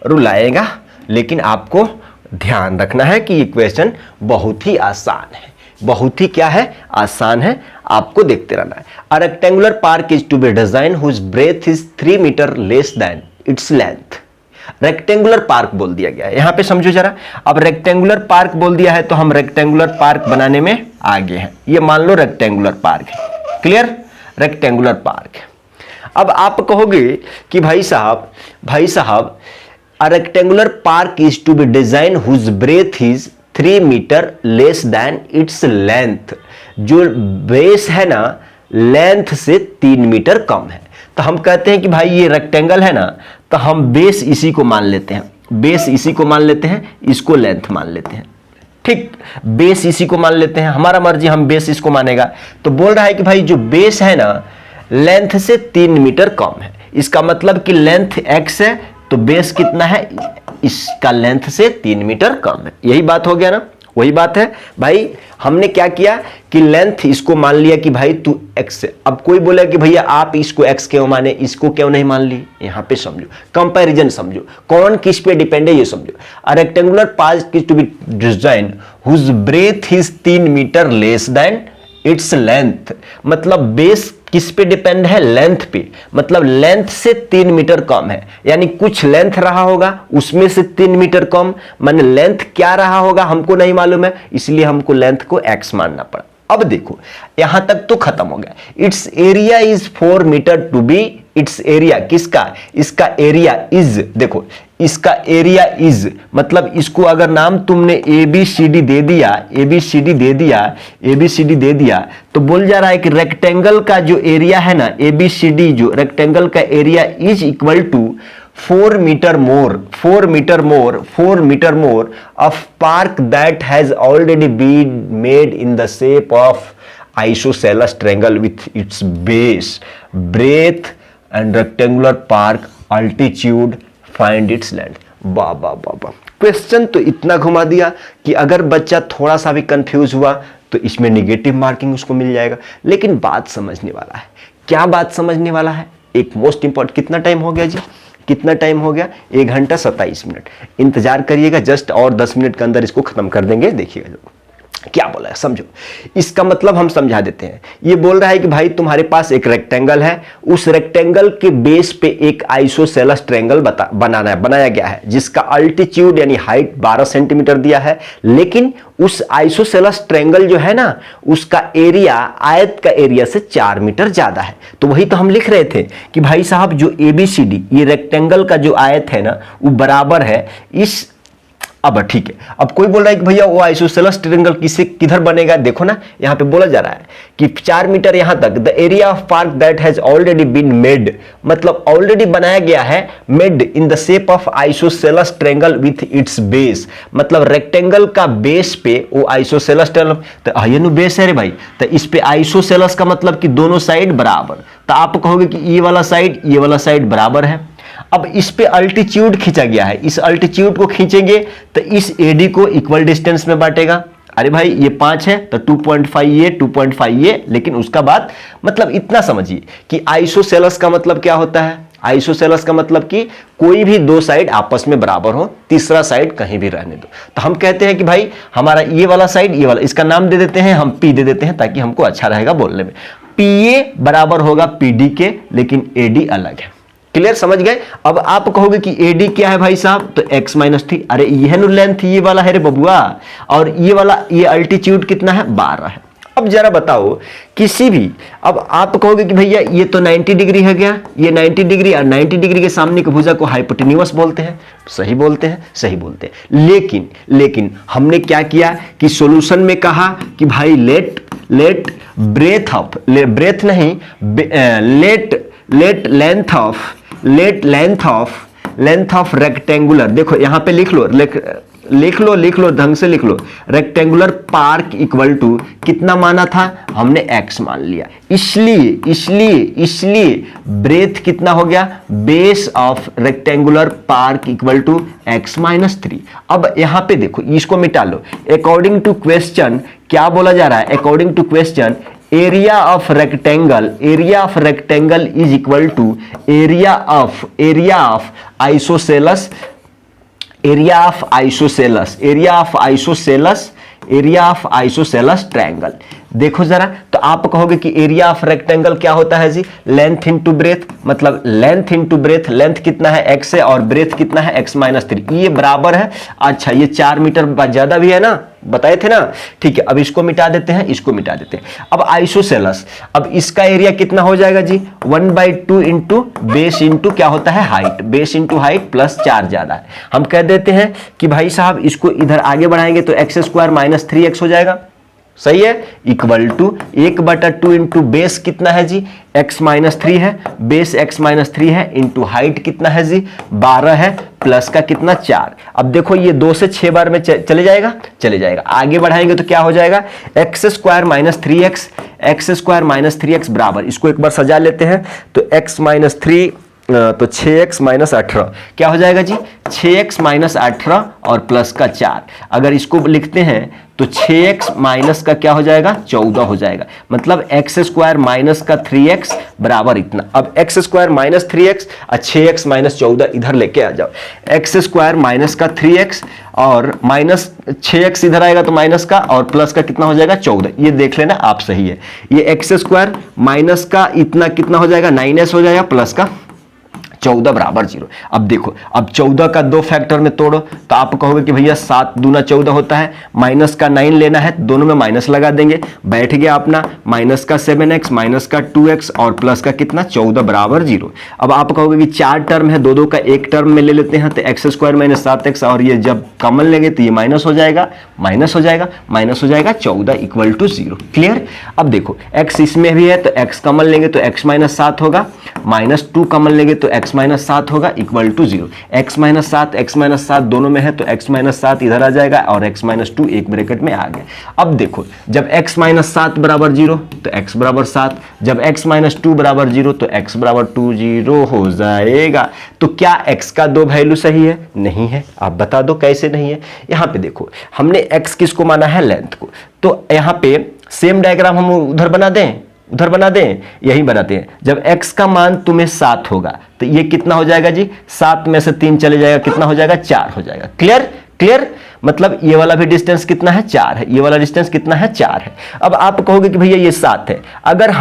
रुलाएगा, लेकिन आपको ध्यान रखना है कि ये क्वेश्चन बहुत ही आसान है, बहुत ही क्या है आसान है, आपको देखते रहना है। A rectangular park is to be design whose breadth is 3 metre less than its length. Rectangular park बोल दिया गया है, यहां पे समझो जरा। अब रेक्टेंगुलर पार्क बोल दिया है तो हम रेक्टेंगुलर पार्क बनाने में आगे हैं। ये मान लो रेक्टेंगुलर पार्क है, क्लियर, रेक्टेंगुलर पार्क है। अब आप कहोगे कि भाई साहब a rectangular park is to be designed whose breadth is 3 metre less than its length. जो बेस है ना लेंथ से 3 मीटर कम है। तो हम कहते हैं कि भाई ये रेक्टेंगल है ना, तो हम बेस इसी को मान लेते हैं, बेस इसी को मान लेते हैं, इसको लेंथ मान लेते हैं, ठीक, बेस इसी को मान लेते हैं, हमारा मर्जी, हम बेस इसको मानेगा। तो बोल रहा है कि भाई जो बेस है ना लेंथ से 3 मीटर कम है, इसका मतलब कि लेंथ x है तो बेस कितना है, इसका लेंथ से 3 मीटर कम है। यही बात हो गया ना, वही बात है भाई। हमने क्या किया कि लेंथ इसको मान लिया कि भाई तू x है। अब कोई बोले कि भैया आप इसको x क्यों माने, इसको क्यों नहीं मान ली, यहां पे समझो, कंपैरिजन समझो, कौन किस पे डिपेंड है ये समझो। A rectangular park is to be design whose breadth is 3 metre less than its length. मतलब बेस किस पे डिपेंड है, लेंथ पे, मतलब लेंथ से 3 मीटर कम है, यानी कुछ लेंथ रहा होगा उसमें से 3 मीटर कम, माने लेंथ क्या रहा होगा हमको नहीं मालूम है, इसलिए हमको लेंथ को x मानना पड़ा। अब देखो यहां तक तो खत्म हो गया। Its area is 4 metre to be, its area किसका, इसका एरिया इज, देखो इसका एरिया इज, मतलब इसको अगर नाम तुमने ABCD दे दिया, ABCD दे दिया, ABCD दे दिया, तो बोल जा रहा है कि रेक्टेंगल का जो एरिया है ना, ABCD जो रेक्टेंगल का area is equal to 4 metre more, 4 metre more, 4 metre more of park that has already been made in the shape of isosceles triangle with its base, breadth and rectangular park altitude, find its length. वाह वाह वाह वाह, क्वेश्चन तो इतना घुमा दिया कि अगर बच्चा थोड़ा सा भी कंफ्यूज हुआ तो इसमें निगेटिव मार्किंग उसको मिल जाएगा। लेकिन बात समझने वाला है, क्या बात समझने वाला है, एक मोस्ट इंपॉर्टेंट। कितना टाइम हो गया जी, कितना टाइम हो गया, 1 घंटा 27 मिनट। इंतजार करिएगा, जस्ट और 10 मिनट के अंदर इसको खत्म कर देंगे। देखिएगा क्या बोला है, समझो। इसका मतलब हम समझा देते हैं। ये बोल रहा है कि भाई तुम्हारे पास एक रेक्टेंगल है, उस रेक्टेंगल के बेस पे एक आइसोसेलेस ट्रायंगल बनाया गया है, जिसका अल्टीट्यूड यानी हाइट 12 सेंटीमीटर दिया है। लेकिन उस आइसोसेलेस ट्रायंगल जो है ना, उसका एरिया आयत का एरिया से 4 मीटर ज्यादा है। तो वही तो हम लिख रहे थे कि भाई साहब जो ABCD ये रेक्टेंगल का जो आयत है ना, वो बराबर है इस अब ठीक है, अब कोई बोल रहा है कि भैया वो आइसोसेलेस ट्रायंगल किसे किधर बनेगा, देखो ना यहाँ पे बोला जा रहा है कि 4 मीटर यहां तक, the area of park that has already been made, मतलब ऑलरेडी बनाया गया है, made in the shape of isosceles triangle with its base, मतलब रेक्टेंगल का बेस पे वो आइसोसेलेस ट्रायंगल, तो ये नु बेस है रे भाई, तो इस पे आइसोसेलेस का मतलब कि दोनों साइड बराबर, तो आप कहोगे कि ये वाला साइड बराबर है। अब इस पे अल्टीट्यूड खींचा गया है, इस अल्टीट्यूड को खींचेंगे तो इस एडी को इक्वल डिस्टेंस में बांटेगा। अरे भाई ये 5 है तो 2.5 ये 2.5 ये, लेकिन उसका बाद मतलब इतना समझिए कि आइसोसेलेस का मतलब क्या होता है, आइसोसेलेस का मतलब कि कोई भी दो साइड आपस में बराबर हो, तीसरा साइड कहीं भी रहने दो। तो हम कहते हैं कि भाई हमारा ये वाला साइड, ये वाला, इसका नाम दे देते हैं हम पी दे देते हैं ताकि हमको अच्छा रहेगा बोलने में। पीए बराबर होगा पीडी के, लेकिन एडी अलग है। क्लियर, समझ गए। अब आप कहोगे कि एडी क्या है भाई साहब, तो x माइनस 3, अरे यह नु लेंथ ये वाला है रे बबुआ, और ये वाला ये अल्टीट्यूड कितना है 12 है। अब जरा बताओ किसी भी, अब आप कहोगे कि भैया ये तो 90 डिग्री है क्या, ये 90 डिग्री, और 90 डिग्री के सामने की भुजा को हाइपोटेन्यूअस बोलते हैं, सही बोलते हैं, सही बोलते हैं। लेकिन हमने क्या किया कि सॉल्यूशन में कहा कि भाई लेट लेंथ ऑफ रेक्टेंगुलर, देखो यहां पे लिख लो ढंग से लिख लो, रेक्टेंगुलर पार्क इक्वल टू कितना माना था हमने, x मान लिया, इसलिए ब्रेथ कितना हो गया, base of rectangular park equal to x minus 3। अब यहां पे देखो इसको मिटा लो, अकॉर्डिंग टू क्वेश्चन क्या बोला जा रहा है, according to question area of rectangle is equal to area of isosceles triangle. देखो जरा, तो आप कहोगे कि एरिया ऑफ रेक्टेंगल क्या होता है जी, लेंथ इनटू ब्रेथ, मतलब लेंथ कितना है x है और ब्रेथ कितना है x माइनस 3, ये बराबर है। अच्छा ये 4 मीटर ज्यादा भी है ना, बताए थे ना, ठीक है। अब इसको मिटा देते हैं, इसको मिटा देते हैं। अब आइसोसेलेस, अब इसका एरिया कितना हो जाएगा जी, 1/2 इंटू बेस इंटू क्या होता है height, base into height plus 4 ज्यादा है। हम कह देते हैं कि भाई साहब इसको इधर आगे बढ़ाएंगे तो x² माइनस 3x हो जाएगा, सही है, इक्वल टू 1/2 इंटू बेस कितना है जी, x माइनस 3 है, बेस x माइनस 3 है, इंटू हाइट कितना है जी 12 है, प्लस का कितना 4। अब देखो ये 2 से 6 बार में चले जाएगा, आगे बढ़ाएंगे तो क्या हो जाएगा, x² माइनस 3x बराबर, इसको एक बार सजा लेते हैं तो x माइनस 3 तो 6x माइनस 18 क्या हो जाएगा जी, 6x माइनस 18 और प्लस का 4। अगर इसको लिखते हैं तो 6x माइनस का क्या हो जाएगा 14 हो जाएगा, मतलब x² माइनस का 3x बराबर इतना। अब x² माइनस 3x और 6x माइनस 14 इधर लेके आ जाओ, x² माइनस का 3x और माइनस 6x इधर आएगा तो माइनस का, और प्लस का कितना हो जाएगा 14, ये देख लेना आप, सही है। ये x² माइनस का इतना कितना हो जाएगा 9s हो जाएगा, प्लस का 14 बराबर 0। अब देखो, अब 14 का 2 फैक्टर में तोड़ो तो आप कहोगे कि भैया 7 दूना 14 होता है, माइनस का 9 लेना है, दोनों में माइनस लगा देंगे, बैठ गया अपना माइनस का 7x माइनस का 2x और प्लस का कितना 14 बराबर 0। अब आप कहोगे कि 4 टर्म है, दो का एक टर्म में ले लेते हैं तो x² माइनस 7x, और ये जब कॉमन लेंगे तो ये माइनस हो जाएगा 14 इक्वल टू 0। क्लियर। अब देखो x इसमें भी है तो x कॉमन लेंगे तो x माइनस 7 होगा, माइनस 2 कॉमन लेंगे तो x माइनस 7 होगा, इक्वल टू 0। x माइनस 7 दोनों में है तो x माइनस 7 इधर आ जाएगा और x माइनस 2 एक ब्रैकेट में आ गया। अब देखो जब x माइनस 7 बराबर 0 तो x बराबर 7, जब x माइनस 2 बराबर 0 तो x बराबर 2 0 हो जाएगा। तो क्या x का 2 वैल्यू सही है? नहीं है। आप बता दो कैसे नहीं है। यहां पे देखो हमने x किसको माना है? लेंथ को। तो यहां पे सेम डायग्राम हम उधर बना दें, यही बनाते हैं। जब x का मान तुम्हें 7 होगा तो ये कितना हो जाएगा जी, 7 में से 3 चले जाएगा, कितना हो जाएगा 4 हो जाएगा। क्लियर। मतलब ये वाला भी डिस्टेंस कितना है 4 है, ये वाला डिस्टेंस कितना है 4 है। अब आप कहोगे कि भैया ये 7 है, अगर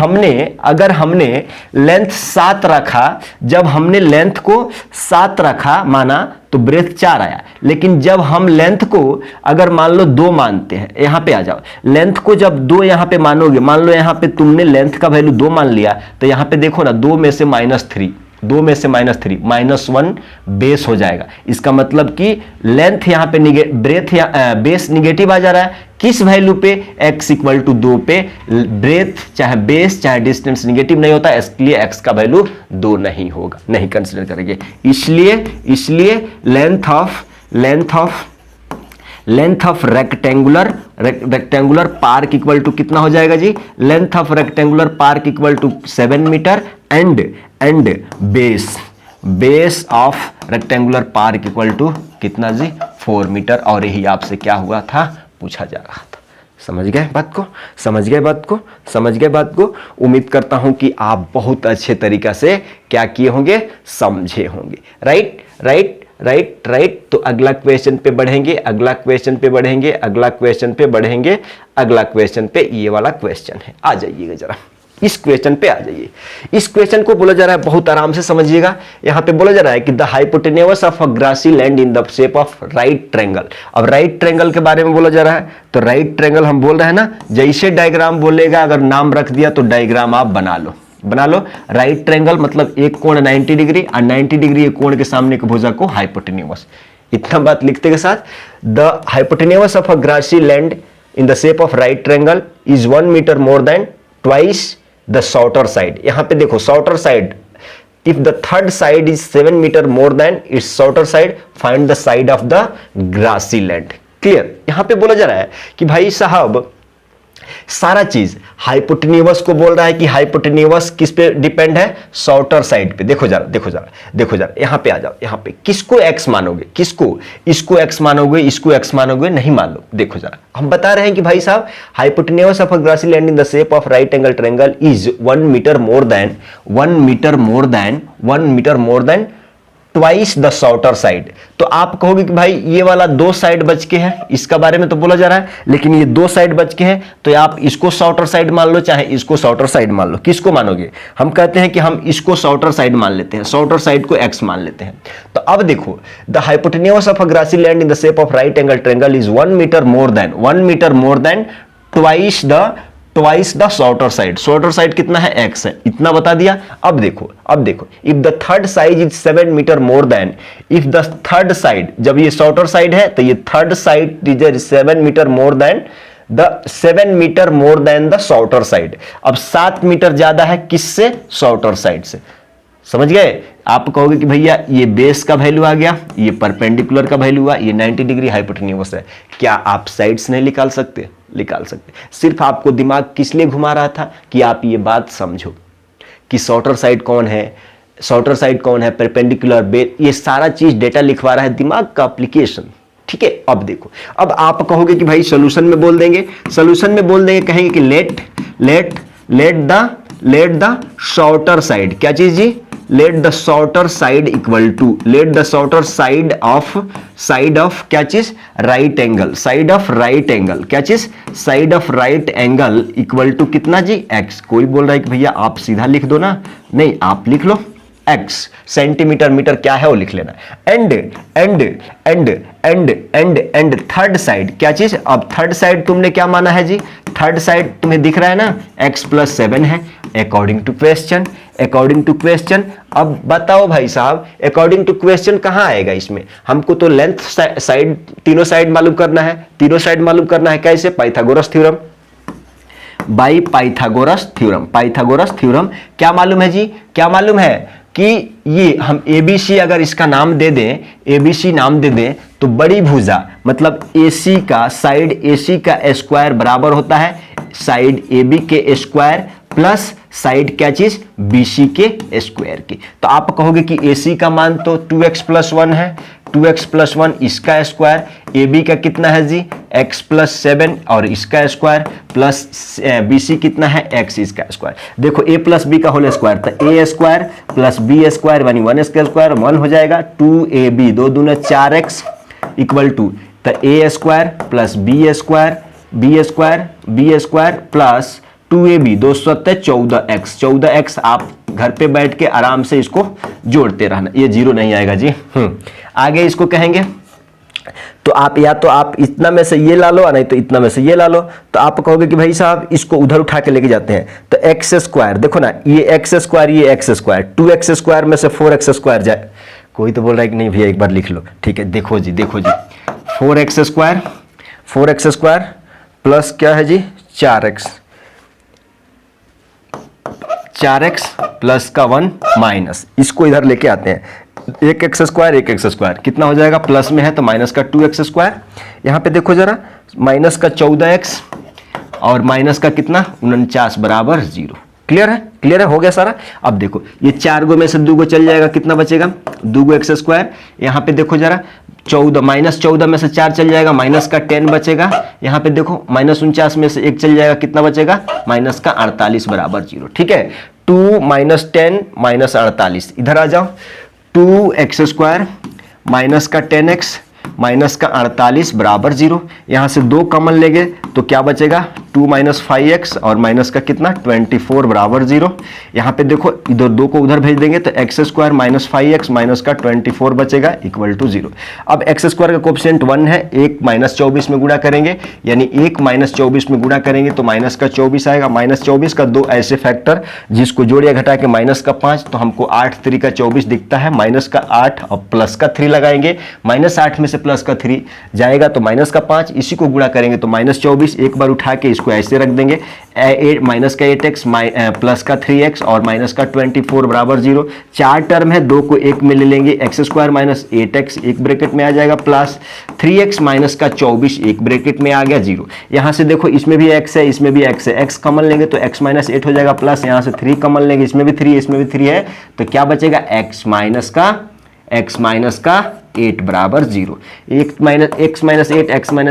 हमने लेंथ 7 रखा, जब हमने लेंथ को 7 रखा माना तो ब्रेथ 4 आया, लेकिन जब हम लेंथ को अगर मान लो 2 मानते हैं, यहां पे आ जाओ, लेंथ को जब 2 यहां पे मानोगे, मान लो यहां पे तुमने लेंथ का वैल्यू 2 मान लिया तो यहां पे देखो ना 2 में से -3 2 में से -3 -1 बेस हो जाएगा। इसका मतलब कि लेंथ यहाँ पे ब्रेथ या बेस निगेटिव आ जा रहा है, किस वैल्यू पे, x इक्वल टू 2 पे। ब्रेथ चाहे बेस चाहे डिस्टेंस निगेटिव नहीं होता, इसलिए x का वैल्यू 2 नहीं होगा, नहीं कंसिडर करेंगे। इसलिए length of rectangular park equal to कितना हो जाएगा जी, length of rectangular park equal to 7 meter and base of rectangular park equal to कितना जी, 4 मीटर। और यही आपसे क्या हुआ था, पूछा जा रहा था। समझ गए बात को। उम्मीद करता हूं कि आप बहुत अच्छे तरीका से क्या किए होंगे, समझे होंगे। राइट। तो अगला क्वेश्चन पे बढ़ेंगे। अगला क्वेश्चन पे ये वाला क्वेश्चन है, आ जाइएगा जरा इस क्वेश्चन पे आ जाइए। इस क्वेश्चन को बोला जा रहा है, बहुत आराम से समझिएगा। यहां पे बोला जा रहा है कि the hypotenuse of a grassy land in the shape of right triangle. अब राइट ट्रायंगल के बारे में बोला जा रहा है, तो राइट ट्रायंगल हम बोल रहे हैं ना, जैसे डायग्राम बोलेगा, अगर नाम रख दिया तो डायग्राम आप बना लो। राइट ट्रायंगल मतलब एक कोण 90 डिग्री और 90 डिग्री एक कोण के सामने की भुजा को हाइपोटेन्यूज। इतना बात लिखते के साथ, the hypotenuse of a grassy land in the shape of right triangle is 1 metre more than twice the shorter side. यहां पे देखो shorter side, if the third side is 7 metre more than its shorter side, find the side of the grassy land. Clear. यहां पे बोला जा रहा है कि भाई साहब सारा चीज हाइपोटेन्यूज को बोल रहा है कि हाइपोटेन्यूज किस पे डिपेंड है, शॉर्टर साइड पे। देखो जरा यहां पे आ जाओ। यहां पे किसको x मानोगे, इसको x मानोगे, नहीं मान लो। देखो जरा, हम बता रहे हैं कि भाई साहब hypotenuse of a grassy land in the shape of right angle triangle is 1 metre more than twice the shorter side. तो आप कहोगे कि भाई ये वाला 2 साइड बच के है, इसका बारे में तो बोला जा रहा है, लेकिन ये 2 साइड बच के हैं, तो आप इसको शॉर्टर साइड मान लो चाहे इसको शॉर्टर साइड मान लो। किसको मानोगे, हम कहते हैं कि हम इसको शॉर्टर साइड मान लेते हैं, शॉर्टर साइड को x मान लेते हैं। तो अब देखो, the hypotenuse of a grassy land in the shape of right angle triangle is 1 metre more than twice the shorter side. Shorter side कितना है, x है, इतना बता दिया। अब देखो if the third side is 7 metre more than, if the third side, जब ये शॉर्टर साइड है तो ये third side is 7 metre more than the shorter side. अब 7 मीटर ज्यादा है किससे, शॉर्टर साइड से। समझ गए। आप कहोगे कि भैया ये बेस का वैल्यू आ गया, ये परपेंडिकुलर का वैल्यू हुआ, ये 90 डिग्री हाइपोटेन्यूज है। क्या आप साइड्स नहीं निकाल सकते, सिर्फ आपको दिमाग किस लिए घुमा रहा था कि आप ये बात समझो कि शॉर्टर साइड कौन है, परपेंडिकुलर, बेस, ये सारा चीज डेटा लिखवा रहा है, दिमाग का एप्लीकेशन। ठीक है। अब देखो, अब आप कहोगे कि भाई सोल्यूशन में बोल देंगे, कहेंगे कि लेट द शॉर्टर साइड, क्या चीज जी, let the shorter side equal to, let the shorter side of क्या चीज, right angle, side of right angle equal to कितना जी, x। कोई बोल रहा है कि भैया आप सीधा लिख दो ना, नहीं आप लिख लो x, सेंटीमीटर मीटर क्या है वो लिख लेना। एंड थर्ड साइड, क्या चीज, अब थर्ड साइड तुमने क्या माना है जी, थर्ड साइड तुम्हें दिख रहा है ना, x+7 है अकॉर्डिंग टू क्वेश्चन। अब बताओ भाई साहब, अकॉर्डिंग टू क्वेश्चन कहां आएगा इसमें, हमको तो लेंथ साइड, तीनों साइड मालूम करना है, कैसे, Pythagoras theorem, by Pythagoras theorem. क्या मालूम है जी, क्या मालूम है कि ये हम ABC अगर इसका नाम दे दें, तो बड़ी भुजा मतलब AC का, साइड AC का स्क्वायर बराबर होता है साइड AB के स्क्वायर प्लस साइड क्या चीज, BC के स्क्वायर की। तो आप कहोगे कि AC का मान तो 2x+1 है, 2x+1 इसका स्क्वायर, AB का कितना है जी, x+7 और इसका स्क्वायर प्लस BC कितना है, x इसका स्क्वायर। देखो a प्लस b का होल स्क्वायर, तो a square plus b square यानी 1 का स्क्वायर 1 हो जाएगा, 2ab 2 दूना 4x इक्वल टू, तो a square plus b square plus 2ab 2 7 14x आप घर पे बैठ के आराम से इसको जोड़ते रहना, ये जीरो नहीं आएगा जी। आगे इसको कहेंगे तो आप या तो आप इतना में से ये ला लो, नहीं तो इतना में से ये ला लो। तो आप कहोगे कि भाई साहब इसको उधर उठा के लेके जाते हैं, तो एक्स स्क्वायर, देखो ना ये एक्स स्क्वायर, ये एक्स स्क्वायर, 2x स्क्वायर में से 4x स्क्वायर जाए। कोई तो बोल रहा है कि नहीं भैया एक बार लिख लो, ठीक है, देखो जी 4x स्क्वायर प्लस क्या है जी 4x प्लस का 1 माइनस, इसको इधर लेके आते हैं, एक एक्स स्क्वायर कितना हो जाएगा, प्लस में है तो माइनस का 2x स्क्वायर, यहाँ पे देखो जरा माइनस का 14x और माइनस का कितना 49 बराबर 0। क्लियर है, हो गया सारा। अब देखो ये 4 गो में से 2 गो चल जाएगा, कितना बचेगा 2 गो एक्स स्क्वायर, यहाँ पे देखो जरा 14 माइनस 14 में से 4 चल जाएगा, माइनस का 10 बचेगा, यहाँ पे देखो माइनस 49 में से 1 चल जाएगा, कितना बचेगा माइनस का 48 बराबर 0। ठीक है, 2 माइनस 10 माइनस 48, इधर आ जाओ, 2x स्क्वायर माइनस का 10x माइनस का 48 बराबर 0। यहां से 2 कॉमन लेंगे तो क्या बचेगा 2 माइनस 5x और माइनस का कितना 24 बराबर 0। यहां पे देखो इधर 2 को उधर भेज देंगे तो x square minus 5x minus का 24 बचेगा इक्वल टू 0। अब एक्स स्क्वायर का कोफिशिएंट 1 है, 1 माइनस 24 में गुणा करेंगे, यानी 1 माइनस 24 में गुणा करेंगे तो माइनस का 24 आएगा। माइनस 24 का 2 ऐसे फैक्टर जिसको जोड़िया घटा के माइनस का 5, तो हमको 8 3 का 24 दिखता है, माइनस का 8 और प्लस का 3 लगाएंगे, माइनस 8 में से प्लस का 3 जाएगा तो माइनस का 5, इसी को गुणा करेंगे तो माइनस 24, एक बार उठा के इसको ऐसे रख देंगे, माइनस का 8x प्लस का 3x और माइनस का 24 बराबर 0। 4 टर्म है, 2 को 1 में ले लेंगे, एक्स स्क्वायर माइनस 8x एक ब्रैकेट में आ जाएगा, प्लस 3x माइनस का 24 एक ब्रैकेट में आ गया 0। यहां से देखो इसमें भी x है, इसमें भी x है, x कॉमन लेंगे तो x माइनस 8 हो जाएगा, प्लस यहां से 3 कॉमन लेंगे, इसमें भी 3 इसमें भी 3 है, तो क्या बचेगा x माइनस का 8 बराबर 0। x माइनस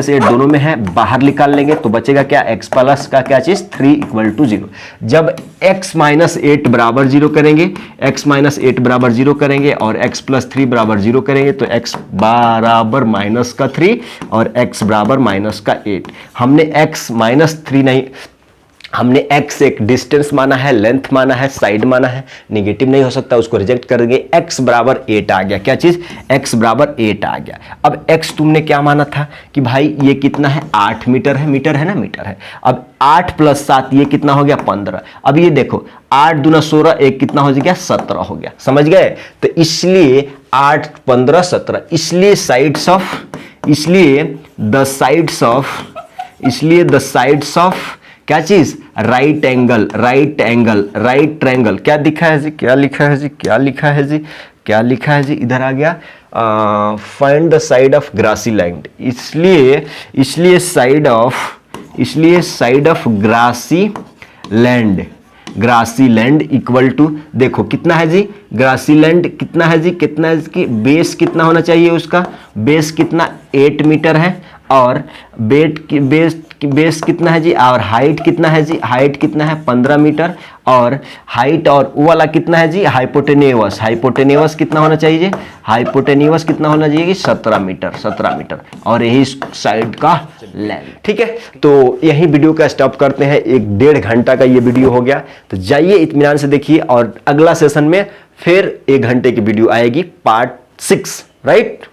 8 दोनों में है, बाहर निकाल लेंगे तो बचेगा क्या x प्लस का क्या चीज 3 इक्वल टू 0। जब x माइनस 8 बराबर 0 करेंगे, x माइनस 8 बराबर 0 करेंगे और x प्लस 3 बराबर 0 करेंगे तो x बराबर माइनस का 3 और x बराबर माइनस का 8। हमने x माइनस 3 नहीं, हमने x एक डिस्टेंस माना है, लेंथ माना है, साइड माना है, नेगेटिव नहीं हो सकता, उसको रिजेक्ट कर देंगे। x बराबर 8 आ गया, क्या चीज x बराबर 8 आ गया। अब x तुमने क्या माना था कि भाई ये कितना है 8 मीटर है, मीटर है ना, मीटर है। अब 8 प्लस 7 ये कितना हो गया 15। अब ये देखो 8 दूना 16, एक कितना हो गया 17 हो गया, समझ गए। तो इसलिए 8 15 17, इसलिए द साइड्स ऑफ क्या चीज राइट एंगल, क्या दिखा है जी, क्या लिखा है जी, इधर आ गया, find the side of grassy land. इसलिए side of grassy land equal to, देखो कितना है जी ग्रासी लैंड, कितना है जी बेस कितना होना चाहिए, उसका बेस कितना 8 मीटर है और बेस कितना है जी, और हाइट कितना है जी, हाइट कितना है 15 मीटर, और हाइट और वो वाला कितना है जी हाइपोटेन्यूअस कितना होना चाहिए जी, हाइपोटेन्यूअस कितना होना चाहिए 17 मीटर, और यही साइड का लेंथ। ठीक है, तो यही वीडियो का स्टॉप करते हैं, 1.5 घंटा का ये वीडियो हो गया, तो जाइए इत्मीनान से देखिए, और अगला सेशन में फिर 1 घंटे की वीडियो आएगी, पार्ट 6, राइट।